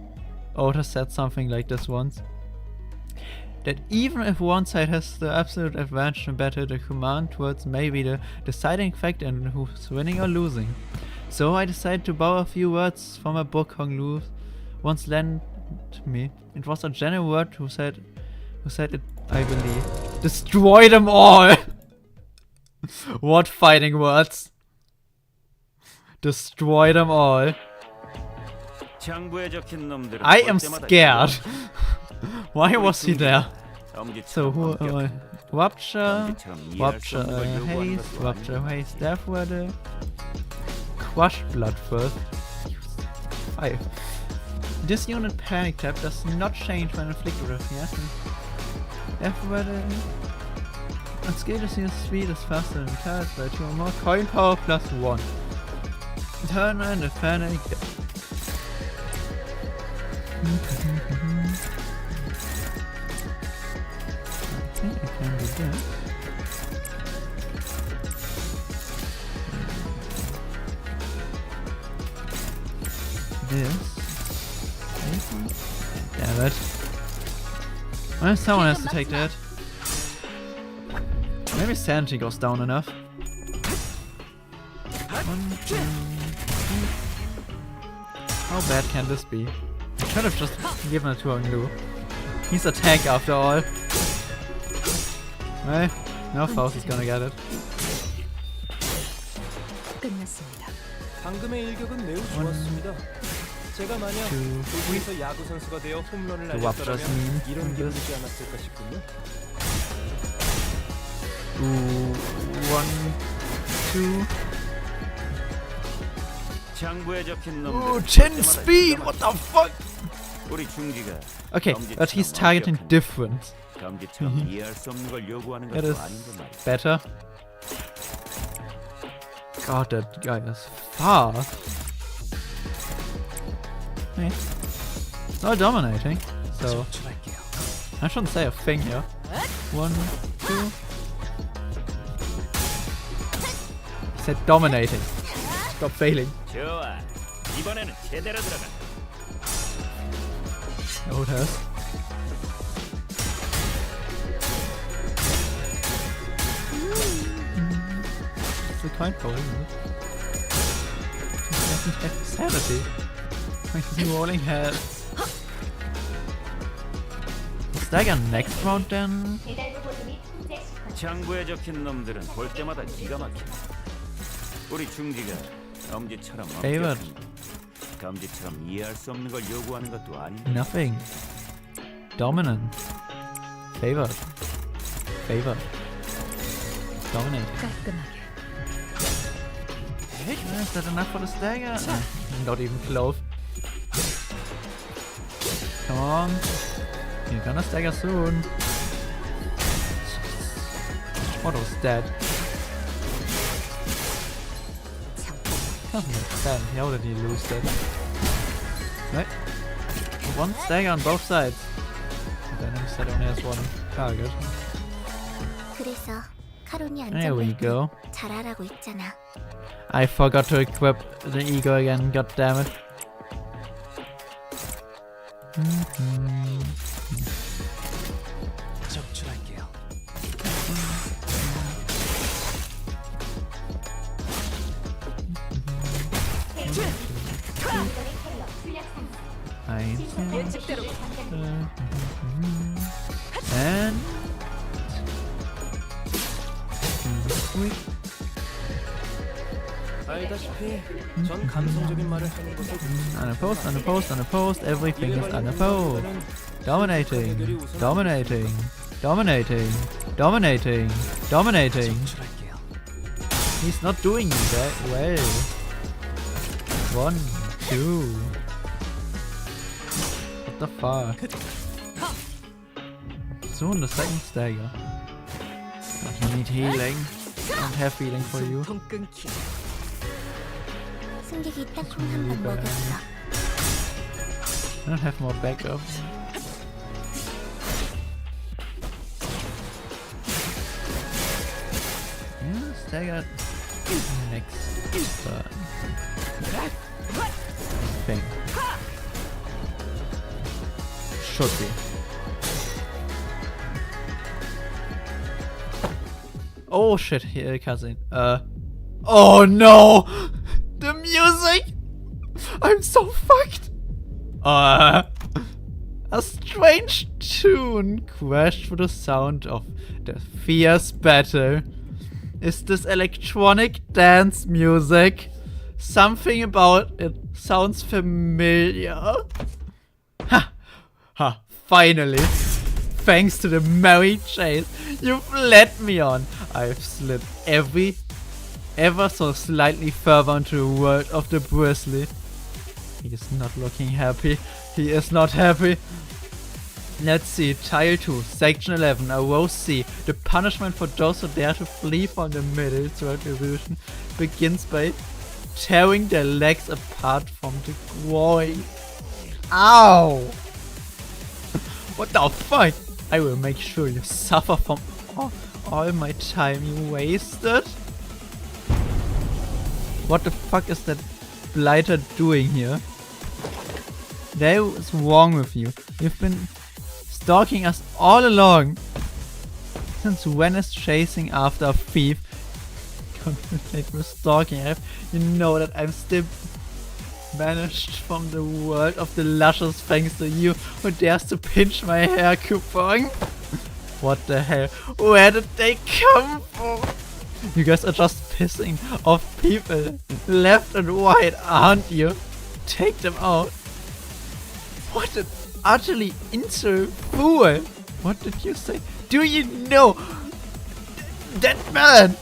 Otis said something like this once. That even if one side has the absolute advantage in battle, the command words may be the deciding factor in who's winning or losing. So I decided to borrow a few words from a book Hong Lu once lent me. It was a general word who said it, I believe. Destroy them all! What fighting words? Destroy them all. 장부에 적힌 놈들은 I am 볼 때마다 scared. Why was he there? 엄지처럼 So who 엄격해. Rupture, 엄지처럼 이해할 수 없는 걸 요구하는 Haste, 것도 Rupture, 아닌데. Haste, Death Weather, Crush Blood first. 5. This unit panic tab does not change when inflicted with reaction. Death Weather. And skill is your speed is faster than cards by 2 or more. Coin power plus 1. Turn and the panic. I think I can do that. This. Damn it. Well, someone has to take that. Maybe sanity goes down enough. 1, 2, 3. How bad can this be? I could have just given it to Anglu. He's a tank after all. Well, no Faust is gonna get it. 끝났습니다. 방금의 일격은 매우 좋았습니다. 제가 만약 two, 도구에서 야구 선수가 되어 홈런을 The Raptors 날렸더라면 mean 이런 기분 들지 않았을까 싶군요. 2, 1, 2. 장부에 적힌 놈들은 Oh, 볼 10 때마다 speed! 기가 What the fuck? 우리 중지가 Okay, but he's targeting different. 감지처럼 이해할 수 없는 걸 요구하는 That 것도 is 아닌데 말이야. better. God, that guy is fast. Hey. Not dominating, so I shouldn't say a thing here. 1, 2. He said dominating. Stop failing. 좋아. 이번에는 제대로 들어가. Oh, it has. It's a kind power, isn't it? He doesn't have sanity. Why is he rolling heads? Stagger next round then? 장부에 적힌 놈들은 볼 때마다 기가 막혀. 우리 중지가 엄지처럼 Favorite. 엄격한 감지처럼 이해할 수 없는 걸 요구하는 것도 아닌데. Nothing. Dominant. Favored. Favored. Dominant. 깔끔하게. Is that enough for the stagger? Not even close. Come on. You're gonna stagger soon. Otto's dead. Doesn't make sense. How did he lose that? Right? One stagger on both sides. But then he said only has one target. 그래서 카론이 There we go. 잘하라고 있잖아. I forgot to equip the ego again, god damn it. 적출할게요. 예측대로 And 알다시피 전 감성적인 말을 하는 것을 unopposed, unopposed, unopposed, everything is unopposed. Dominating, dominating, dominating, dominating, dominating. 적출할게요. He's not doing that well. 1, 2. What the fuck? Soon the second stagger. But you need healing. I don't have healing for you. 통 끊기. 승객이 딱 총 한 번 먹였어. I don't have more backup. Yeah, stagger next turn. Thing. Should be. Oh shit, here cousin. Oh no! The music! I'm so fucked! A strange tune crashed through the sound of the fierce battle. Is this electronic dance music? Something about it sounds familiar. Ha! Ha! Finally! Thanks to the merry chase you've led me on, I've slid ever so slightly further into the world of the Grizzly. He is not looking happy. He is not happy. Let's see, Tile 2, Section 11, Row C. The punishment for those who dare to flee from the middle third illusion begins by tearing their legs apart from the groin. Ow! What the fuck? I will make sure you suffer from all my time you wasted. What the fuck is that blighter doing here? What is wrong with you? You've been stalking us all along. Since when is chasing after a thief conflict with stalking? You know that I'm still banished from the world of the luscious thanks to you who dares to pinch my hair coupon. What the hell? Where did they come from? You guys are just pissing off people left and right, aren't you? Take them out. What an utterly insolent fool! What did you say? Do you know that man?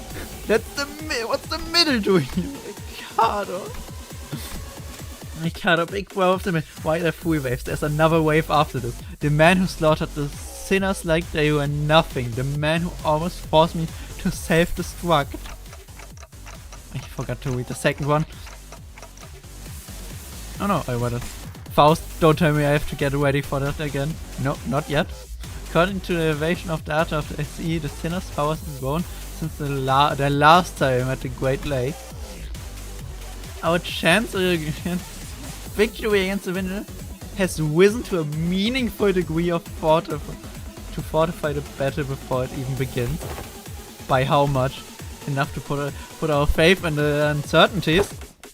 That's the what's the middle doing here? Ricardo, big brother of the middle. Why are there 3 waves? There's another wave after this. The man who slaughtered the sinners like they were nothing. The man who almost forced me to self-destruct. I forgot to read the second one. Oh no, I read it. Faust, don't tell me I have to get ready for that again. No, not yet. According to the elevation of data of the SE, the sinner's powers have grown since their last time at the Great Lake. Our chance against victory against the winner has risen to a meaningful degree of to fortify the battle before it even begins. By how much? Enough to put our faith in the uncertainties?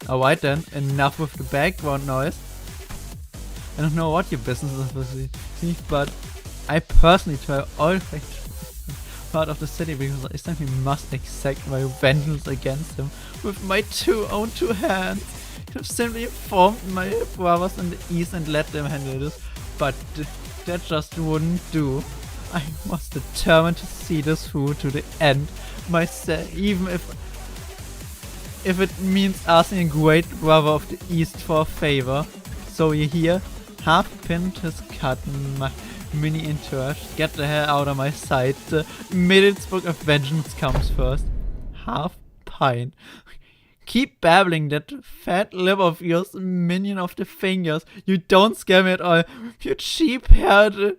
Alright then, enough with the background noise. I don't know what your business is with me, but I personally try always part of the city because I simply must exact my vengeance against him with my own two hands. I have simply informed my brothers in the east and let them handle this, but that just wouldn't do. I was determined to see this through to the end myself, even if it means asking a great brother of the east for a favor. So you hear? Half pinned his cut, my mini interest. Get the hell out of my sight. The Middle's Book of Vengeance comes first. Half pint. Keep babbling, that fat lip of yours, minion of the fingers. You don't scare me at all. You cheap-haired.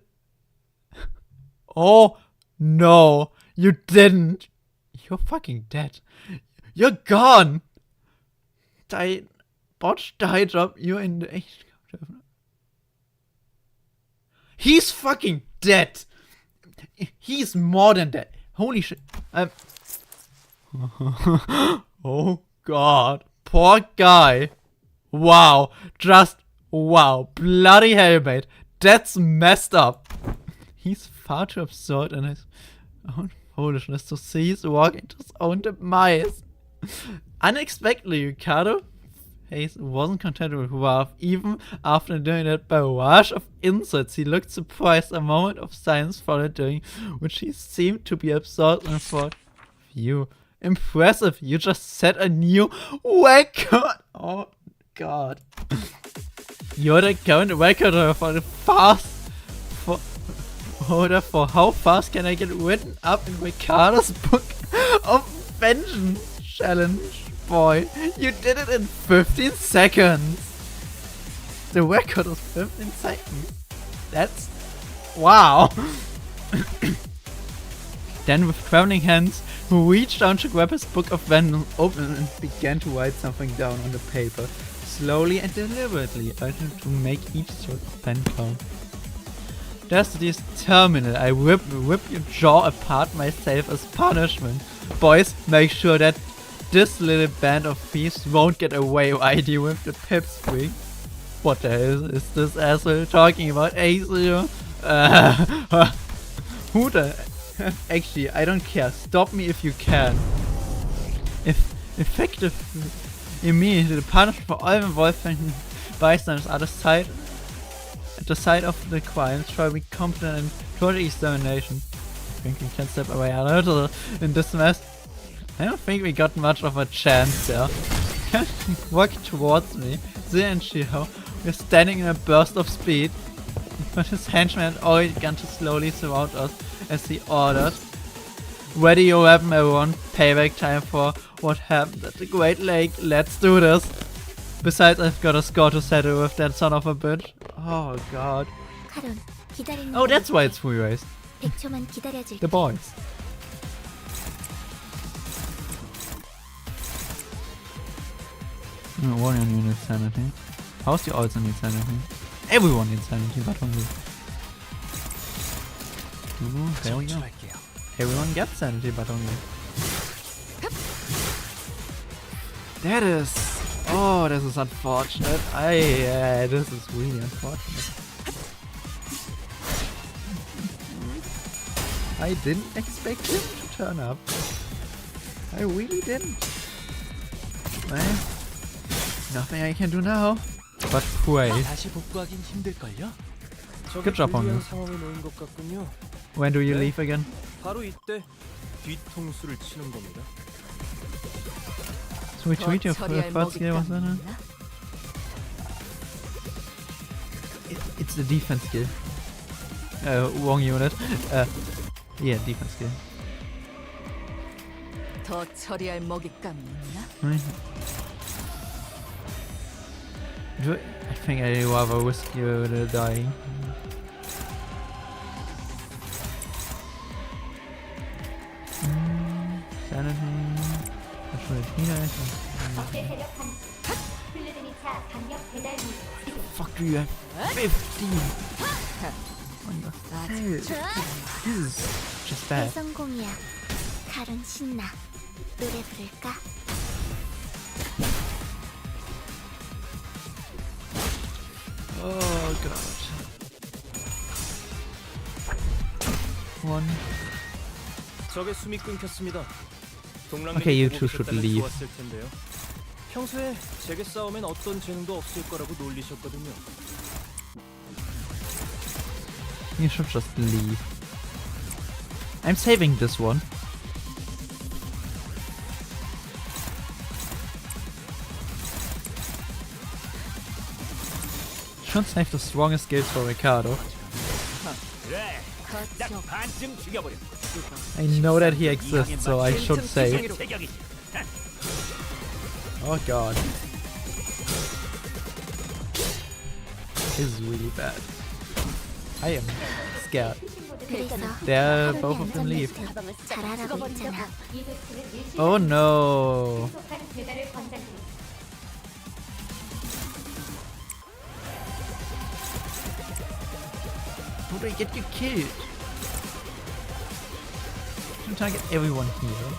Oh no, you didn't. You're fucking dead. You're gone. Botched die job. You're in the. He's fucking dead. He's more than dead. Holy shit. Oh god. Poor guy. Wow. Just wow. Bloody hell, mate. That's messed up. He's far too absurd in his own foolishness to cease walking to his own demise. Unexpectedly, Ricardo Hayes wasn't content with wrath. Even after doing that barrage of insults, he looked surprised. A moment of silence followed, during which he seemed to be absorbed in thought. You. Impressive. You just set a new record. Oh god. You're the current record for the for how fast can I get written up in Ricardo's Book of Vengeance challenge. Boy, you did it in 15 seconds. The record was 15 seconds. That's wow. Then with trembling hands, he reached down to grab his Book of Vengeance, opened and began to write something down on the paper, slowly and deliberately, urging to make each stroke of pen count. Just this terminal, I rip your jaw apart myself as punishment. Boys, make sure that this little band of thieves won't get away ID with the pipsqueak. What the hell is this asshole talking about? Ace? Who the... Actually, I don't care. Stop me if you can. Effective immediately punishment for all involved bystanders at the site of the crime shall be competent in total examination. I think we can step away a little in this mess. I don't think we got much of a chance there. Walk towards me. See and Shiho. We're standing in a burst of speed. But his henchman had already begun to slowly surround us as he ordered. Ready your weapon, everyone. Payback time for what happened at the Great Lake. Let's do this. Besides, I've got a score to settle with that son of a bitch. Oh god. 카론, 기다리는 Oh, that's why it's free race. 100초만 기다려줄게. The boys. One needs sanity. How's the also need sanity? Everyone needs sanity, but only. Ooh, there we go. Everyone gets sanity, but only. That is... Oh, this is unfortunate. This is really unfortunate. I didn't expect him to turn up. I really didn't. Well, nothing I can do now but pray. 다시 복구하긴 힘들걸요? Good job on this. 상황에 놓인 것 같군요. When do you leave again? 바로 이때 뒤통수를 치는 겁니다. So we treat your first skill was that? It's the defense skill. Wrong unit. Yeah, defense skill. 더 처리할 먹잇감이 있나? I think I'd rather risk you dying. Sanity. Fuck do you have 15? What the hell? This is just bad. 대성공이야. 카론 신나. 노래 부를까? Oh god. One. 적의 숨이 끊겼습니다. Okay, you two should leave. 좋았을 텐데요. 평소에 제게 싸우면 어떤 재능도 없을 거라고 놀리셨거든요. You should just leave. I'm saving this one. Should save the strongest skills for Ricardo. 그래, 딱 반쯤 죽여버려. I know that he exists, so I should save. Oh god. This is really bad. I am scared. 그래서 There, 카론이 both of them leave. 안전벨트 잘하라고 했잖아. Oh no. How do I get you killed? I'm trying to get everyone here.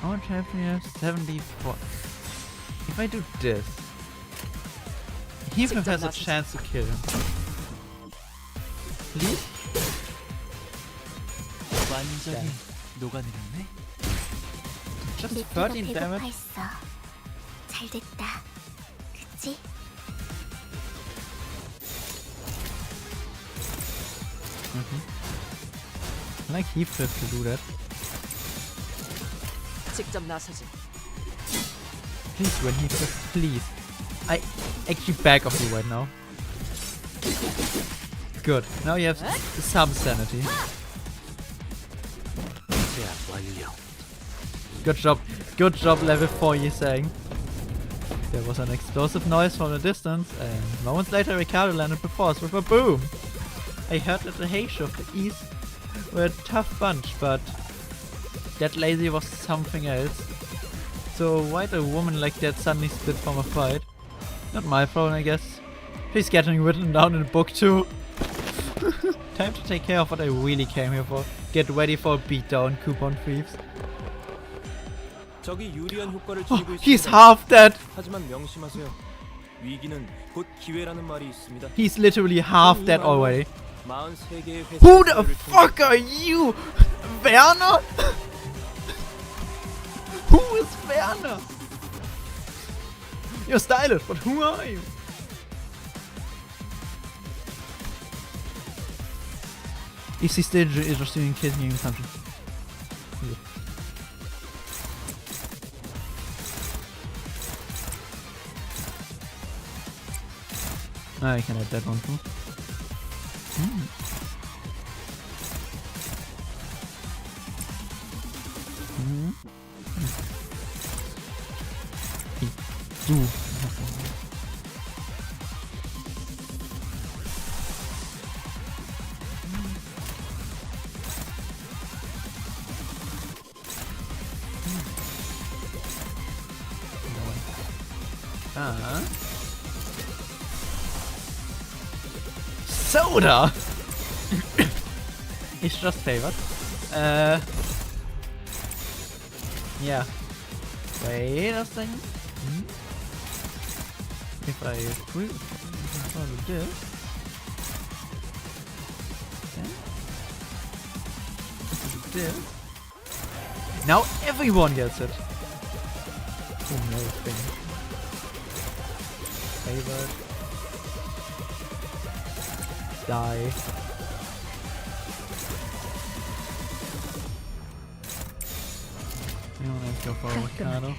I want to have 74. If I do this, he even has a chance to kill him. Please? 완전히 녹아내렸네. Just 내가 13 damage? 배고파했어. 잘 됐다. 그치? Like he prefers to do that. 직접 나서지. Please, when he prefers, please. I actually back off you right now. Good. Now you have some sanity. Good job. Good job, level 4, you're saying. There was an explosive noise from a distance, and moments later Ricardo landed before us with a boom. I heard that the Heish of the East were a tough bunch, but that lazy was something else. So why'd a woman like that suddenly split from a fight? Not my problem, I guess. She's getting written down in a book too. Time to take care of what I really came here for. Get ready for a beatdown, coupon thieves. 적이 유리한 효과를 Oh, 지니고 he's 있습니다. half dead. 하지만 명심하세요. 위기는 곧 기회라는 말이 있습니다. He's literally half dead already. 43개의 회사 Who the fuck are you? Werner? Who is Werner? You're stylish, but who are you? Is he still just doing kissing and punching? I can add that one too. Du. Soda! It's just favored. Yeah. Wait a second. If I follow this. This. Now everyone gets it. Oh no, thing. Favored. Die. Let's go for avocado.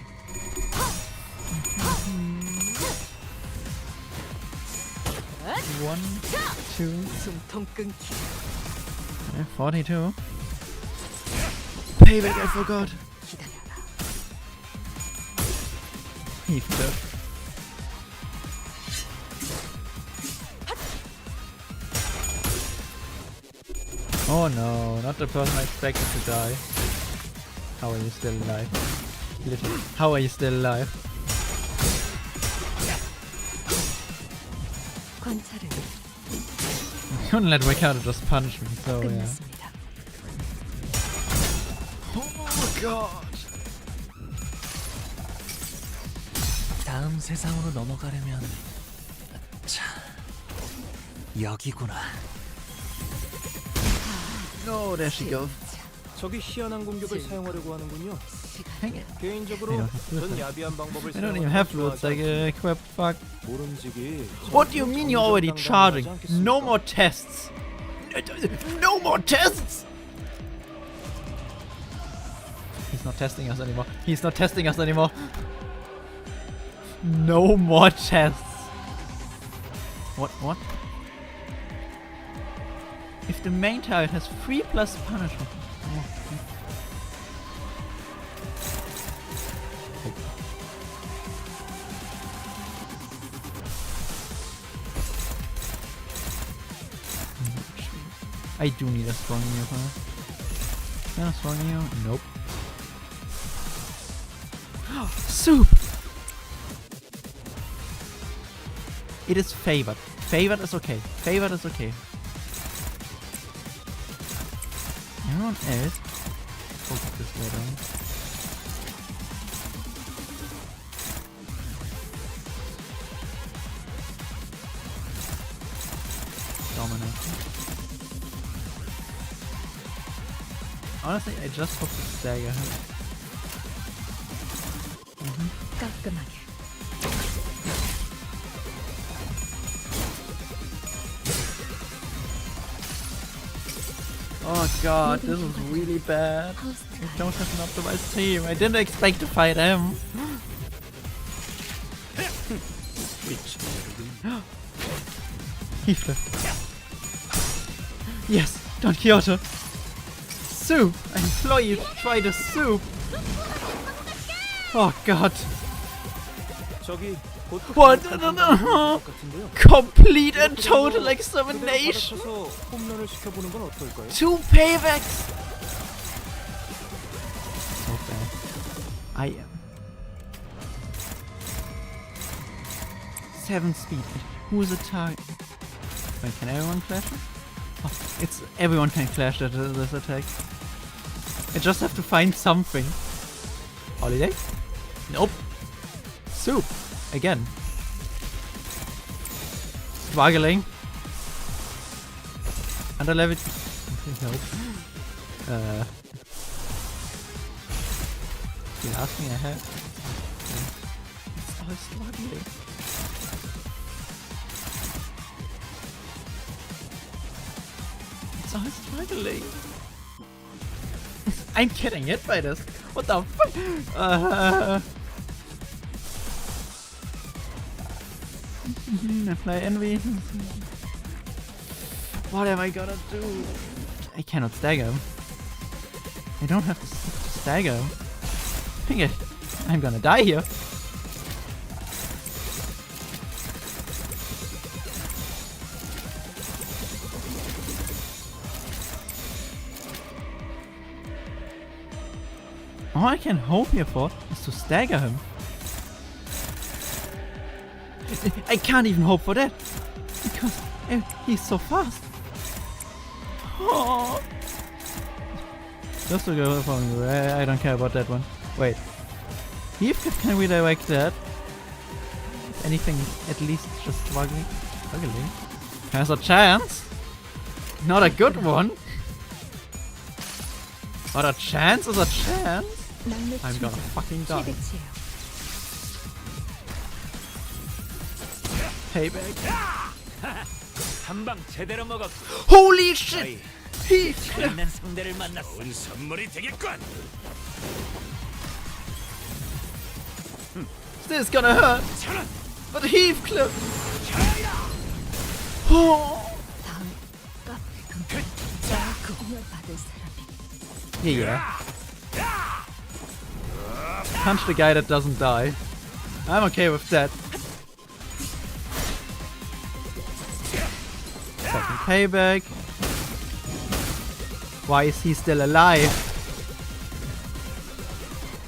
One, two, 숨통 끊기. 42. Payback, I forgot. 기다려라. He's dead. Oh no, not the person I expected to die. How are you still alive? Literally, how are you still alive? 관찰을 I couldn't let Ricardo just punch me, so yeah. 끝났습니다. Oh god! 다음 세상으로 넘어가려면 자 여기구나. No, there she goes. 적이 희한한 공격을 사용하려고 하는군요. Hang it. 개인적으로 전 야비한 방법을 I don't even have 사용하는 loads, like equip, fuck. 모름지기. What do you mean you're already charging? No more tests! No more tests! He's not testing us anymore. He's not testing us anymore. No more tests. What? If the main target has 3 plus punishment. Oh. I do need a strong new opponent. Can I strong new? Nope. Soup! It is favored. Favored is okay. Favored is okay. Everyone else focus this way down. Domination. Honestly, I just hope to stagger him. 깔끔하게. Oh god, this is really bad. I don't have an optimized team. I didn't expect to fight him. He flipped. Yes, Don Quixote. Soup! I implore you to try the soup! Oh god. 적이 곧 What? 같은데요. Complete and total examination! 받아쳐서 홈런을 시켜보는 건 어떨까요? 2 paybacks! So bad. I am 7 speed. Who's the target? Wait, can everyone flash him? It's everyone can clash at this attack. I just have to find something. Holiday? Nope. Soup. Again. Struggling. Under level. Nope. The last thing I had. It's all struggling. It's all struggling. I'm getting hit by this. What the fuck? Apply envy. What am I gonna do? I cannot stagger him. I don't have to stagger him. Dang it. I'm gonna die here. All I can hope here for is to stagger him. I can't even hope for that because he's so fast. Oh. Just to go from I don't care about that one. Wait. Heathcliff can redirect that. If anything, at least just struggling. Has a chance. Not a good one. But a chance is a chance. I'm gonna fucking die. Payback. 한방 제대로 먹었고. Holy shit! Heathcliff! 재밌는 상대를 만났어. 선물이 되겠군. This is gonna hurt. But Heathcliff! Oh. 받을 사람이 Yeah. Punch the guy that doesn't die. I'm okay with that. Second payback. Why is he still alive?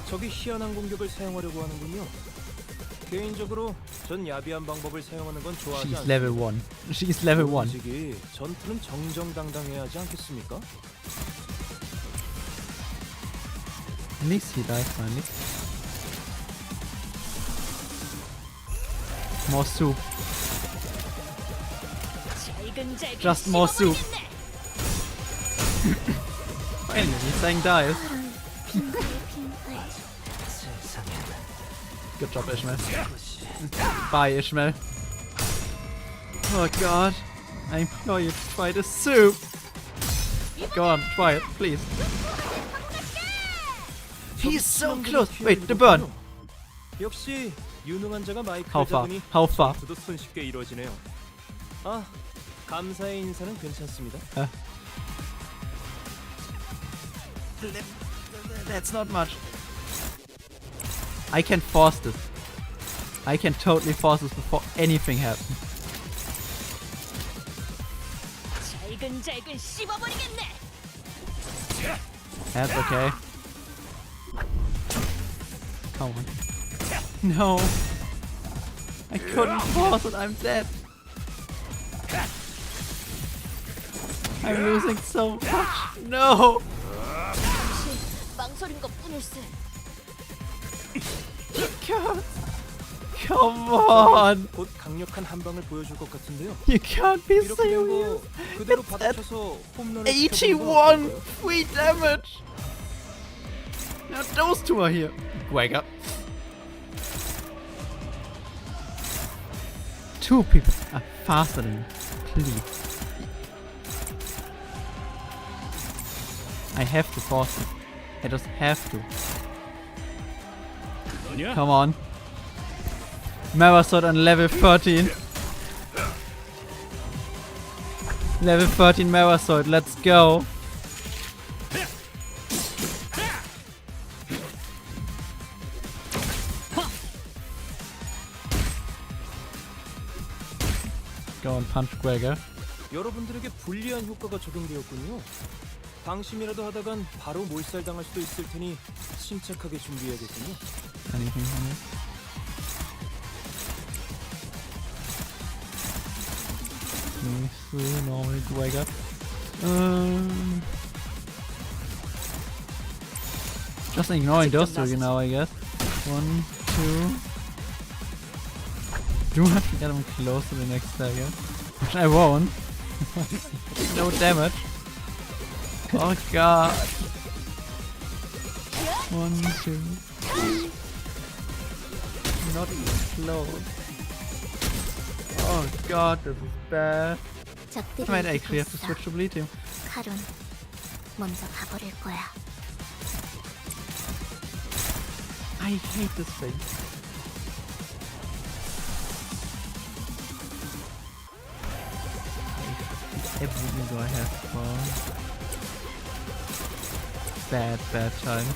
적이 희한한 공격을 사용하려고 하는군요. 개인적으로 전 야비한 방법을 사용하는 건 좋아하지 She's 않습니다. level 1. She's level 1. 솔직히 전투는 정정당당해야 하지 않겠습니까? At least he died finally. More soup. Just more soup. Finally, this thing dies. Good job, Ishmael. Bye, Ishmael. Oh god. I implore you to try the soup. Go on, try it, please. He's so close. Wait, the burn. 역시 유능한 자가 How 마이크를 far? 잡으니 How far? 전투도 손쉽게 이루어지네요. 아, 감사의 인사는 괜찮습니다. That's not much. I can force this. I can totally force this before anything happens. That's okay. Come on. No. I couldn't force it. I'm dead. I'm losing so much. No. 망설인 것 뿐일세. God. Come on. 곧 강력한 한 방을 보여줄 것 같은데요. You can't be 이렇게 된 serious. 거 그대로 It's at 받아쳐서 홈런을 81 free damage. Now those two are here. Wake up. Two people are faster than me. Please. I have to force it. I just have to. Come on. Marasot on level 13. Level 13 Marasot, let's go. Go on, punch Gregor. 여러분들에게 불리한 효과가 적용되었군요. 방심이라도 하다간 바로 몰살당할 수도 있을 테니 침착하게 준비해야겠군요. Anything from you? Move through normal Gregor. Just ignoring those two now, I guess. 1, 2. Do have to get him close to the next target. Which I won't. No damage. Oh god. 1, 2. Not even close. Oh god, this is bad. I might actually have to switch to blue team. 카론, 먼저 가버릴 거야. I hate this thing. Everything do I have for bad time.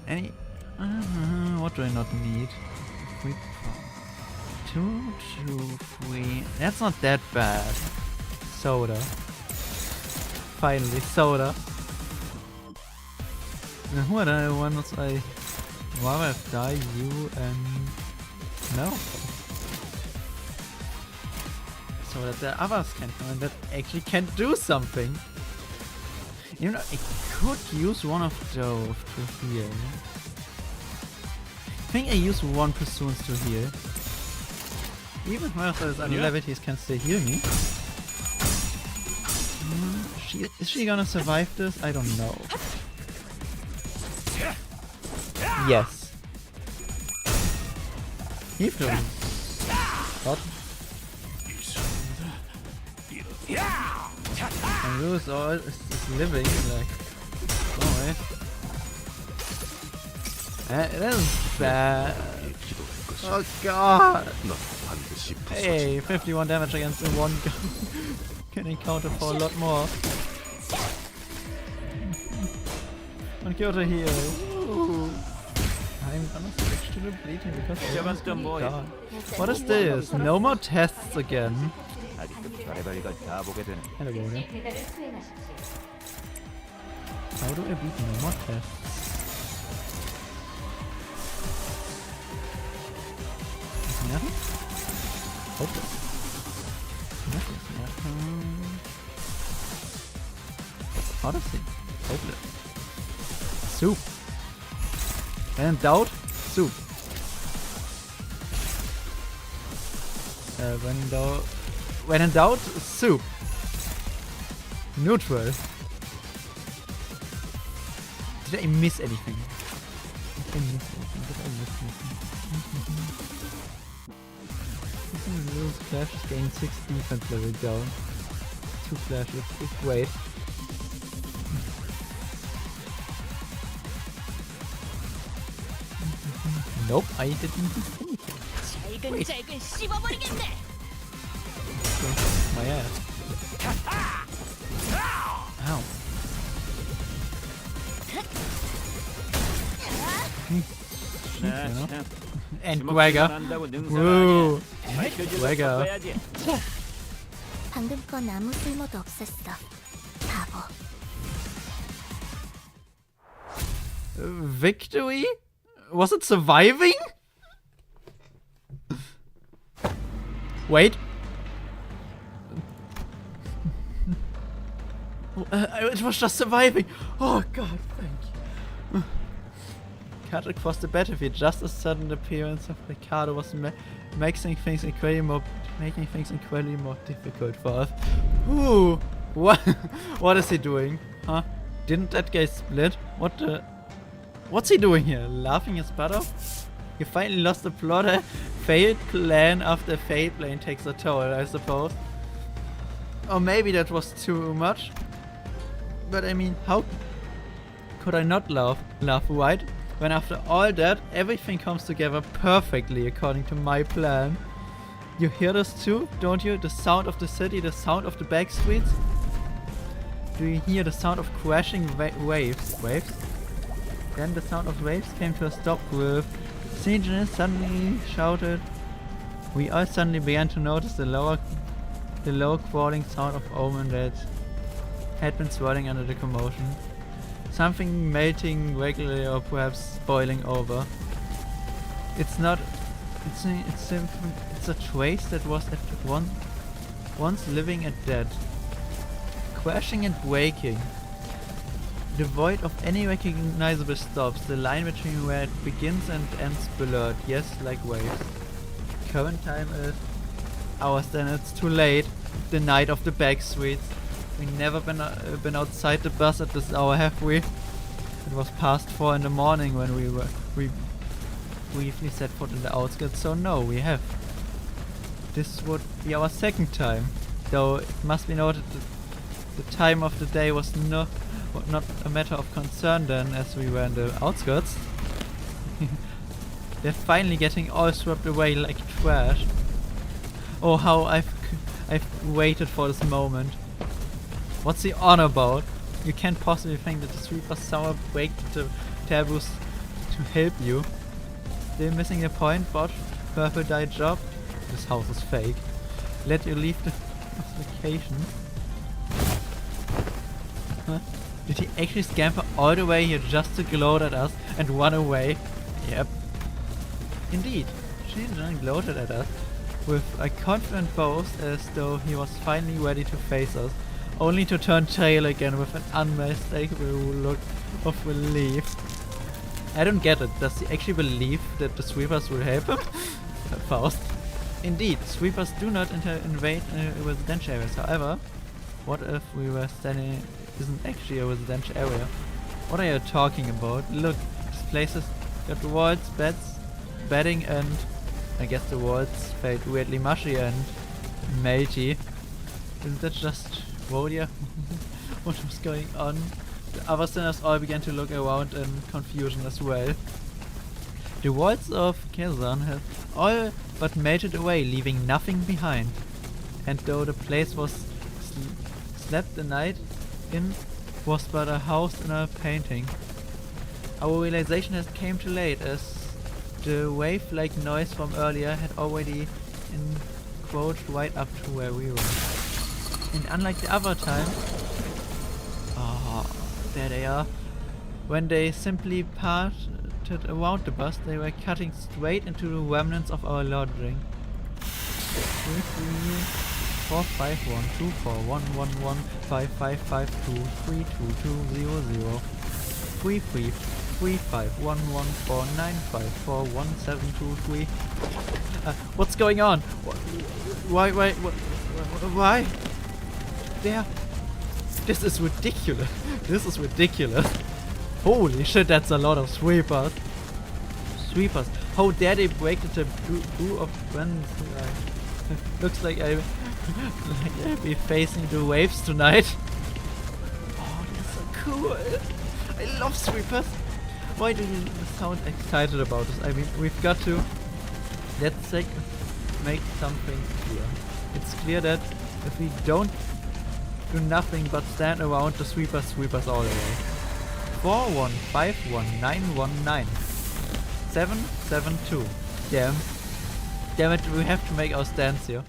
Any what do I not need? 3, 2, 2, 3. That's not that bad. Soda. Finally, soda. Now who are the ones I rather have die? You and no. So that the others can come and that actually can do something. You know, I could use one of those to heal. I think I use one pursuance to heal. Even if those levities can still heal me. Is she gonna survive this? I don't know. Yes. He flew. What? And Lewis is living like. Alright. That is bad. Oh god. 넌 반드시 Hey, 부서진다. 51 damage against in one gun. Can encounter for a lot more. And Kyoto here. Ooh. I'm gonna switch to the bleeding because God. What is this? No more tests again. 아직도 별의별 걸 다 보게 되는. Hello, Logan. How do I beat no more tests? Nothing? Hopeless. Nothing. Odyssey. Hopeless. Soup. When in doubt, soup. When in doubt, soup. Neutral. Did I miss anything? Did I miss anything? Lose flashes, gain 6 defense level down. 2 flashes, it's great. Nope, I didn't miss anything. Wait. My ass. Ow. And Gregor. Woo. Gregor. 방금 건 아무 쓸모도 없었어. 바보. Victory? Was it surviving? Wait. It was just surviving. Oh god, thank you. Can't across the battlefield. Just a sudden appearance of Ricardo was making things incredibly more difficult for us. Ooh, what? What is he doing? Huh? Didn't that guy split? What the? What's he doing here? Laughing his butt off? You finally lost the plot. A failed plan after a failed plan takes a toll, I suppose. Or maybe that was too much. But I mean, how could I not laugh, right? When after all that, everything comes together perfectly according to my plan. You hear this too, don't you? The sound of the city, the sound of the back streets? Do you hear the sound of crashing waves? Then the sound of waves came to a stop with Siegel suddenly shouted. We all suddenly began to notice the low crawling sound of omen that had been swirling under the commotion. Something melting regularly or perhaps boiling over. It's not It's a trace that was at once living and dead, crashing and waking, devoid of any recognizable stops. The line between where it begins and ends blurred. Yes, like waves. Current time is hours. Then it's too late. The night of the back streets. We never been outside the bus at this hour, have we? It was past 4 in the morning when we briefly set foot in the outskirts, so no, we have. This would be our second time, though it must be noted that the time of the day was not a matter of concern then, as we were in the outskirts. They're finally getting all swept away like trash. Oh, how I've waited for this moment. What's he on about? You can't possibly think that the sweepers somehow break the taboos to help you. Still missing the point, bot? Purple dye job? This house is fake. Let you leave the vacation. Huh? Did he actually scamper all the way here just to gloat at us and run away? Yep. Indeed, Shinjan gloated at us with a confident boast as though he was finally ready to face us, only to turn tail again with an unmistakable look of relief. I don't get it. Does he actually believe that the sweepers will help him? Faust. Indeed, sweepers do not invade residential areas. However, what if we were standing isn't actually a residential area? What are you talking about? Look, this place has got walls, beds, bedding, and I guess the walls felt weirdly mushy and melty. Isn't that just Rodia? What was going on? The other sinners all began to look around in confusion as well. The walls of Kazan had all but melted away, leaving nothing behind. And though the place was slept the night in, was but a house in a painting. Our realization has came too late, as the wave-like noise from earlier had already encroached right up to where we were. And unlike the other time, there they are. When they simply parted around the bus, they were cutting straight into the remnants of our lodging. 33412411555232033351149541723. What's going on? Why? There. This is ridiculous. This is ridiculous. Holy shit, that's a lot of sweepers. Sweepers. How dare they break the taboo of friends? Looks like I'll be facing the waves tonight. Oh, that's so cool. I love sweepers. Why do you sound excited about this? I mean, we've got to... Let's make something clear. It's clear that if we don't do nothing but stand around, the sweepers sweep us all away. 4151919 772. Damn it, we have to make our stance here.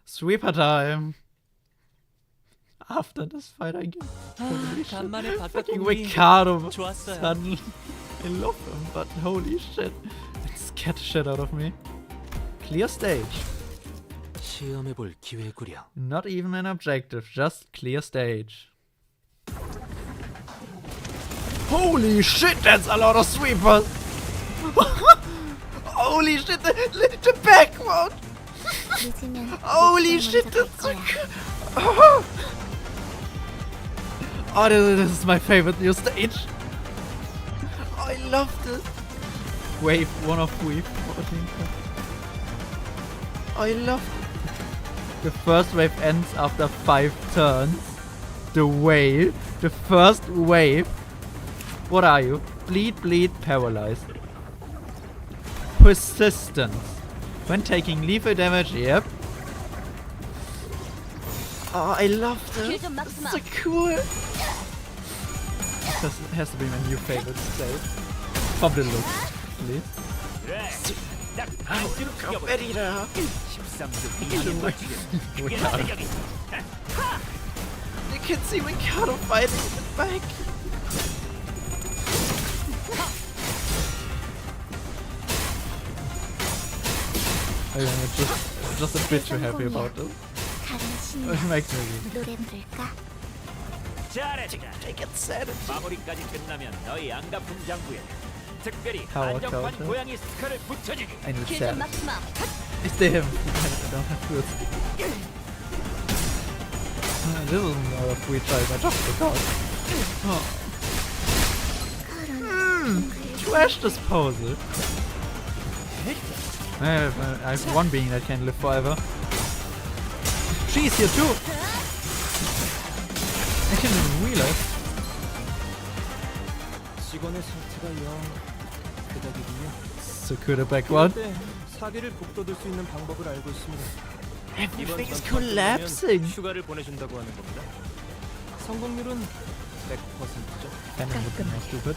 Sweeper time! After this fight I guess. Holy shit. Fucking Ricardo suddenly. I love him, but holy shit. It scared the shit out of me. Clear stage. 시험해볼 기회구려. Not even an objective, just clear stage. Holy shit, that's a lot of sweepers! Holy shit, the background! Holy shit, that's so cool! Oh, this is my favorite new stage! Oh, I love this! Wave, one of wave 14. I love it. The first wave ends after 5 turns. The first wave. What are you? Bleed, paralyzed. Persistence. When taking lethal damage, yep. Oh, I love this. It's so cool. This has to be my new favorite stage. From the looks, please. Come ready now. You can see Ricardo fighting in the back. I'm just a bit too happy about this. 다른 It 신이야. makes me 노래 부를까? 잘했다. take it sad. 마무리까지 끝나면 너희 안가품 장부에 특별히 Howard 한정판 Carter. 고양이 스티커를 붙여주기. I need 길좀 sad. 막지 마. It's them. I don't have food. This is another free choice I just forgot. Oh. Trash disposal. I have one being that can live forever. She's here too. I can realize. 직원의 상태가 영 그닥이군요. Secure the back one. 이럴 때 사기를 북돋을 수 있는 방법을 알고 있습니다. Everything is 전투가 collapsing. 끝나면 휴가를 보내준다고 하는 겁니다. 성공률은 100%죠. Cannon would be more stupid.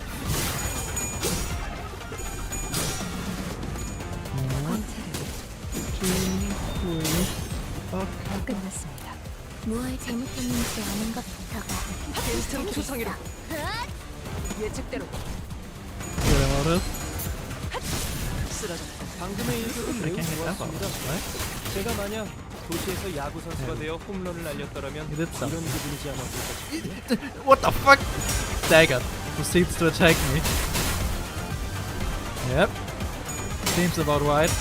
끝났습니다. 무얼 잘못했는지 아는 것부터가 빈틈 투성이라. 예측대로 Good about it. 쓰러졌다. 방금의 일들은 매우 I can't get that 좋았습니다. out, right? 제가 만약 도시에서 야구 선수가 되어 홈런을 날렸더라면 You did 이런 something. 기분이지 않았을까. What the fuck? Staggered. Proceeds to attack me. Yep. Seems about right.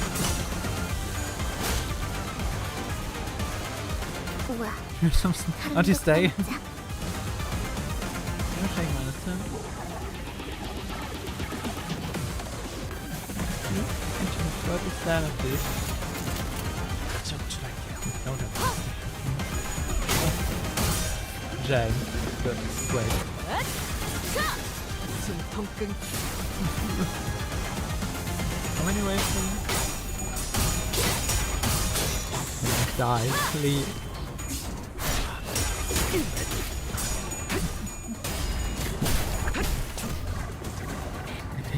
우와. Aren't you stay? 자, Can I take my turn? What is sanity? Don't have Jang. Good. Great. 숨통 끊기. How many ways can you? Die, please.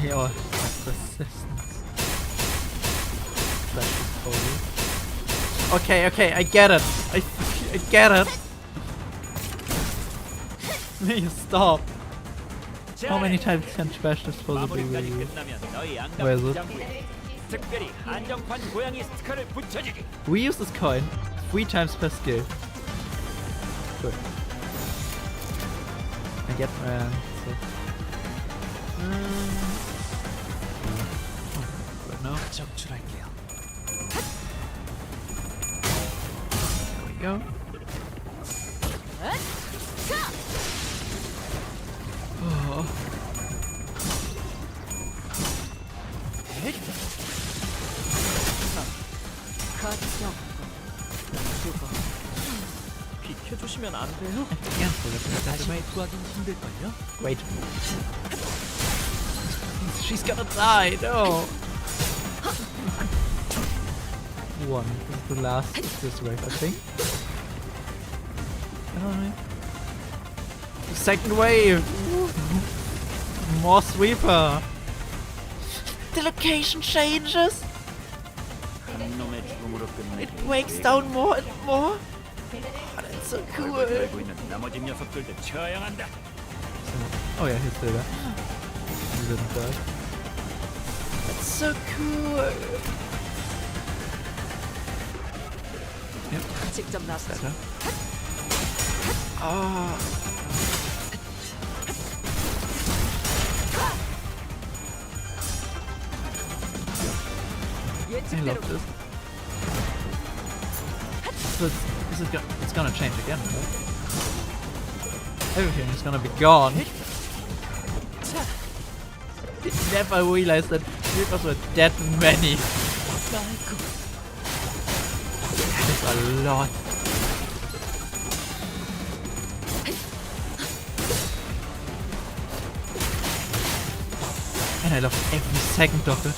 Your persistence. That's holy. Okay, I get it. I get it. Please stop. How many times can trash disposal be 마무리까지 reused? 끝나면 너희 Where is 안가품 it? 장부에 특별히 한정판 고양이 스티커를 붙여주기. We use this coin 3 times per skill. Good. I get but no. 적출할게요. There we go. Oh. 가치 없고 죽어. 비켜주시면 안 돼요? Again, for the 다시 구하긴 힘들걸요? Wait. She's gonna die, no! One is the last this wave, I think. I don't know. Second wave! More sweeper! The location changes! 한 놈의 죽음으로 끝내. It breaks down more and more! Oh, that's so cool! 알고 있는 나머지 녀석들도 처형한다. Oh yeah, he's still there. He didn't die. That's so cool! Yep, 직접 나서 better. Ah. I 예측대로 love this. So it's gonna change again, right? Everything is gonna be gone. I never realized that creepers were that many. That's a lot. And I love every second of it.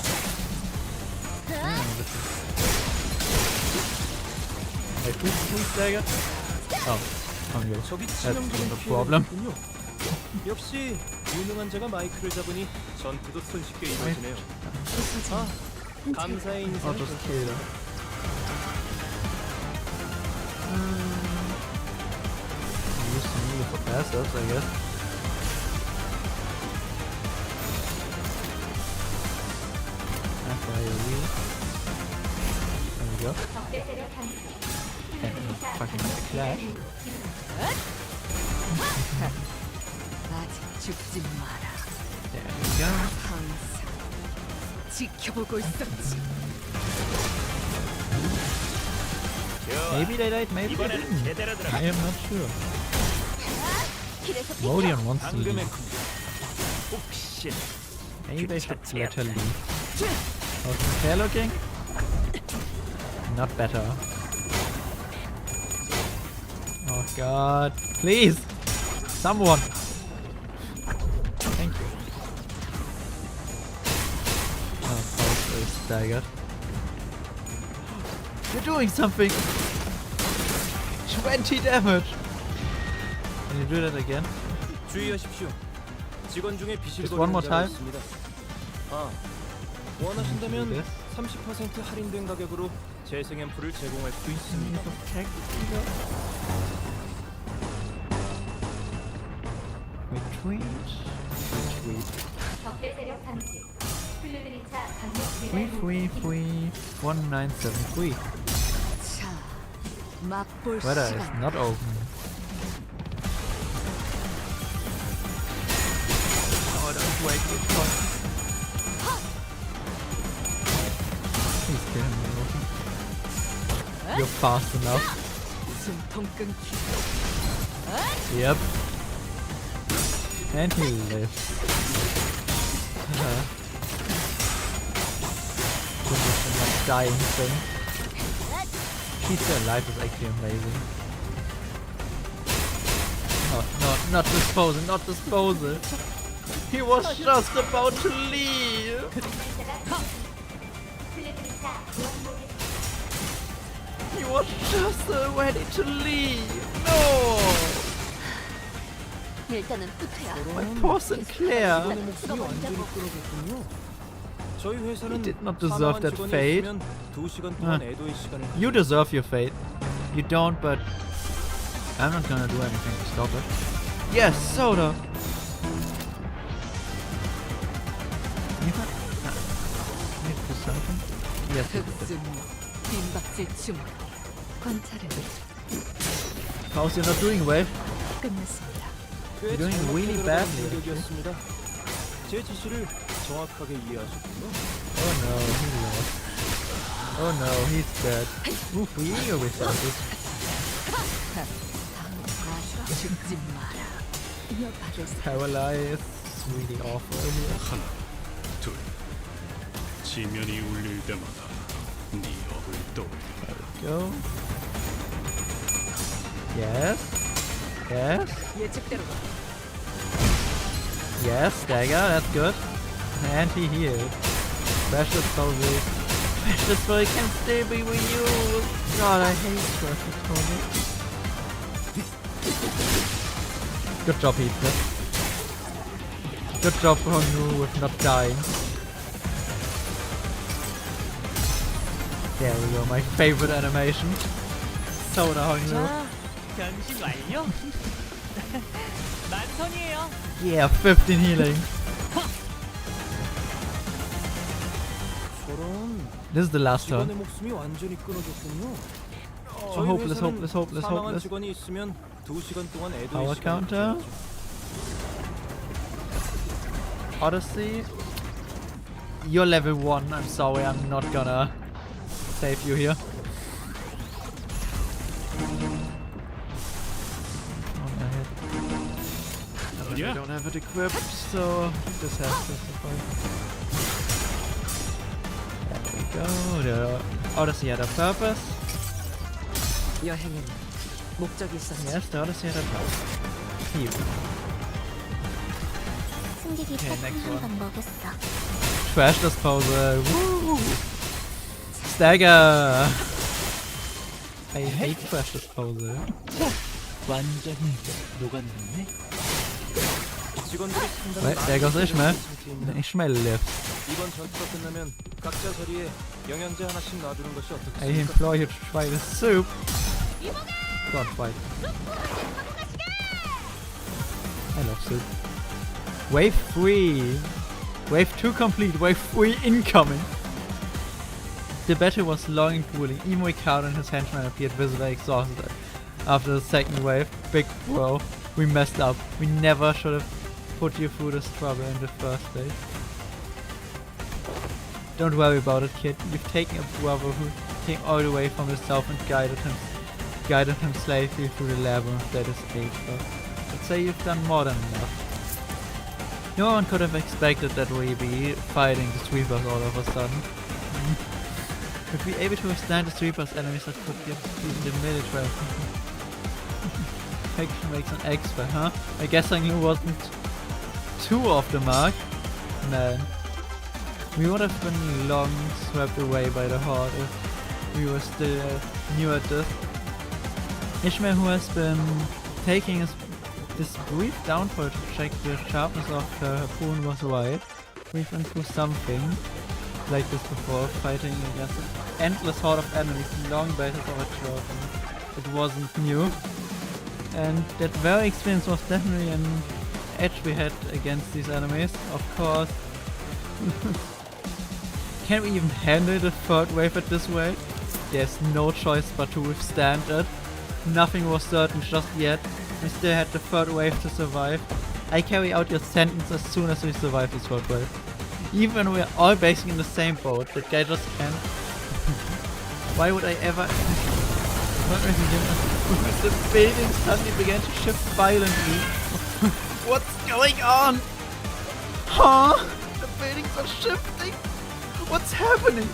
Wait, who's dagger? Oh, okay. 저기 That's 치명적인 no 피해를 problem. 입었군요. 역시 유능한 자가 마이크를 잡으니 전투도 손쉽게 이루어지네요. 아, 감사의 I'll 인사를 just kill them. Use some melee for passives, I guess. FIOE. we go. And fucking clash. 아직 죽지 마라. There we go. 항상 지켜보고 있었지. Maybe they died, maybe they 이번에는 didn't. 제대로 들어가. I am not sure. Modion wants to 방금의 leave. 쿵. 혹시 Maybe they should let her leave. How's the hair looking? Not better. Oh god. Please! Someone! Thank you. Oh, Faust is staggered. You're doing something! 20 damage! Can you do that again? 주의하십시오. 직원 중에 Just one more 비실거리는 자가 time. 있습니다. 아, Do 원하신다면 this. 30% 할인된 가격으로 재생 앰플을 제공할 수 있습니다. Retreat. Retreat. 1973. 자, 맛볼 Weather is 시간. not open. Oh, don't wake me up. Please kill him. You're fast enough. 숨통 끊기. Yep. And he lives. This is a dying thing. Keep their life is actually amazing. Oh, no, not disposal, not disposal. He was just about to leave. He was just ready to leave. No! 일단은 후퇴야. My poor Sinclair. 직원의 목숨이 완전히 끊어졌군요. 저희 회사는 He did not deserve 사망한 that 직원이 fate. 있으면 2시간 동안 애도의 시간을 You deserve your fate. You don't, but I'm not gonna do anything to stop it. Yes, soda. Need to do something? Yes, you did. 흑순 빈박질 주먹. 관찰을 How's you're not doing well? 끝냈습니다. 꽤 doing 잘못 really 들어간 badly, 공격이었습니다. 제 지시를 정확하게 이해하셨군요. Oh no, he lost. Oh no, he's dead. Oof, we eager resources. 아직 죽지 마라. 이어받을 수 Paralyzed. It's really awful here. 하나, 둘. 지면이 울릴 때마다 네 업을 떠올려. Go. Yes. Yes. 예측대로 Yes, dagger, that's good. And he healed. Precious Poses. Precious Poses can still be reused. God, I hate Precious Poses. Good job, Heathcliff. Good job, Hongru, with not dying. There we go, my favorite animation. Soda Hongru. 변신 완료. 만선이에요. Yeah, 15 healing. 저런 This is the last 직원의 turn. 목숨이 완전히 끊어졌군요. Oh, 저희 hopeless, 회사는 hopeless, hopeless, 사망한 hopeless. 직원이 있으면 2시간 동안 애도의 Power 시간을 counter. 가져야죠. Odyssey. You're level 1. I'm sorry, I'm not gonna save you here. On ahead. I 어디야? don't have it equipped, so this has to survive. There we go. The Odyssey had a purpose. 여행에는 목적이 있었지. Yes, the Odyssey had a purpose. Heal. 승객이 Okay, next one. 딱한방 먹였어. Trash disposal. Woo! Stagger! I hate trash disposal. 완전히 녹았네. 직원들이 상당히 Wait, there goes 많이 Ishmael. 상태입니다. Ishmael lives. 이번 전투가 끝나면 각자 자리에 영양제 하나씩 놔두는 것이 I 어떻겠습니까? implore you to try the soup. God fight. I love soup. Wave 3. Wave 2 complete. Wave 3 incoming. The battle was long and grueling. Even Ricardo and his henchmen appeared visibly exhausted after the second wave. Big bro, we messed up. We never should have put you through this trouble in the first place. Don't worry about it, kid. You've taken a brother who came all the way from the south and guided him safely through the labyrinth that is April. I'd say you've done more than enough. No one could have expected that we'd be fighting the sweepers all of a sudden. If we able to withstand the sweepers, enemies that could get even the military. Action makes an expert, huh? I guess I knew wasn't too off the mark. Man. We would have been long swept away by the horde if we were still new at this. Ishmael, who has been taking this brief downfall to check the sharpness of her harpoon, was right. We've been through something like this before, fighting against an endless horde of enemies in long battles of a trophy. It wasn't new. And that very experience was definitely an edge we had against these enemies, of course. Can we even handle the third wave at this rate? There's no choice but to withstand it. Nothing was certain just yet. We still had the third wave to survive. I carry out your sentence as soon as we survive the third wave. Even when we're all basically in the same boat, that guy just can't. Why would I ever... The building suddenly began to shift violently. What's going on? Huh? The buildings are shifting? What's happening?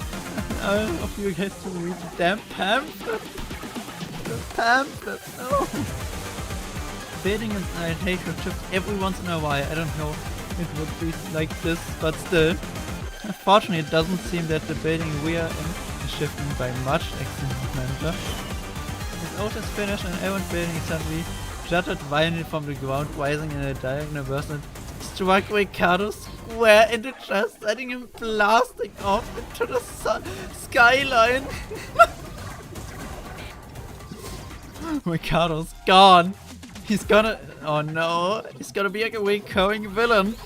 Of you guys to read the damn pamphlet. The pamphlet, no. Building and orientation shift every once in a while. I don't know if it would be like this, but still. Unfortunately, it doesn't seem that the building we are in is shifting by much, excellent manager. His ode is finished and every building suddenly jutted violently from the ground, rising in a diagonal burst and struck Ricardo square in the chest, sending him blasting off into the skyline. Ricardo's gone. He's gonna... oh no, he's gonna be like a recurring villain.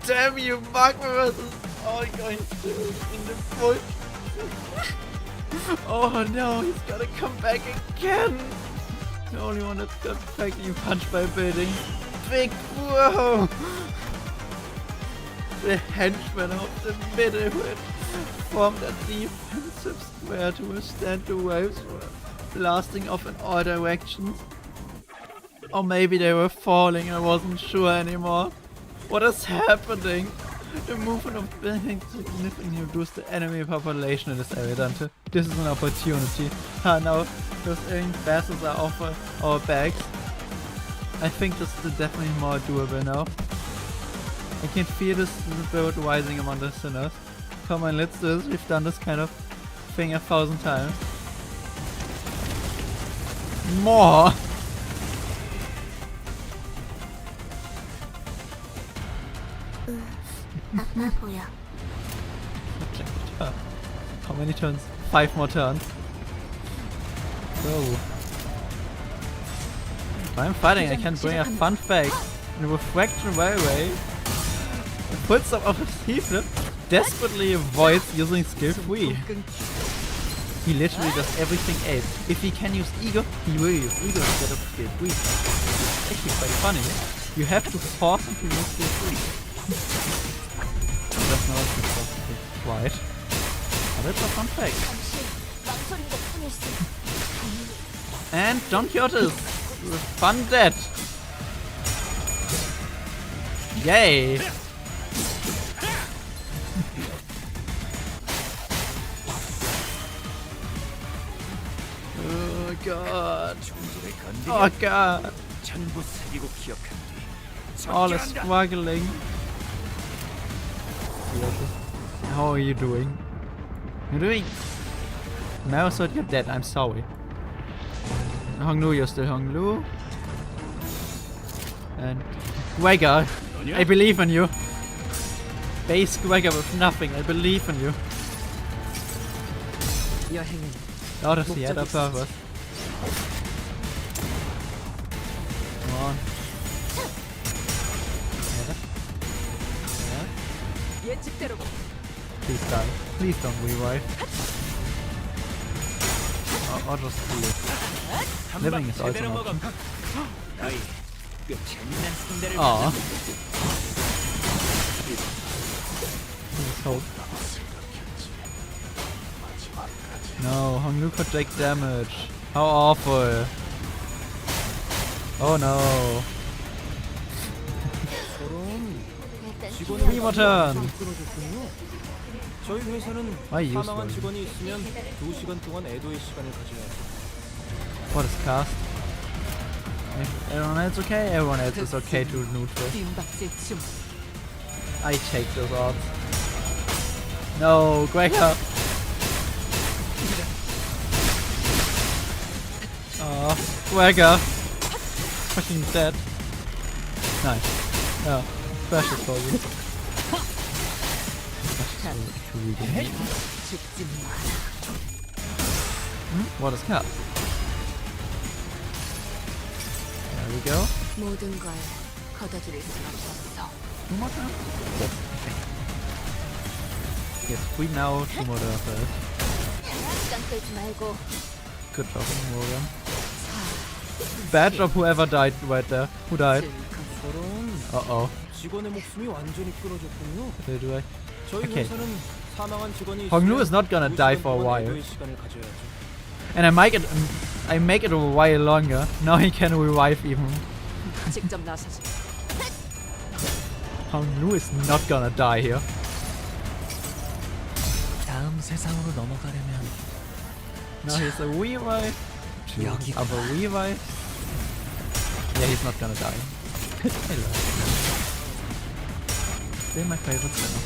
Damn you, Mark is all going to in the bush. Oh no, he's gonna come back again. The only one that's got practically punched by a building. Big whoa! The henchman of the middle who had formed a defensive square to withstand the waves were blasting off in all directions. Or maybe they were falling, I wasn't sure anymore. What is happening? The movement of buildings significantly reduced the enemy population in this area, Dante. This is an opportunity. Now those alien bastards are off our backs. I think this is definitely more doable now. I can feel this spirit rising among the sinners. Come on, let's do this. We've done this kind of thing 1,000 times. More! How many turns? 5 more turns. So. While I'm fighting, I can bring a fun fact. In the refraction railway, the footstep of a sea flip desperately avoids using skill 3. He literally does everything else. If he can use ego, he will use ego instead of skill 3. Actually quite funny. You have to force him to use skill 3. Just know it's impossible. Right. But it's a fun fact. And Don Quixote's fun dead. Yay! Oh god. Oh god. All is struggling. How are you doing? You're doing? Now I thought you're dead, I'm sorry. Honglu, you're still Honglu. And Gregor, I believe in you. Base Gregor with nothing, I believe in you. Out of the other purpose. Come on. 예측대로. Please die. Please don't revive. Or just live. Living is also 제대로 an 먹어. option. 너희 꽤 재밌는 상대를 Aw. Let's hope. No, Honglu could take damage. How awful. Oh no. 일단 직원이 Primo turn. 끌어줬군요. 저희 회사는 Why use 사망한 one? 직원이 있으면 2시간 동안 애도의 시간을 가져야죠. What is cast? If everyone else okay? Everyone else is okay to neutral. 빈박질 중. I take those odds. No, Gregor! Oh, Gregor! Fucking dead. Nice. Yeah, precious for you. 죽지 마. What is cast? There we go. 모든 걸 걷어들일 순 없었어. Two more turns? Yes, we now two more turns. 시간 끌지 말고 Good job, Morgan. Bad job, whoever died right there. Who died? 저런 Uh-oh. 직원의 목숨이 완전히 끌어졌군요. What did I do? 저희 Okay. 회사는 사망한 직원이 Honglu 있으면 is not gonna die 2시간 for a 동안 while. 애도의 시간을 가져야죠. And I make it a while longer. Now he can revive even. 직접 나서지. Honglu is not gonna die here. 다음 세상으로 넘어가려면 Now he's a revive. 여기 Other revive. Yeah, he's not gonna die. Hello. Still my favorite sinner.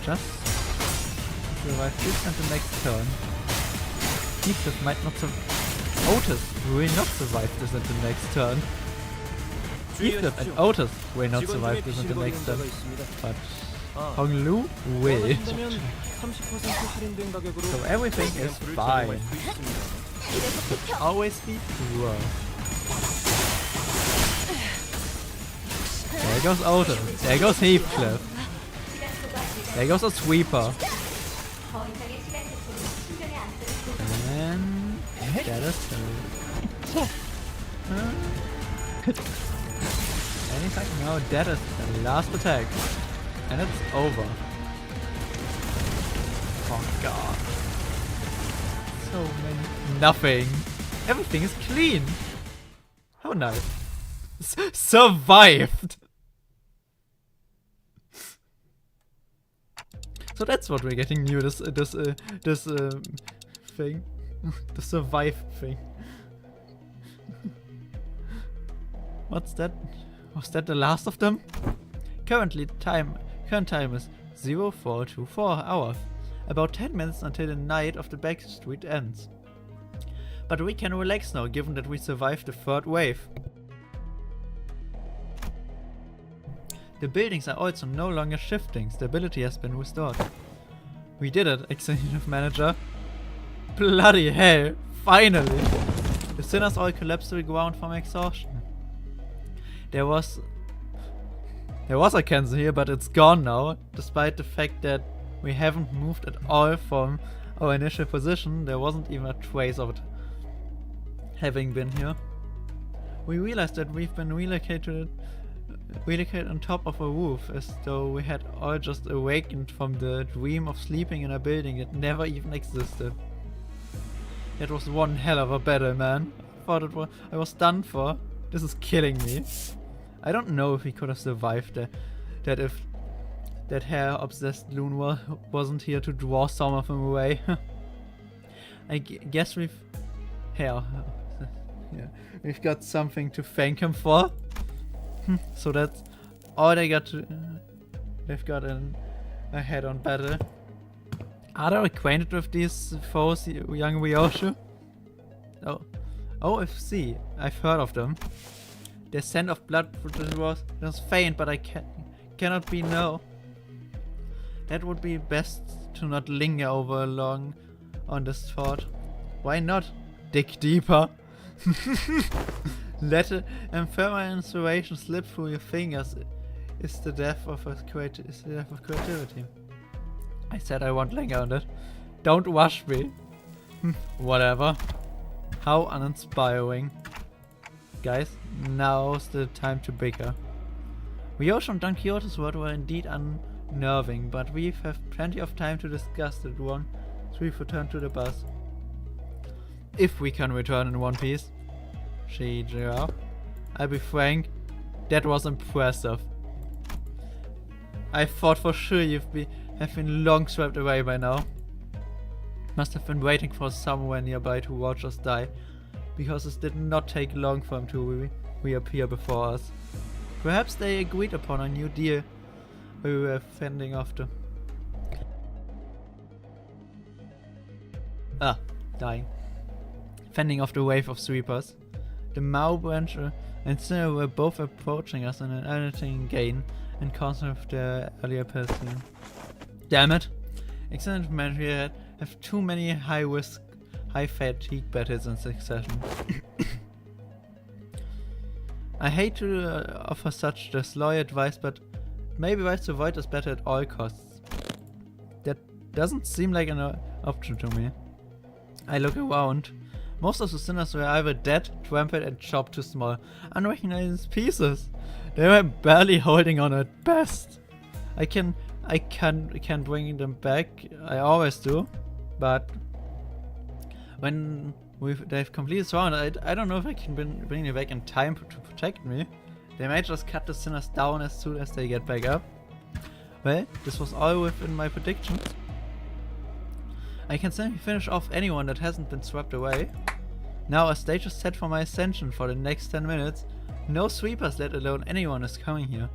Just survive this and the next turn. Heathcliff might not survive. Otis will not survive this and the next turn. Heathcliff and Otis will not survive this and the next turn. But Honglu will. 하신다면 30% 할인된 가격으로 So everything is fine. Always be pure. There goes Otis. There goes Heathcliff. There goes a sweeper. And that is anything? No, that is the last attack. And it's over. Oh god. So many. Nothing. Everything is clean. How nice. Survived! So that's what we're getting new, this thing. The survive thing. What's that? Was that the last of them? Current time is 0424 hours. About 10 minutes until the night of the back street ends. But we can relax now, given that we survived the third wave. The buildings are also no longer shifting. Stability has been restored. We did it, executive manager. Bloody hell! Finally! The sinners all collapsed to the ground from exhaustion. There was a cancer here, but it's gone now. Despite the fact that we haven't moved at all from our initial position, there wasn't even a trace of it having been here. We realized that we've been relocated on top of a roof, as though we had all just awakened from the dream of sleeping in a building that never even existed. That was one hell of a battle, man. I was done for. This is killing me. I don't know if we could have survived that if that hair-obsessed loon wasn't here to draw some of them away. I guess we've got something to thank him for. So that's all they got to. They've got a head-on battle. Are they acquainted with these foes, young Ryoshu? Oh, OFC. I've heard of them. Their scent of blood was faint, but I cannot be no. That would be best to not linger over long on this thought. Why not dig deeper? Let an ephemeral inspiration slip through your fingers is the death of creativity. I said I won't linger on it. Don't rush me. Whatever. How uninspiring. Guys, now's the time to bicker. We all from Don Quixote's world were indeed unnerving, but we have plenty of time to discuss it once we've returned to the bus. If we can return in one piece. I'll be frank, that was impressive. I thought for sure have been long swept away by now. Must have been waiting for somewhere nearby to watch us die, because it did not take long for them to reappear before us. Perhaps they agreed upon a new deal we were fending off the... dying. Fending off the wave of sweepers. The Mao branch and Sinner were both approaching us in an anything gain and constant of their earlier pursuit. Damn it! Excellent men here have too many high-risk, high-fatigue battles in succession. I hate to offer such disloyal advice, but maybe wise to avoid this battle at all costs. That doesn't seem like an option to me. I look around. Most of the sinners were either dead, trampled and chopped to small, unrecognized pieces. They were barely holding on at best. I can bring them back, I always do, but when they've completely surrounded, I don't know if I can bring them back in time to protect me. They might just cut the sinners down as soon as they get back up. Well, this was all within my predictions. I can simply finish off anyone that hasn't been swept away. Now a stage is set for my ascension for the next 10 minutes. No sweepers, let alone anyone, is coming here.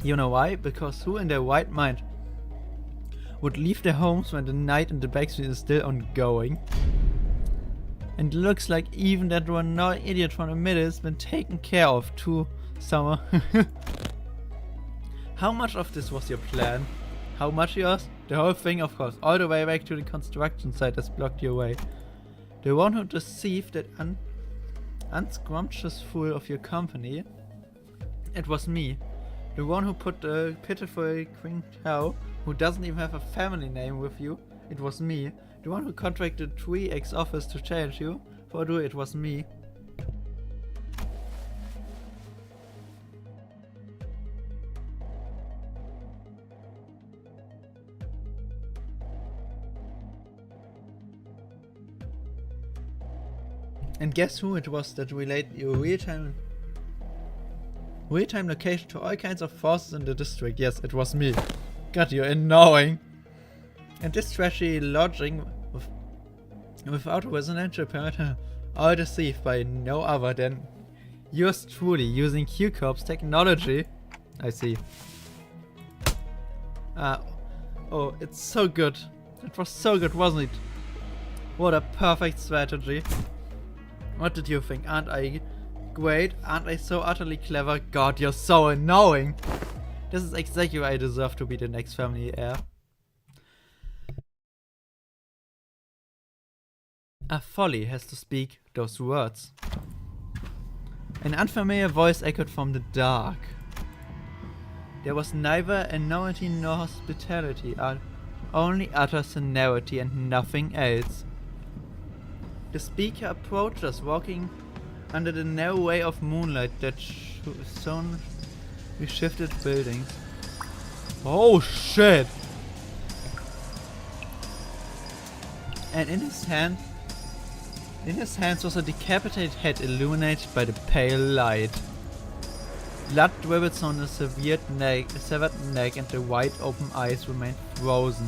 You know why? Because who in their right mind would leave their homes when the night in the backstreet is still ongoing? And it looks like even that one idiot from the middle has been taken care of too, Summer. How much of this was your plan? How much yours? The whole thing, of course, all the way back to the construction site that's blocked your way. The one who deceived that unscrumptious fool of your company, it was me. The one who put the pitiful Queen Cow, who doesn't even have a family name, with you, it was me. The one who contracted 3 ex-office to challenge you, for it was me. And guess who it was that relayed your real-time location to all kinds of forces in the district? Yes, it was me. God, you're annoying. And this trashy lodging without a residential permit, all deceived by no other than yours truly, using Q-Corp's technology. I see. Oh, it's so good. It was so good, wasn't it? What a perfect strategy. What did you think? Aren't I great? Aren't I so utterly clever? God, you're so annoying. This is exactly why I deserve to be the next family heir. A folly has to speak those words. An unfamiliar voice echoed from the dark. There was neither enormity nor hospitality, only utter senility and nothing else. The speaker approached us, walking under the narrow way of moonlight that shone we shifted buildings. Oh shit! And in his hands was a decapitated head illuminated by the pale light. Blood dribbled on the severed neck, and the wide open eyes remained frozen.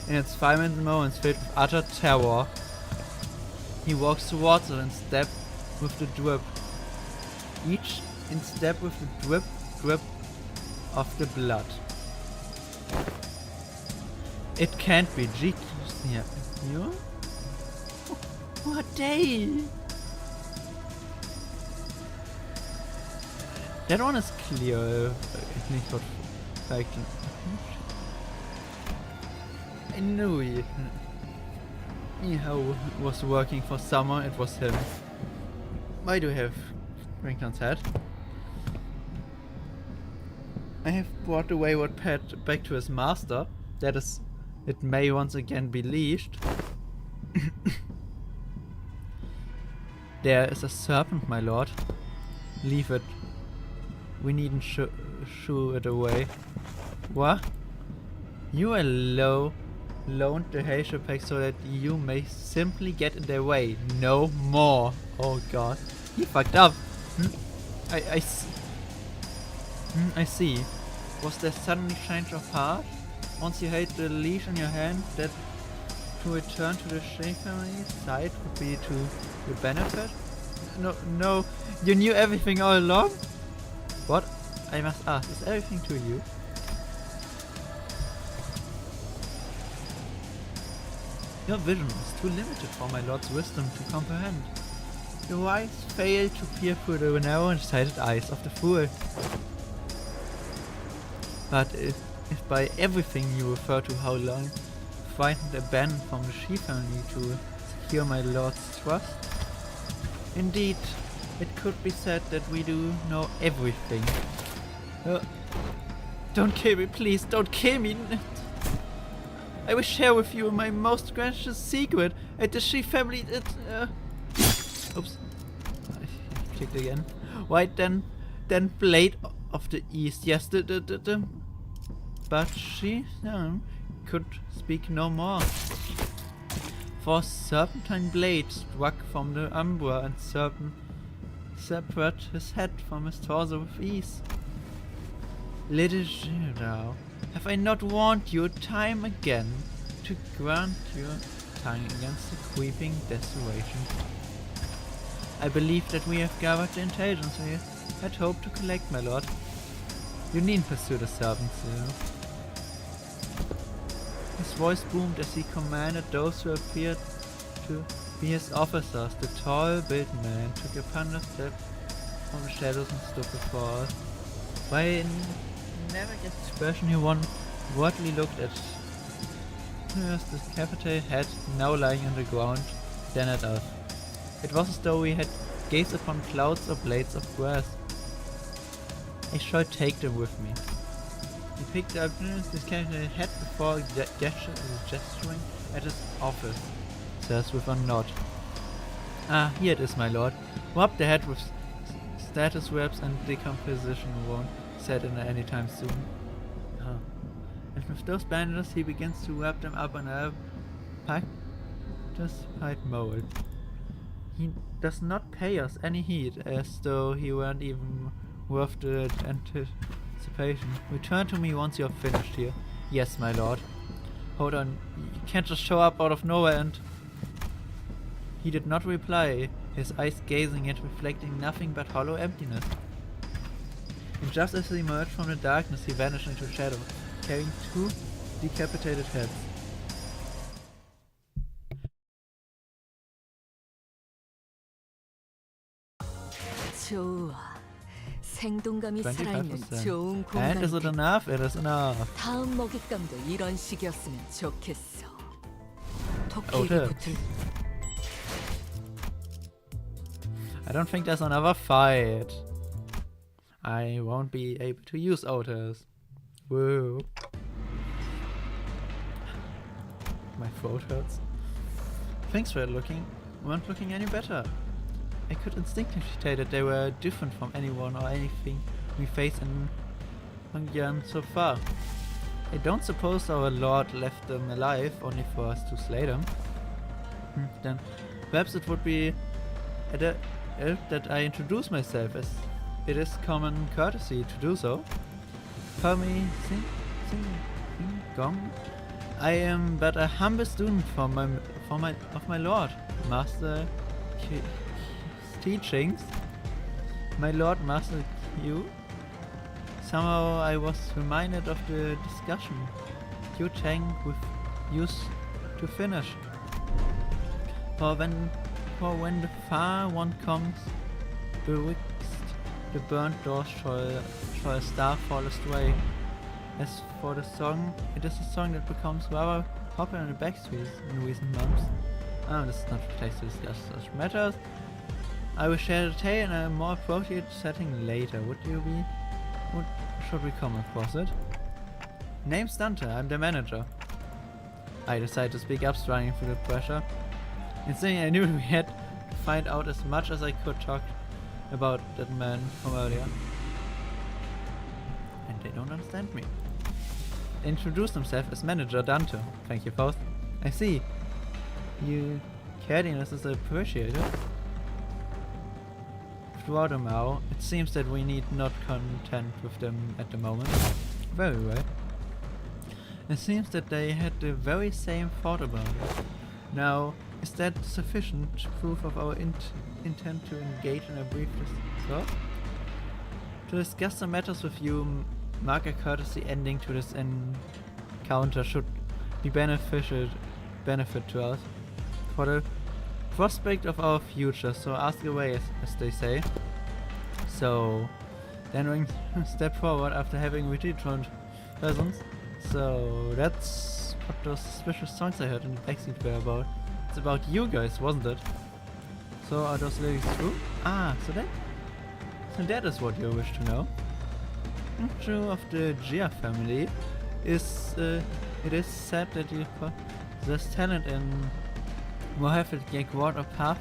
In its final moments filled with utter terror, he walks towards her in step with the drip. Each in step with the drip of the blood. It can't be Jesus here. You? What day? That one is clear. Nicht what I knew it. who was working for summer, it was him. Why do I have Rington's head? I have brought the wayward pet back to his master. That is, it may once again be leashed. There is a serpent, my lord. Leave it. We needn't shoo it away. What? You loaned the Haitian pack so that you may simply get in their way. No more. Oh god. He fucked up. I see. Was there suddenly change of heart? Once you held the leash in your hand, that to return to the Shea family's side would be to your benefit? No, you knew everything all along? What? I must ask, is everything to you? Your vision is too limited for my lord's wisdom to comprehend. The wise fail to peer through the narrow and sighted eyes of the fool. But if by everything you refer to how long frightened a band from the She family to secure my lord's trust, indeed, it could be said that we do know everything. Don't kill me, please, don't kill me! I will share with you my most gracious secret at the She family. Oops. I clicked again. Why then Blade of the East. Yes, but she could speak no more. For serpentine blade struck from the umbra and serpent separate his head from his torso with ease. Little Gilda, have I not warned you time again to grant your tongue against the creeping desolation? I believe that we have gathered the intelligence we had hoped to collect, my lord. You needn't pursue the servants, His voice boomed as he commanded those who appeared to be his officers. The tall-built man took a ponder step from the shadows and stood before us. By a never expression, he wordly looked at first the capital head now lying on the ground, then at us. It was as though we had gazed upon clouds or blades of grass. I shall take them with me. He picked up his capital head before gesturing at his office, says with a nod. Ah, here it is, my lord. Rub the head with status wraps and decomposition won't set in any time soon. And with those bandages he begins to wrap them up on a pactified mold. He does not pay us any heed, as though he weren't even worth the anticipation. Return to me once you're finished here. Yes, my lord. Hold on, you can't just show up out of nowhere and... He did not reply, his eyes gazing yet reflecting nothing but hollow emptiness. And just as he emerged from the darkness, he vanished into shadow, carrying 2 decapitated heads. 좋아. 생동감이 25%. 살아있는 좋은 And is it 공간. enough? It is enough. 다음 먹잇감도 이런 식이었으면 좋겠어. Oh, 토끼에게 shit. 붙을 I don't think there's another fight. I won't be able to use Otis. Whoa. My throat hurts. Things weren't looking any better. I could instinctively tell that they were different from anyone or anything we faced in Pyongyang so far. I don't suppose our lord left them alive only for us to slay them. Then perhaps it would be that I introduce myself, as it is common courtesy to do so. Call me Sing Gong. I am but a humble student of my lord, master teachings. My lord, master Q. Somehow I was reminded of the discussion Q Chang with used to finish. For when the far one comes, betwixt the burnt doors shall a star fall astray. As for the song, it is a song that becomes rather popular in the backstreets in recent months. This is not the place to discuss such matters. I will share the tale in a more appropriate setting later. Should we come across it? Name's Dante, I'm the manager. I decided to speak up, struggling through the pressure. Instantly I knew we had to find out as much as I could talk about that man from earlier. And they don't understand me. They introduced himself as manager Dante. Thank you, Faust. I see. Your candidness is appreciated. Throughout them now, it seems that we need not content with them at the moment. Very well. It seems that they had the very same thought about it. Now, is that sufficient proof of our intent to engage in a brief discussion? To discuss the matters with you, mark a courtesy ending to this encounter should be benefit to us for the prospect of our future, so ask away, as they say. So, then we step forward after having returned presents. So, that's what those suspicious songs I heard in the backseat were about. It's about you guys, wasn't it? So, are those lyrics true? So that is what you wish to know. True of the Gia family is it is said that you possess talent in Mohammed Jaguar path,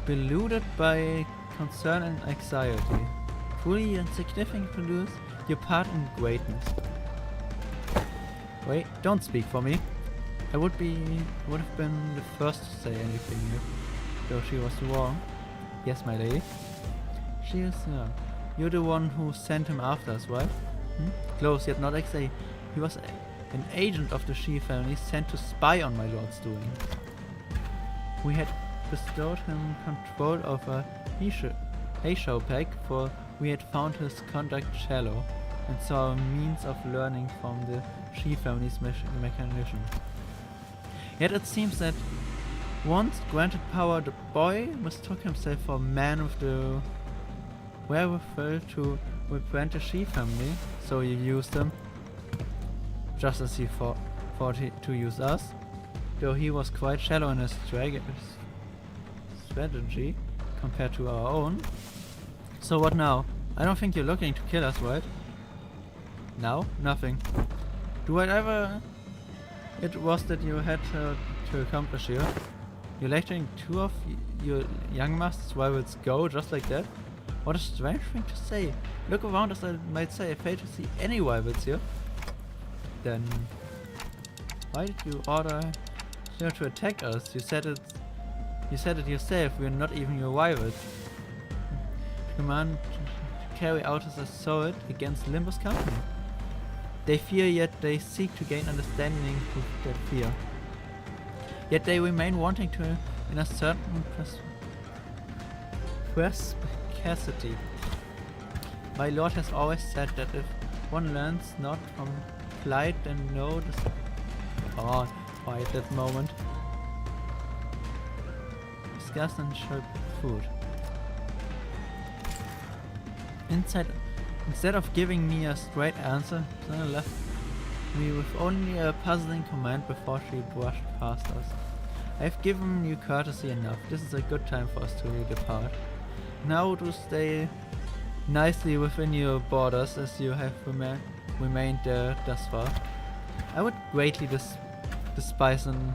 beluded by concern and anxiety. Truly and significant your part in greatness. Wait, don't speak for me. I would have been the first to say anything though she was wrong. Yes, my lady. She is you're the one who sent him after us, right? Close, yet not exactly. He was an agent of the Shi family sent to spy on my lord's doing. We had bestowed him control over Heishou Pack, for we had found his conduct shallow, and saw a means of learning from the Shi family's mechanism. Yet it seems that once granted power, the boy mistook himself for a man with the wherewithal to represent the Shi family, so he used him, just as he thought to use us, though he was quite shallow in his strategy compared to our own. So what now? I don't think you're looking to kill us, right? Now? Nothing. Do whatever it was that you had to accomplish here. You're letting two of your young master's rivals go just like that? What a strange thing to say. Look around, as I might say. I fail to see any rivals here. Then why did you order her to attack us? You said it yourself. We're not even your rivals. Command to carry out his assault against Limbus Company. They fear, yet they seek to gain understanding with that fear. Yet they remain wanting to in a certain perspicacity. My lord has always said that if one learns not from plight, then no quiet that moment. Disgust and short food. Instead of giving me a straight answer, Sana left me with only a puzzling command before she brushed past us. I've given you courtesy enough. This is a good time for us to depart. Now to stay nicely within your borders as you have remained there thus far. I would greatly despise an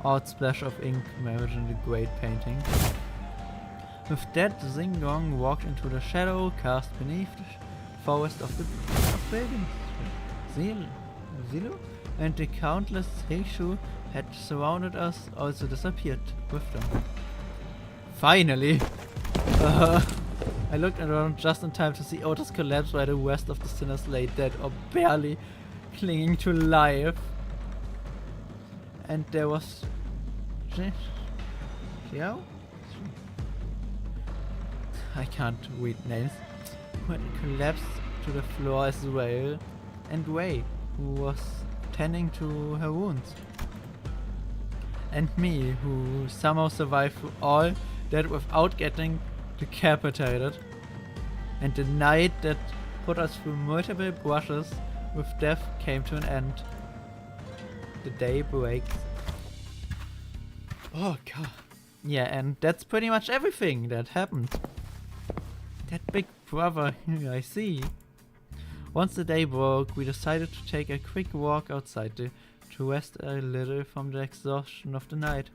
odd splash of ink marriage in the great painting. With that, Xing Gong walked into the shadow cast beneath the forest of buildings. Zilo and the countless Heishu had surrounded us also disappeared with them. Finally! I looked around just in time to see Otis collapse while the rest of the sinners lay dead or barely clinging to life. And there was Xiao? I can't read names. Who had collapsed to the floor as well, and Wei, who was tending to her wounds. And me, who somehow survived through all that without getting decapitated. And the night that put us through multiple brushes with death came to an end. The day breaks. Oh god. Yeah, and that's pretty much everything that happened. That big brother, I see. Once the day broke, we decided to take a quick walk outside to rest a little from the exhaustion of the night.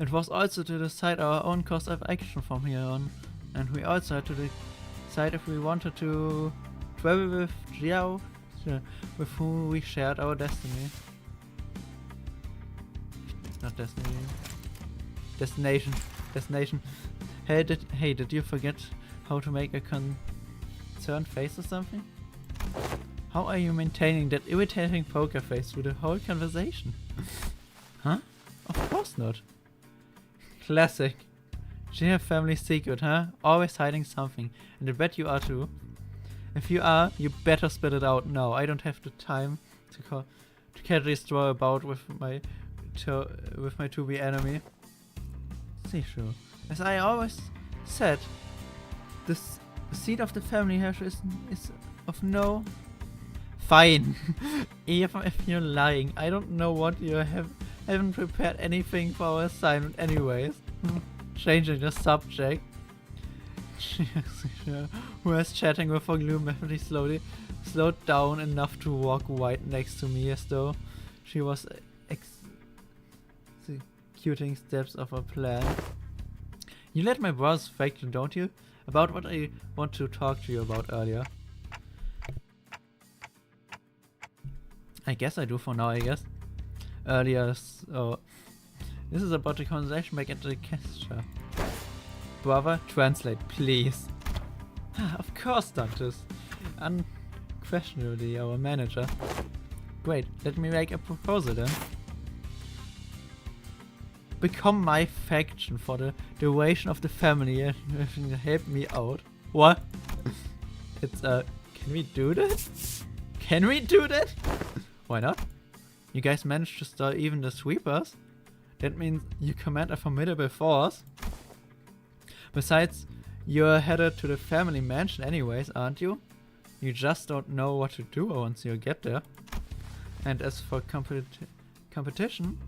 It was also to decide our own course of action from here on, and we also had to decide if we wanted to travel with Jiao, with whom we shared our destiny. Not destiny. Destination. Hey, did you forget how to make a concerned face or something? How are you maintaining that irritating poker face through the whole conversation? Huh? Of course not. Classic. She family secret, huh? Always hiding something. And I bet you are too. If you are, you better spit it out now. I don't have the time to casually stroll about with my to-be enemy. See, sure. As I always said, the seat of the family house is of no... Fine. Even if you're lying, I don't know what you haven't prepared anything for our assignment anyways. Changing the subject. Who was chatting with her gloom definitely slowed down enough to walk right next to me as though she was executing steps of a plan. You let my brother's faction, don't you? About what I want to talk to you about earlier. I guess I do for now, I guess. Earlier, so... This is about the conversation back at the castle. Brother, translate, please. Of course, Dantes. Unquestionably our manager. Great, let me make a proposal then. Become my faction for the duration of the family and help me out. What? It's can we do that? Can we do that? Why not? You guys managed to start even the sweepers? That means you command a formidable force. Besides, you're headed to the family mansion anyways, aren't you? You just don't know what to do once you get there. And as for competition,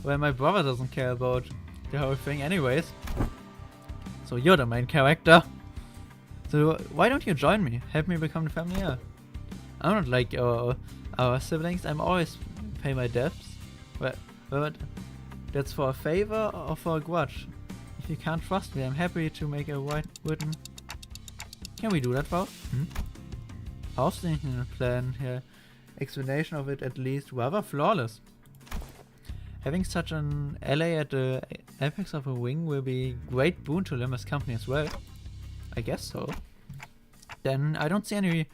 well, my brother doesn't care about the whole thing anyways. So you're the main character. So why don't you join me? Help me become the family heir. I'm not like our siblings. I'm always pay my debts. But that's for a favor or for a grudge. If you can't trust me, I'm happy to make a written. Can we do that, Bob? How's the plan here? Explanation of it at least rather flawless. Having such an ally at the apex of a wing will be great boon to Limbus Company as well. I guess so. Then I don't see any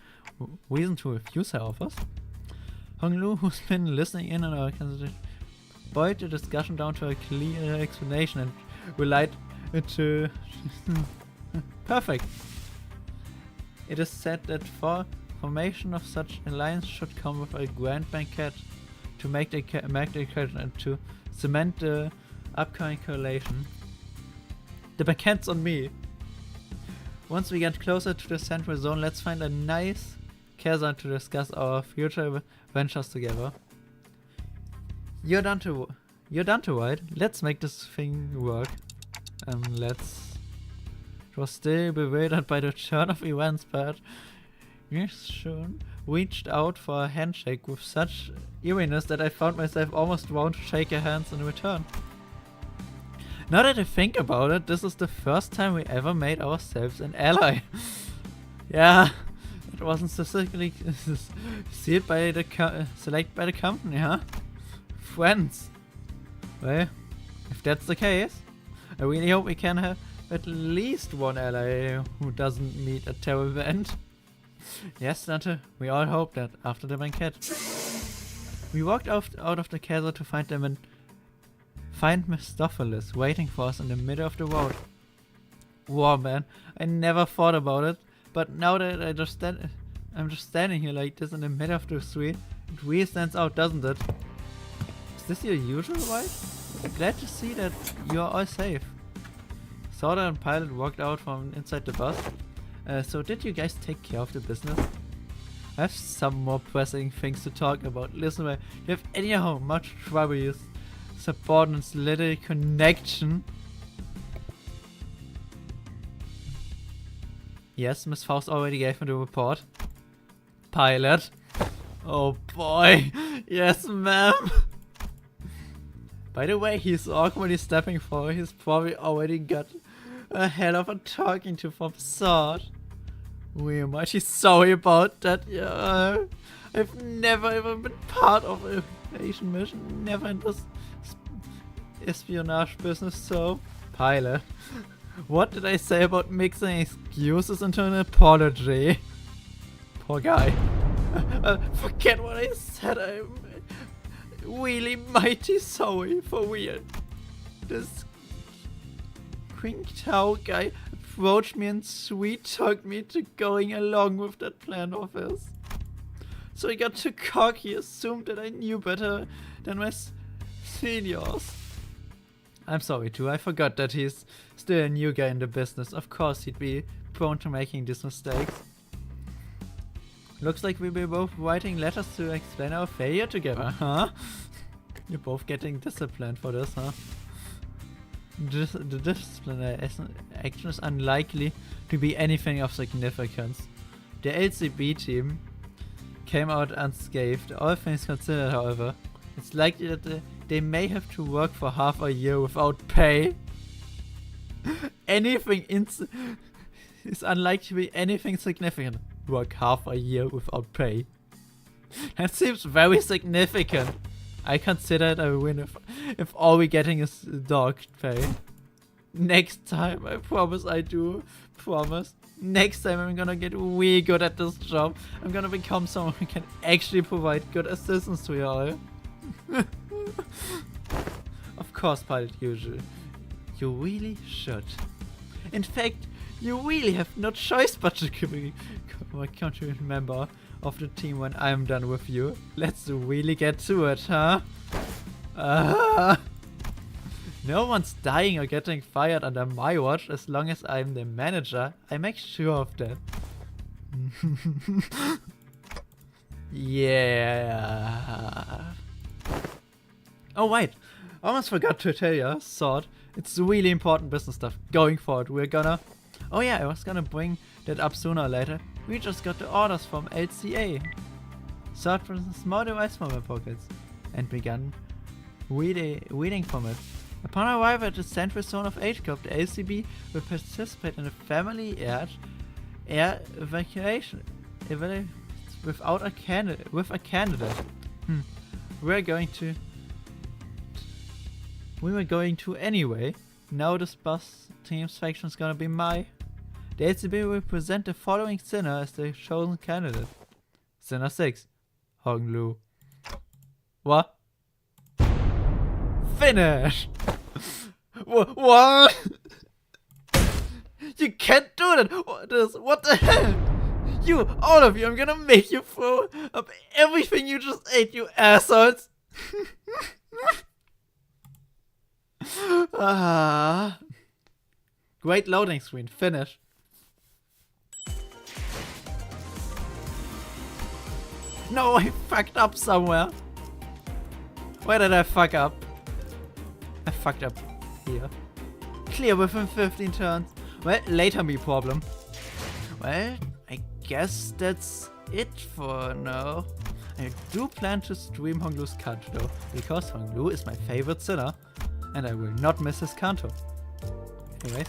reason to refuse her offers. Honglu, who's been listening in on our conversation, boiled the discussion down to a clear explanation and relied it to... Perfect! It is said that formation of such alliance should come with a grand banquet to make the occasion and to cement the upcoming coalition. The banquet's on me! Once we get closer to the central zone, let's find a nice cairn to discuss our future ventures together. You're done to right? Let's make this thing work. Let's... It was still bewildered by the turn of events, but Yishun reached out for a handshake with such eeriness that I found myself almost bound to shake her hands in return. Now that I think about it, this is the first time we ever made ourselves an ally. Yeah, it wasn't specifically sealed by the selected by the company, huh? Friends. Well, if that's the case, I really hope we can have at least one ally who doesn't meet a terrible end. Yes, Dante, we all hope that after the banquet. We walked out of the castle to find them and find Mistopheles waiting for us in the middle of the road. Wow, man, I never thought about it, but now that I'm just standing here like this in the middle of the street, it really stands out, doesn't it? Is this your usual ride? Glad to see that you're all safe. Soda and Pilot walked out from inside the bus. So did you guys take care of the business? I have some more pressing things to talk about. Listen, man, you have anyhow much trouble subordinates little connection. Yes, Miss Faust already gave me the report. Pilot. Oh boy. Yes, ma'am. By the way, he's awkwardly stepping forward. He's probably already got a hell of a talking to from Sword. We're mighty sorry about that. Yeah, I've never ever been part of an Asian mission. Never in this espionage business. So, Pilot, what did I say about mixing excuses into an apology? Poor guy. Forget what I said. I'm really mighty sorry for real. This Qingtao guy approached me and sweet-talked me to going along with that plan of his. So he got too cocky, assumed that I knew better than my seniors. I'm sorry too, I forgot that he's still a new guy in the business. Of course he'd be prone to making these mistakes. Looks like we'll be both writing letters to explain our failure together, huh? You're both getting disciplined for this, huh? The disciplinary action is unlikely to be anything of significance. The LCB team came out unscathed. All things considered, however, it's likely that they may have to work for half a year without pay. It's unlikely to be anything significant. Work half a year without pay. That seems very significant. I consider it a win if all we're getting is dog pay. Next time, I promise I do. Promise. Next time I'm gonna get really good at this job. I'm gonna become someone who can actually provide good assistance to you all. Of course, Pilot Usual. You really should. In fact, you really have no choice but to become a contributing member of the team when I'm done with you. Let's really get to it, huh? No one's dying or getting fired under my watch as long as I'm the manager. I make sure of that. Yeah. Oh wait, I almost forgot to tell you, Sword. It's really important business stuff. Going forward, we're gonna... Oh yeah, I was gonna bring that up sooner or later. We just got the orders from LCA. Sword from a small device from my pockets and began reading from it. Upon arrival at the central zone of H-Corp, the LCB will participate in a family air evacuation with a candidate. We were going to anyway. Now this bus team's faction is gonna be my. The LCB will present the following sinner as the chosen candidate. Sinner 6. Hong Lu. What? Finish! What? You can't do that! What the hell? You, all of you, I'm gonna make you throw up everything you just ate, you assholes! Great loading screen. Finish. No, I fucked up somewhere. Where did I fuck up? I fucked up here. Clear within 15 turns. Well, later me problem. Well, I guess that's it for now. I do plan to stream Hong Lu's Kanto though, because Hong Lu is my favorite sinner, and I will not miss his Kanto. Anyways,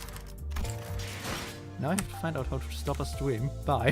now I have to find out how to stop a stream. Bye.